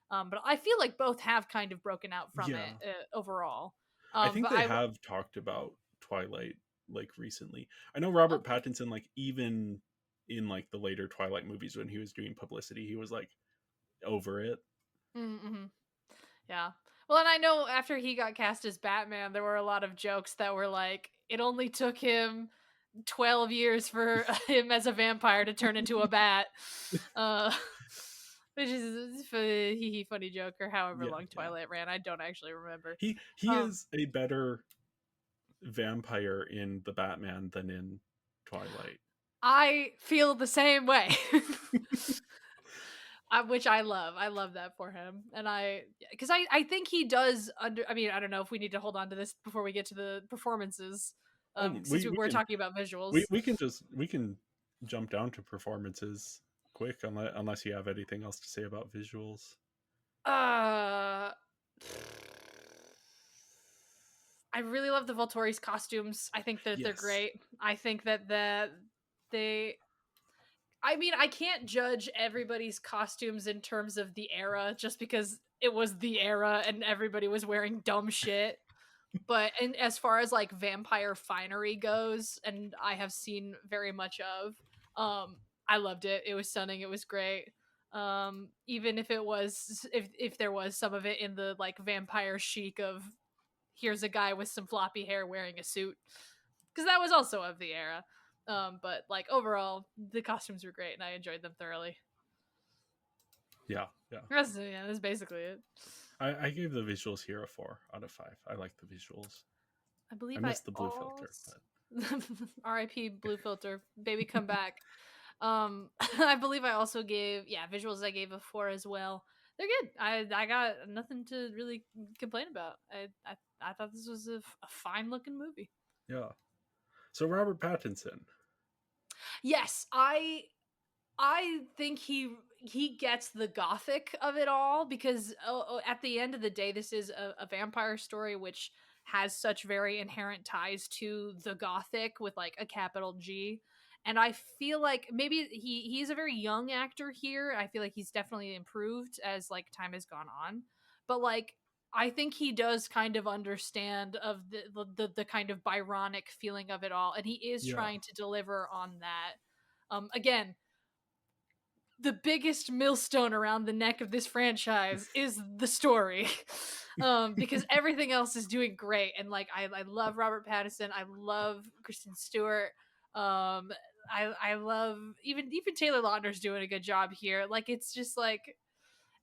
But I feel like both have kind of broken out from it Yeah. overall. I think But they have talked about Twilight like recently. I know Robert okay. Pattinson, like even in like the later Twilight movies when he was doing publicity, he was like over it. Mm-hmm. Yeah. Well, and I know after he got cast as Batman, there were a lot of jokes that were like, it only took him 12 years for him as a vampire to turn into a bat. Uh, which is a funny joke, or however Yeah, long yeah. Twilight ran. I don't actually remember. He Um, is a better vampire in the Batman than in Twilight. I feel the same way. Which I love. I love that for him. And because I think he does I mean, I don't know if we need to hold on to this before we get to the performances. Oh, Since we were talking about visuals. we can jump down to performances quick unless you have anything else to say about visuals. Uh, I really love the Volturi's costumes. I think that they're Yes. great. I think that they. I mean, I can't judge everybody's costumes in terms of the era just because it was the era and everybody was wearing dumb shit. But as far as like vampire finery goes, and I have seen very much of, I loved it. It was stunning. It was great. Even if it was if there was some of it in the like vampire chic of here's a guy with some floppy hair wearing a suit, because that was also of the era. But like overall, the costumes were great, and I enjoyed them thoroughly. Yeah, yeah. Yeah, that's basically it. I gave the visuals here a 4 out of 5. I like the visuals. I I believe I missed the blue filter, also but R.I.P. Blue Filter, baby, come back. I believe I also gave visuals. I gave a 4 as well. They're good. I got nothing to really complain about. I thought this was a fine looking movie. yeah. So Robert Pattinson. Yes, I think he gets the gothic of it all because at the end of the day, this is a vampire story which has such very inherent ties to the gothic with like a capital G. And I feel like maybe he's a very young actor here. I feel like he's definitely improved as like time has gone on. But like I think he does kind of understand of the kind of Byronic feeling of it all, and he is Yeah. trying to deliver on that. Again, the biggest millstone around the neck of this franchise is the story. Because everything else is doing great, and like I love Robert Pattinson, I love Kristen Stewart, I love even Taylor Lautner's doing a good job here. Like it's just like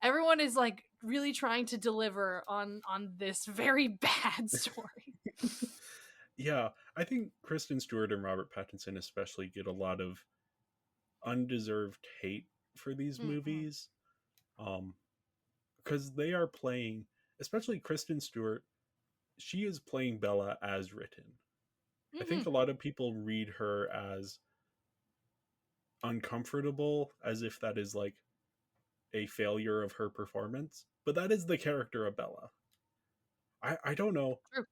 everyone is like really trying to deliver on this very bad story. Yeah, I think Kristen Stewart and Robert Pattinson especially get a lot of undeserved hate for these Mm-hmm. movies. Um because they are playing, especially Kristen Stewart, she is playing Bella as written. I Mm-hmm. think a lot of people read her as uncomfortable, as if that is like a failure of her performance, but that is the character of Bella. I don't know. True.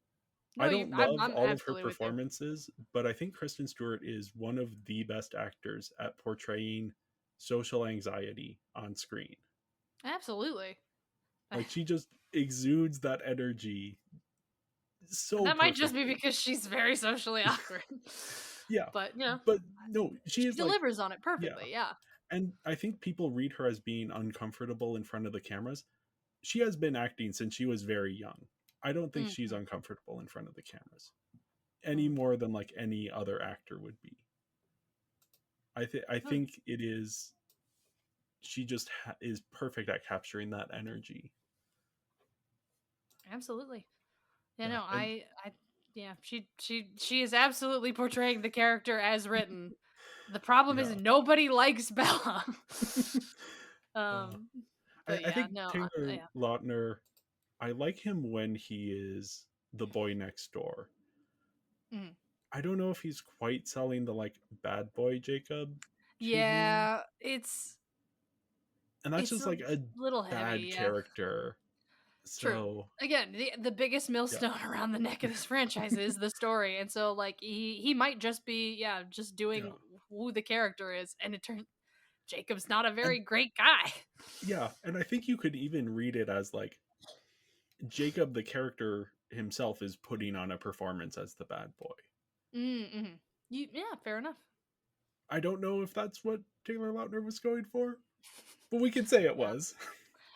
I No, don't I'm love I'm all of her absolutely with you. performances, but I think Kristen Stewart is one of the best actors at portraying social anxiety on screen. Absolutely. Like she just exudes that energy so That might just be perfectly. because she's very socially awkward. Yeah. But, But no, she she is like, delivers on it yeah. perfectly. Yeah. And I think people read her as being uncomfortable in front of the cameras. She has been acting since she was very young. I don't think she's Mm-hmm. uncomfortable in front of the cameras any more than like any other actor would be. I Oh, think it is, she just is perfect at capturing that energy. absolutely. Yeah, Yeah. no, And yeah, she is absolutely portraying the character as written. The problem is yeah. nobody likes Bella. uh, um, but I yeah, think no, Taylor yeah. Lautner, I like him when he is the boy next door. Mhm. I don't know if he's quite selling the like bad boy Jacob to me. Yeah, And that's it's just a like a little heavy. bad Yeah. character. True. So Again, the biggest yeah. millstone around the neck of this franchise is the story, and so like he might just be just doing Yeah. who the character is, and it turns Jacob's not a And very great guy. yeah, and I think you could even read it as like Jacob, the character himself, is putting on a performance as the bad boy. Mm-hmm. Yeah, fair enough. I don't know if that's what Taylor Lautner was going for, but we could say it Yeah. was.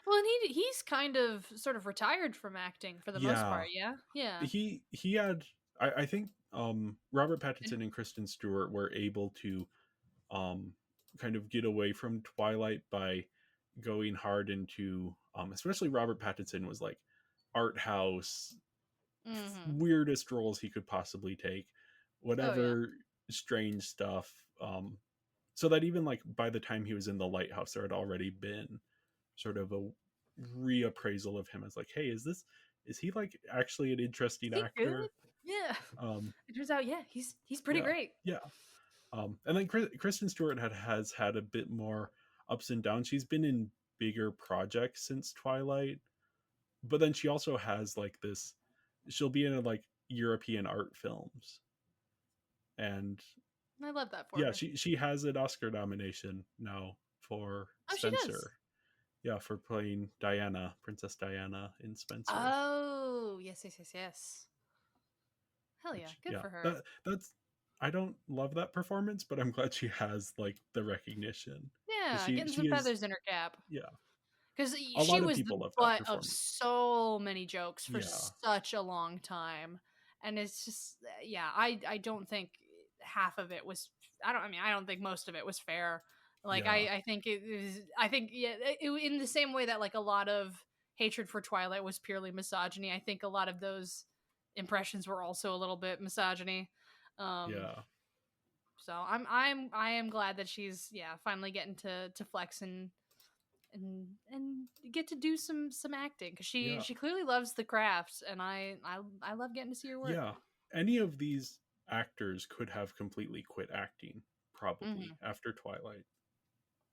Well, and he's kind of sort of retired from acting for the most Yeah. part. Yeah, yeah. He had, I think Robert And, Pattinson and Kristen Stewart were able to um kind of get away from Twilight by going hard into especially Robert Pattinson was like art house, mm-hmm. weirdest roles he could possibly take, Oh yeah. whatever strange stuff. So that even like by the time he was in the lighthouse, there had already been sort of a reappraisal of him as like, hey, is he like actually an Is interesting he good? actor? Yeah. Um, It turns out, yeah, he's pretty yeah, great. yeah. And then Kristen Stewart has had a bit more ups and downs. She's been in bigger projects since Twilight, but then she also has like this. She'll be in like European art films, and I love that for yeah, her. she has an Oscar nomination now for Oh, she does. Spencer. Yeah, for playing Diana, Princess Diana in Spencer. Oh, yes, yes, yes, yes. Hell yeah, Which good yeah, for her. that's, I don't love that performance, but I'm glad she has like the recognition because Yeah, she getting some she is, feathers in her cap. yeah. Because A she lot of was the people love that butt of performance. so many jokes for Yeah, such a long time, and it's just yeah, I don't think half of it was, I don't think most of it was fair. Like Yeah. I think it is, I think, yeah, in the same way that like a lot of hatred for Twilight was purely misogyny, I think a lot of those impressions were also a little bit misogyny. Um, Yeah. so I am glad that she's, yeah, finally getting to flex and get to do some acting, because Yeah. she clearly loves the craft, and I love getting to see her work. Yeah. Any of these actors could have completely quit acting probably Hmm. after Twilight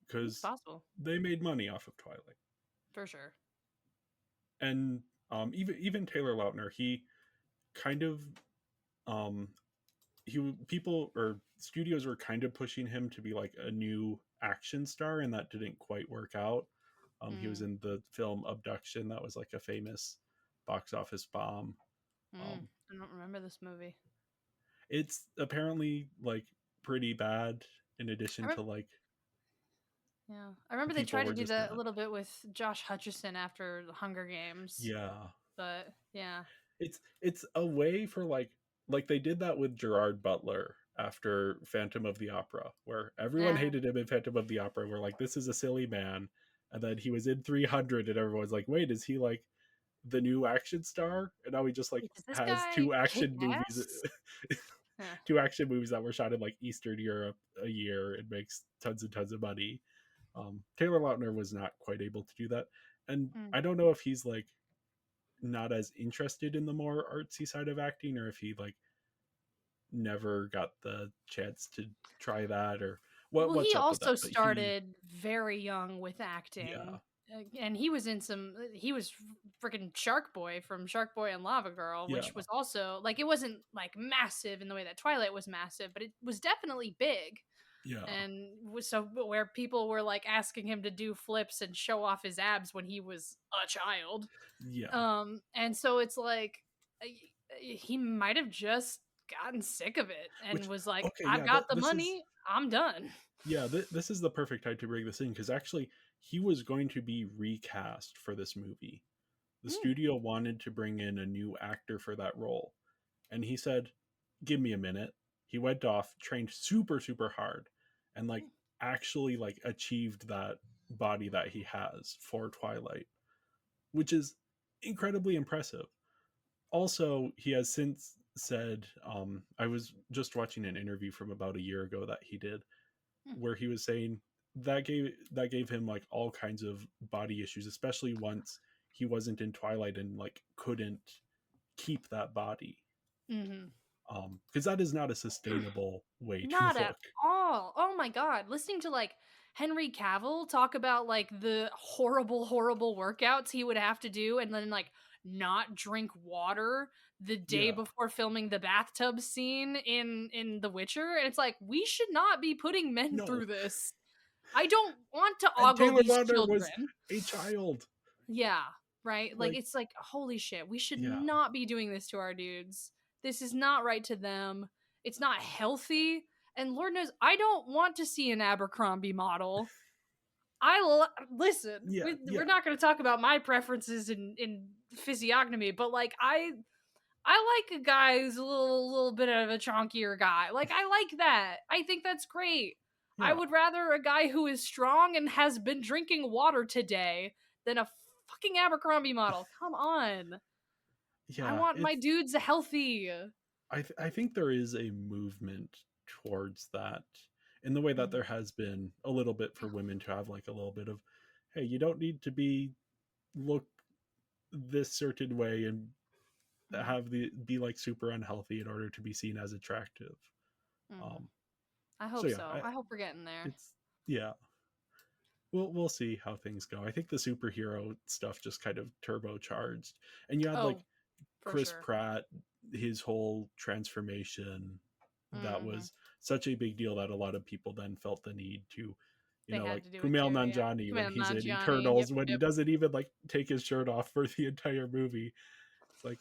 It's because possible, they made money off of Twilight. for sure. And even Taylor Lautner, he kind of um people or studios were kind of pushing him to be like a new action star, and that didn't quite work out. He was Mm, in the film Abduction, that was like a famous box office bomb. mm. um I don't remember this movie. it's apparently like pretty bad, in I addition remember, to like yeah, I remember they people tried to were do just that a not. little bit with Josh Hutcherson after the Hunger Games, Yeah, but yeah, it's a way for like they did that with Gerard Butler after Phantom of the Opera, where everyone yeah. hated him in Phantom of the Opera. We're like, this is a silly man, and then he was in 300, and everyone's like, wait, is he like the new action star? And now he just like Does this has guy two kick action movies, ass? Yeah. two action movies that were shot in like Eastern Europe a year and makes tons and tons of money. Taylor Lautner was not quite able to do that, and Mm. I don't know if he's like not as interested in the more artsy side of acting, or if he like never got the chance to try that, or Well, he what's up with that. also But he, started very young with yeah, acting. And he was in some. He was freaking Shark Boy from Shark Boy and Lava Girl, yeah, which was also like, it wasn't like massive in the way that Twilight was massive, but it was definitely big. yeah, And so where people were like asking him to do flips and show off his abs when he was a child. yeah. And so it's like, uh, he might have just gotten sick of it and Which, was like, okay, I've yeah, got the this is, money, I'm done. yeah, this is the perfect time to bring this in, because actually he was going to be recast for this movie. The Mm, studio wanted to bring in a new actor for that role, and he said, give me a minute. He went off, trained super hard, and like mm, actually like achieved that body that he has for Twilight, which is incredibly impressive. Also, he has since said, I was just watching an interview from about a year ago that he did, mm, where he was saying that gave him like all kinds of body issues, especially once he wasn't in Twilight and like couldn't keep that body, mhm. because that is not a sustainable way to Not at look. all. Oh my god. Listening to like Henry Cavill talk about like the horrible workouts he would have to do, and then like not drink water the day Yeah, before filming the bathtub scene in The Witcher, and it's like, we should not be putting men no. through this. I don't want to And ogle Taylor these Lautner was children. a child. Yeah, right? Like, Like, it's like, holy shit, we should yeah, not be doing this to our dudes. This is not right to them. It's not healthy. And Lord knows, I don't want to see an Abercrombie model. Listen, yeah, we're yeah, not going to talk about my preferences in physiognomy, but like, I like a guy who's a little bit of a chonkier guy. Like, I like that. I think that's great. I yeah, would rather a guy who is strong and has been drinking water today than a fucking Abercrombie model. Come on. I yeah. want my It's dudes healthy. I think there is a movement towards that, in the way that Mhm. there has been a little bit for women to have like a little bit of, hey, you don't need to be look this certain way and Mhm. have the be like super unhealthy in order to be seen as attractive. Mhm. Um, I so hope yeah, so. I hope we're getting there. it's yeah. We'll see how things go. I think the superhero stuff just kind of turbocharged, and you had like Oh, for Chris sure. Pratt, his whole transformation, that Mhm. was such a big deal that a lot of people then felt the need to, They like had to do it Kumail too, yeah. Nanjiani when Command he's in Nanjiani. Yep, Eternals, when he yep. doesn't even like take his shirt off for the entire movie. It's like,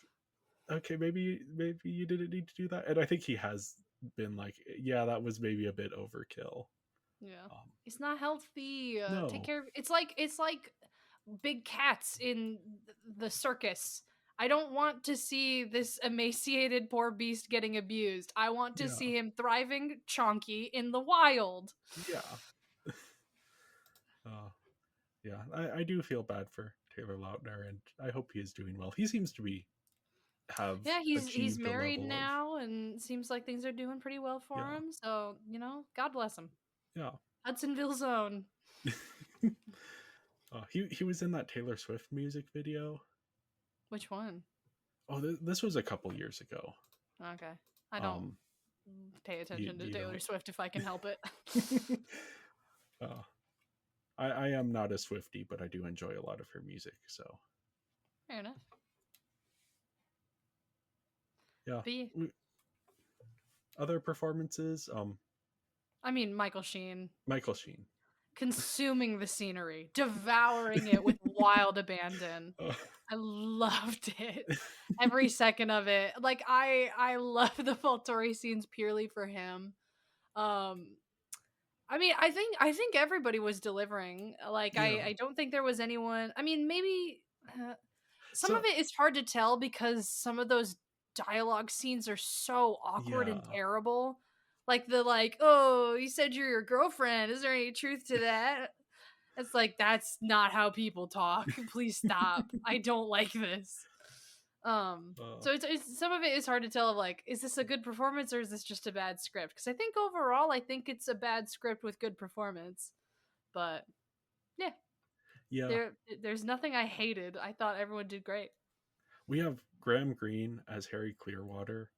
okay, maybe you didn't need to do that. And I think he has been like, yeah, that was maybe a bit overkill. Yeah. Um, It's not healthy. Take no, care of, it's like big cats in the circus. I don't want to see this emaciated poor beast getting abused. I want to Yeah. see him thriving chonky in the wild. Yeah. Uh, yeah. I do feel bad for Taylor Lautner, and I hope he is doing well. He seems to have Yeah, he's achieved a married level of, now and seems like things are doing pretty well for yeah. him. So, God bless him. Yeah. Hudsonville Zone. He was in that Taylor Swift music video. Which one? Oh, this was a couple years ago. Okay. I don't Um, pay attention to you Taylor Swift if I can help it. don't. uh, I am not a Swiftie, but I do enjoy a lot of her music. So Fair enough. yeah. But Other performances. I mean, Michael Sheen Michael Sheen. consuming the scenery, devouring it with wild abandon. Uh, I loved it. Every second of it. Like I love the Volturi scenes purely for him. Um I mean, I think everybody was delivering. Like yeah. I don't think there was anyone. I mean, maybe some of So it is hard to tell because some of those dialogue scenes are so awkward and yeah. terrible. Like oh, you said you're your girlfriend. Is there any truth to that? It's like that's not how people talk. Please stop. I don't like this. Uh, So it's some of it is hard to tell of like, is this a good performance or is this just a bad script? Because I think overall, I think it's a bad script with good performance. But yeah, yeah. there's nothing I hated. I thought everyone did great. We have Graham Greene as Harry Clearwater.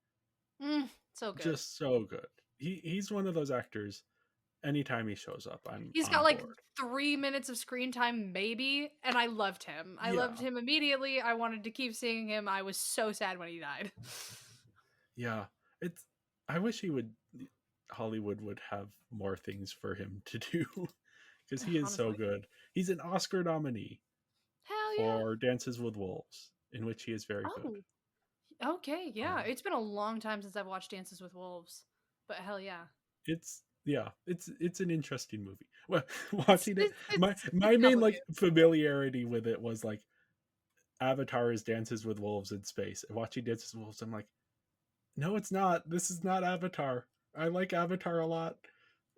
So good. Just so good. He's one of those actors. Anytime he shows up, I'm He's got on like board. 3 minutes of screen time, maybe, and I loved him. I Yeah. loved him immediately. I wanted to keep seeing him. I was so sad when he died. Yeah. It's. I wish Hollywood would have more things for him to do because he is so Honestly. good. He's an Oscar nominee Hell yeah. for Dances with Wolves, in which he is very good. Oh, okay, yeah. Um, It's been a long time since I've watched Dances with Wolves, but hell yeah. it's an interesting movie. Well, watching it, my It's main like complicated. familiarity with it was like Avatar is Dances with Wolves in space. And watching Dances with Wolves, I'm like, no, it's not. This is not Avatar. I like Avatar a lot.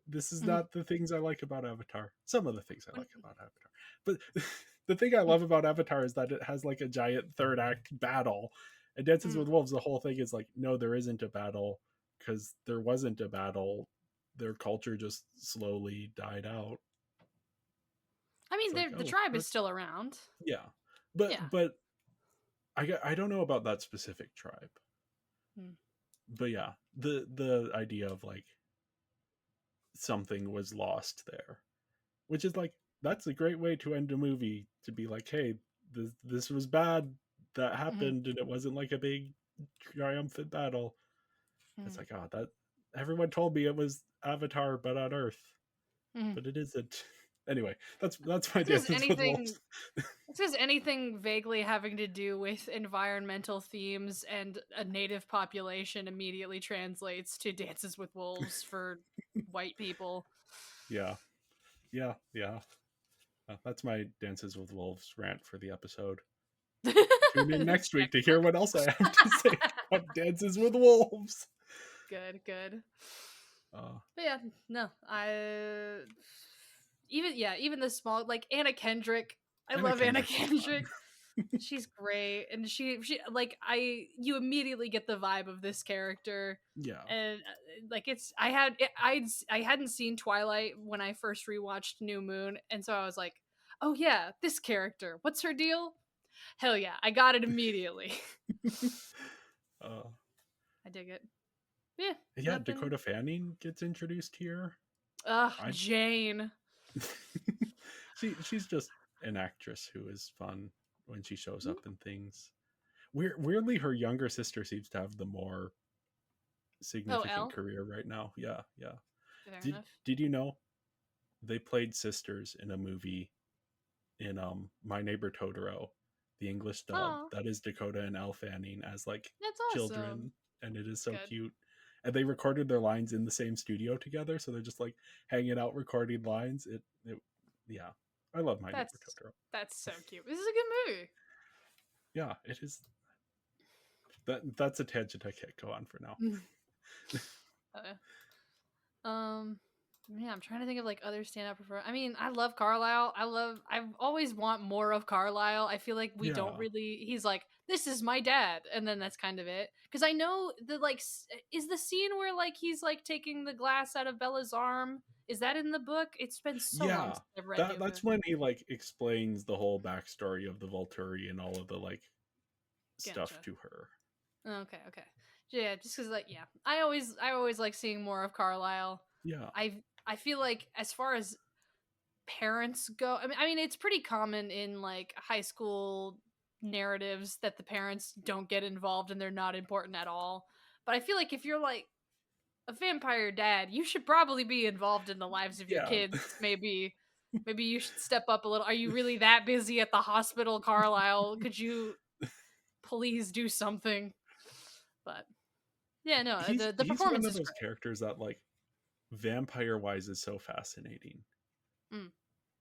This is Mhm. not the things I like about Avatar. Some of the things I like about Avatar. But the thing I love about Avatar is that it has like a giant third act battle. And Dances Mm. with Wolves, the whole thing is like, no, there isn't a battle because there wasn't a battle. Their culture just slowly died out. I It's mean, like, the oh, tribe is that's still around. yeah. But Yeah. but I don't know about that specific tribe. Mm. But yeah, the idea of like something was lost there, which is like that's a great way to end a movie, to be like, hey, this was bad that Mhm. happened and it wasn't like a big triumphant battle. It's Mhm. like, oh, that everyone told me it was Avatar but on Earth, Mhm. but it isn't. Anyway, that's my This is Dances with anything. Wolves. This is anything vaguely having to do with environmental themes and a native population immediately translates to Dances with Wolves for white people. Yeah, yeah. That's my Dances with Wolves rant for the episode. Tune in next week to hear Excellent. what else I have to say about Dances with Wolves. Good. Uh, But yeah, no, I even the small like Anna Kendrick. I Anna love Anna Kendrick is Kendrick. fun. She's great, and she like you immediately get the vibe of this character, Yeah. and like I hadn't seen Twilight when I first rewatched New Moon, and so I was like, oh yeah, this character. What's her deal? Hell yeah, I got it immediately. uh, I dig it. Yeah, yeah, nothing. Dakota Fanning gets introduced here. Ugh, I Jane. she's just an actress who is fun when she shows Mhm. up in things. Weirdly, her younger sister seems to have the more Oh, significant Elle. career right now. Yeah, yeah. Fair Did enough. did you know they played sisters in a movie in My Neighbor Totoro, the English dub? Oh, That is Dakota and Elle Fanning as like that's awesome. children, and it is so Good. cute. And they recorded their lines in the same studio together, so they're just like hanging out recording lines. It yeah. I love My Neighbor That's Totoro. that's so cute. This is a good movie. Yeah, it is. That's a tangent I can't go on for now. Uh, yeah, I'm trying to think of like other stand-up performers. I mean, I love Carlisle. I've always want more of Carlisle. I feel like we don't Yeah. really. He's like, this is my dad, and then that's kind of it. Because I know the like, is the scene where like he's like taking the glass out of Bella's arm. Is that in the book? It's been so long Yeah. since I've read the book. That's when he like explains the whole backstory of the Volturi and all of the like stuff Gotcha. to her. Okay, okay. Yeah, just because like yeah, I always like seeing more of Carlisle. Yeah. I feel like as far as parents go, I mean it's pretty common in like high school narratives that the parents don't get involved and they're not important at all. But I feel like if you're like a vampire dad, you should probably be involved in the lives of your Yeah. kids. Maybe you should step up a little. Are you really that busy at the hospital, Carlisle? Could you please do something? But yeah, no, the He's one performance of is those great. characters that like vampire wise is so fascinating Mm.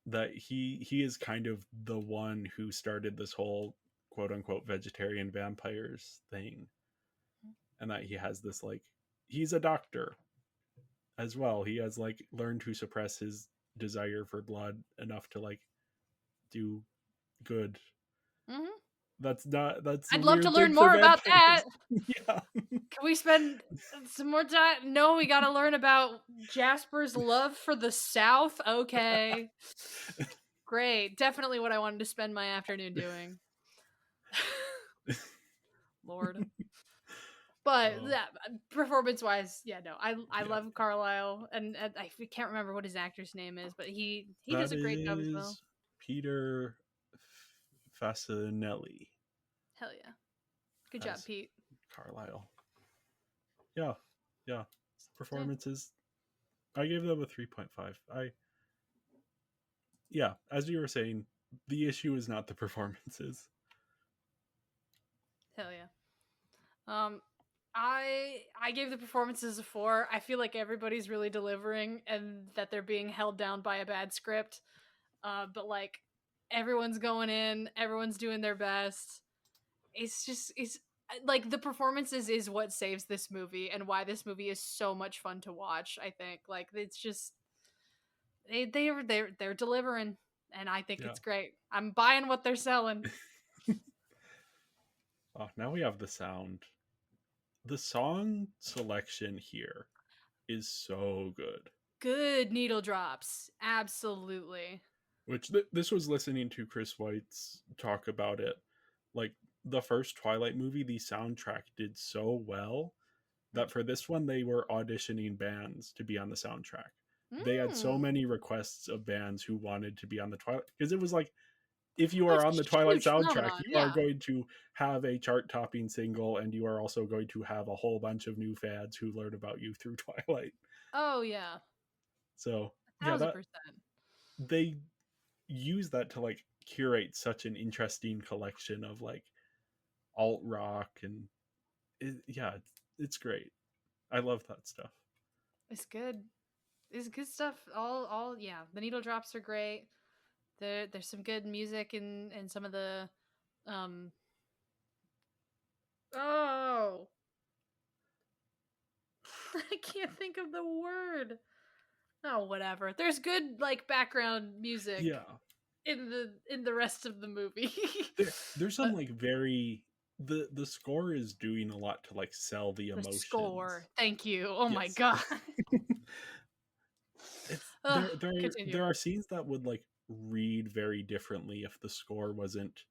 that he is kind of the one who started this whole quote unquote vegetarian vampires thing, and that he has this like he's a doctor as well. He has like learned to suppress his desire for blood enough to like do good. Hmm. That's a I'd love to weird thing learn for more about that. vampires. Yeah. Can we spend some more time? No, we got to learn about Jasper's love for the South. Okay, great. Definitely what I wanted to spend my afternoon doing. Lord. But Oh, yeah, performance-wise, yeah, no, I yeah. love Carlisle, and I can't remember what his actor's name is, but he does That a great job as well. is Peter Fasinelli Hell yeah, good job, as Pete. Carlisle. Yeah, yeah. Yeah, Performances. I gave them a 3.5. Yeah, as you were saying, the issue is not the performances. hell yeah. Um, I gave the performances a 4. I feel like everybody's really delivering, and that they're being held down by a bad script. But like everyone's going in, everyone's doing their best. It's like the performances is what saves this movie and why this movie is so much fun to watch. I think like it's just they're delivering, and I think Yeah. it's great. I'm buying what they're selling. Oh, now we have the sound. The song selection here is so good. Good needle drops, absolutely. Which this was listening to Chris White's talk about it. Like the first Twilight movie, the soundtrack did so well that for this one they were auditioning bands to be on the soundtrack. They had so Mm, many requests of bands who wanted to be on the Twilight because it was like if you are that's on the a Twilight huge soundtrack, phenomenon. you are Yeah. going to have a chart topping single and you are also going to have a whole bunch of new fans who learn about you through Twilight. Oh yeah, So, a yeah, thousand that percent. they use that to like curate such an interesting collection of like alt rock and yeah, it's great. I love that stuff. It's good. It's good stuff. All yeah. The needle drops are great. There's some good music in some of the um. Oh, I can't think of the word. Oh, whatever. There's good like background music Yeah, in the rest of the movie. there's some But like very the score is doing a lot to like sell the the emotions. score. Thank you. Oh my Yes. god. It's Ugh, continue. there are scenes that would like read very differently if the score wasn't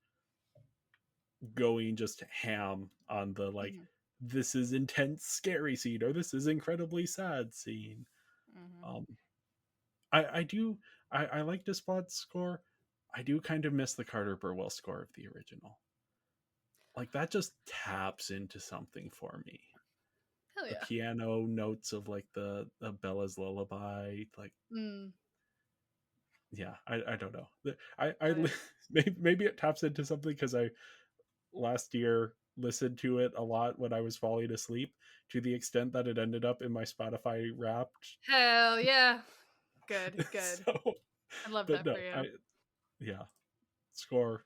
going just ham on the like Mhm, this is intense scary scene or this is incredibly sad scene. mhm. um I do I like Despot's score. I do kind of miss the Carter Burwell score of the original. Like that just taps into something for me. Hell The yeah. piano notes of like the Bella's lullaby, like Mm, yeah, I don't know. I hell yeah. maybe it taps into something because I last year listened to it a lot when I was falling asleep to the extent that it ended up in my Spotify Wrapped. Hell yeah. Good, good. So, I love but that no, for you. I yeah, score.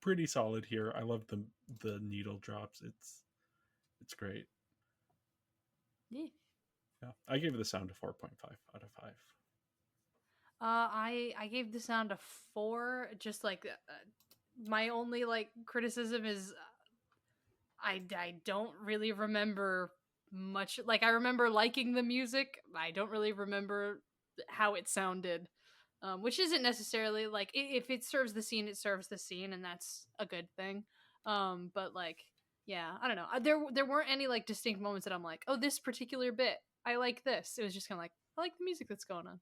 pretty solid here. I love the needle drops. It's great. Yeah. Yeah, I gave the sound a 4.5 out of 5. I gave the sound a 4. Just like my only like criticism is I don't really remember much. Like I remember liking the music. I don't really remember how it sounded. Which isn't necessarily like if it serves the scene, it serves the scene, and that's a good thing. But like, yeah, I don't know. There weren't any like distinct moments that I'm like, oh, this particular bit, I like this. It was just kind of like I like the music that's going on.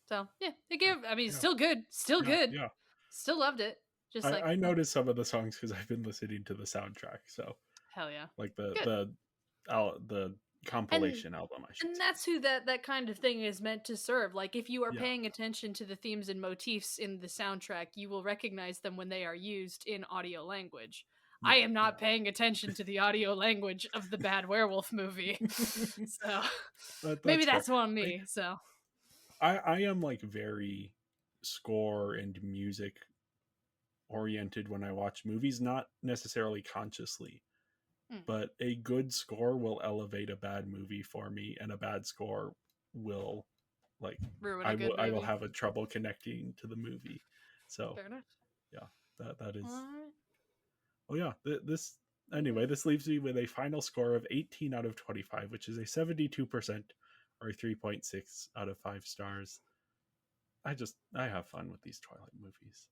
So yeah, it gave. I mean, Yeah, still good, still yeah, good, yeah. still loved it. Just like I noticed some of the songs because I've been listening to the soundtrack. So hell yeah, like good. the and compilation album, I should and say. that's who that kind of thing is meant to serve. Like if you are Yeah, paying attention to the themes and motifs in the soundtrack, you will recognize them when they are used in audio language. I yeah, am not paying attention to the audio language of the bad werewolf movie. yeah. So maybe That's fair. that's on I, me. So I am like very score and music oriented when I watch movies, not necessarily consciously, mm, but a good score will elevate a bad movie for me, and a bad score will like ruin a good I will movie. have a trouble connecting to the movie. So Fair enough. yeah, that All is. right. Oh yeah, this anyway. This leaves me with a final score of 18 out of 25, which is a 72% or 3.6 out of 5 stars. I have fun with these Twilight movies.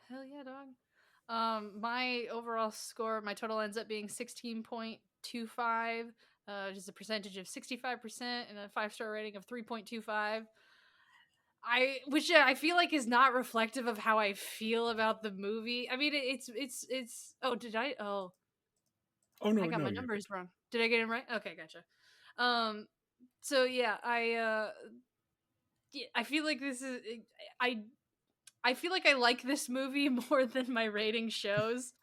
Hell yeah, dog. My overall score, my total ends up being 16.25, which is a percentage of 65% and a 5-star rating of 3.25. Which I feel like is not reflective of how I feel about the movie. I mean, it's. Oh, did I? Oh, Oh I no, got no, my you're good. numbers wrong. Did I get them right? Okay, gotcha. Um, so yeah, yeah, I feel like this is I I feel like I like this movie more than my rating shows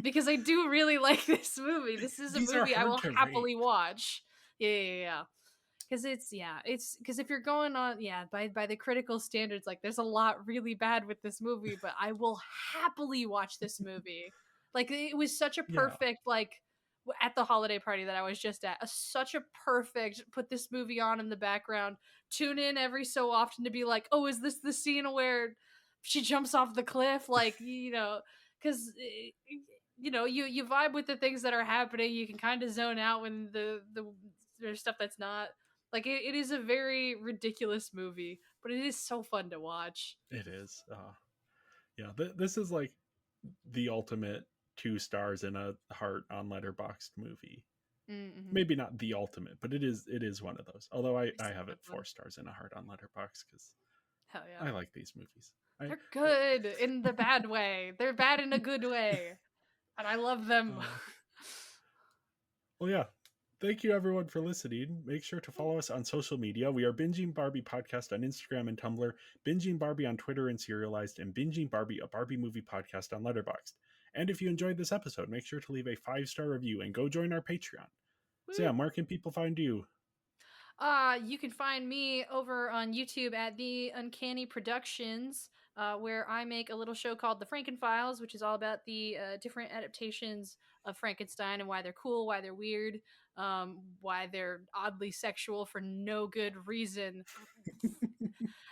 because I do really like this movie. This is a These are movie I hard will to rate. happily watch. Yeah. Because it's because if you're going on by the critical standards, like there's a lot really bad with this movie, but I will happily watch this movie. Like it was such a Yeah, perfect like at the holiday party that I was just at, such a perfect put this movie on in the background, tune in every so often to be like, oh, is this the scene where she jumps off the cliff? Like because you vibe with the things that are happening. You can kind of zone out when the there's stuff that's not like it is a very ridiculous movie, but it is so fun to watch. it is. Yeah, this is like the ultimate 2 stars in a heart on Letterboxd movie. Mm-hmm. Maybe not the ultimate, but it is one of those. Although I It's have so it fun. 4 stars in a heart on Letterboxd because Hell yeah. I like these movies. They're good in the bad way. They're bad in a good way. And I love them. Uh, well, yeah. Thank you everyone for listening. Make sure to follow us on social media. We are Binging Barbie Podcast on Instagram and Tumblr, Binging Barbie on Twitter and Serialized, and Binging Barbie, a Barbie movie podcast on Letterboxd. And if you enjoyed this episode, make sure to leave a 5-star review and go join our Patreon. So yeah, Woo. where can people find you? You can find me over on YouTube at The Uncanny Productions, where I make a little show called The Franken Files, which is all about the different adaptations of Frankenstein and why they're cool, why they're weird, why they're oddly sexual for no good reason.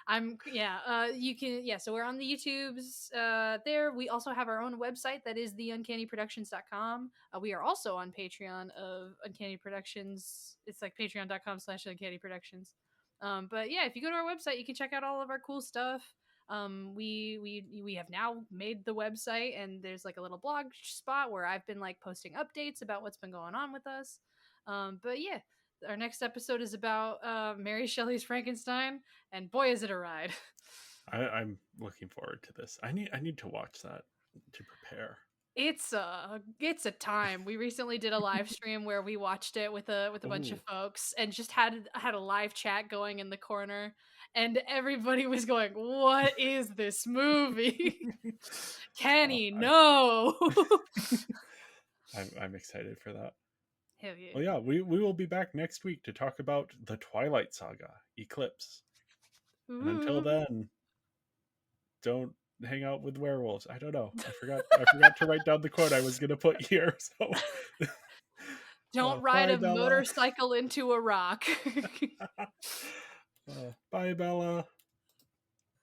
You can so we're on the YouTubes there. We also have our own website that is theuncannyproductions.com. We are also on Patreon of Uncanny Productions. It's like patreon.com/Uncanny Productions. But yeah, if you go to our website, you can check out all of our cool stuff. We have now made the website, and there's like a little blog spot where I've been like posting updates about what's been going on with us. But yeah, our next episode is about Mary Shelley's Frankenstein, and boy, is it a ride! I'm looking forward to this. I need to watch that to prepare. It's a time. We recently did a live stream where we watched it with a bunch of Oh, folks and just had a live chat going in the corner, and everybody was going, "What is this movie? oh, Kenny, no!" I'm excited for that. Hell yeah! Well, yeah, we will be back next week to talk about the Twilight Saga, Eclipse. And until Ooh. then, don't hang out with werewolves. I don't know. I forgot to write down the quote I was gonna put here. So Don't ride bye, a Bella. motorcycle into a rock. Bye, Bella.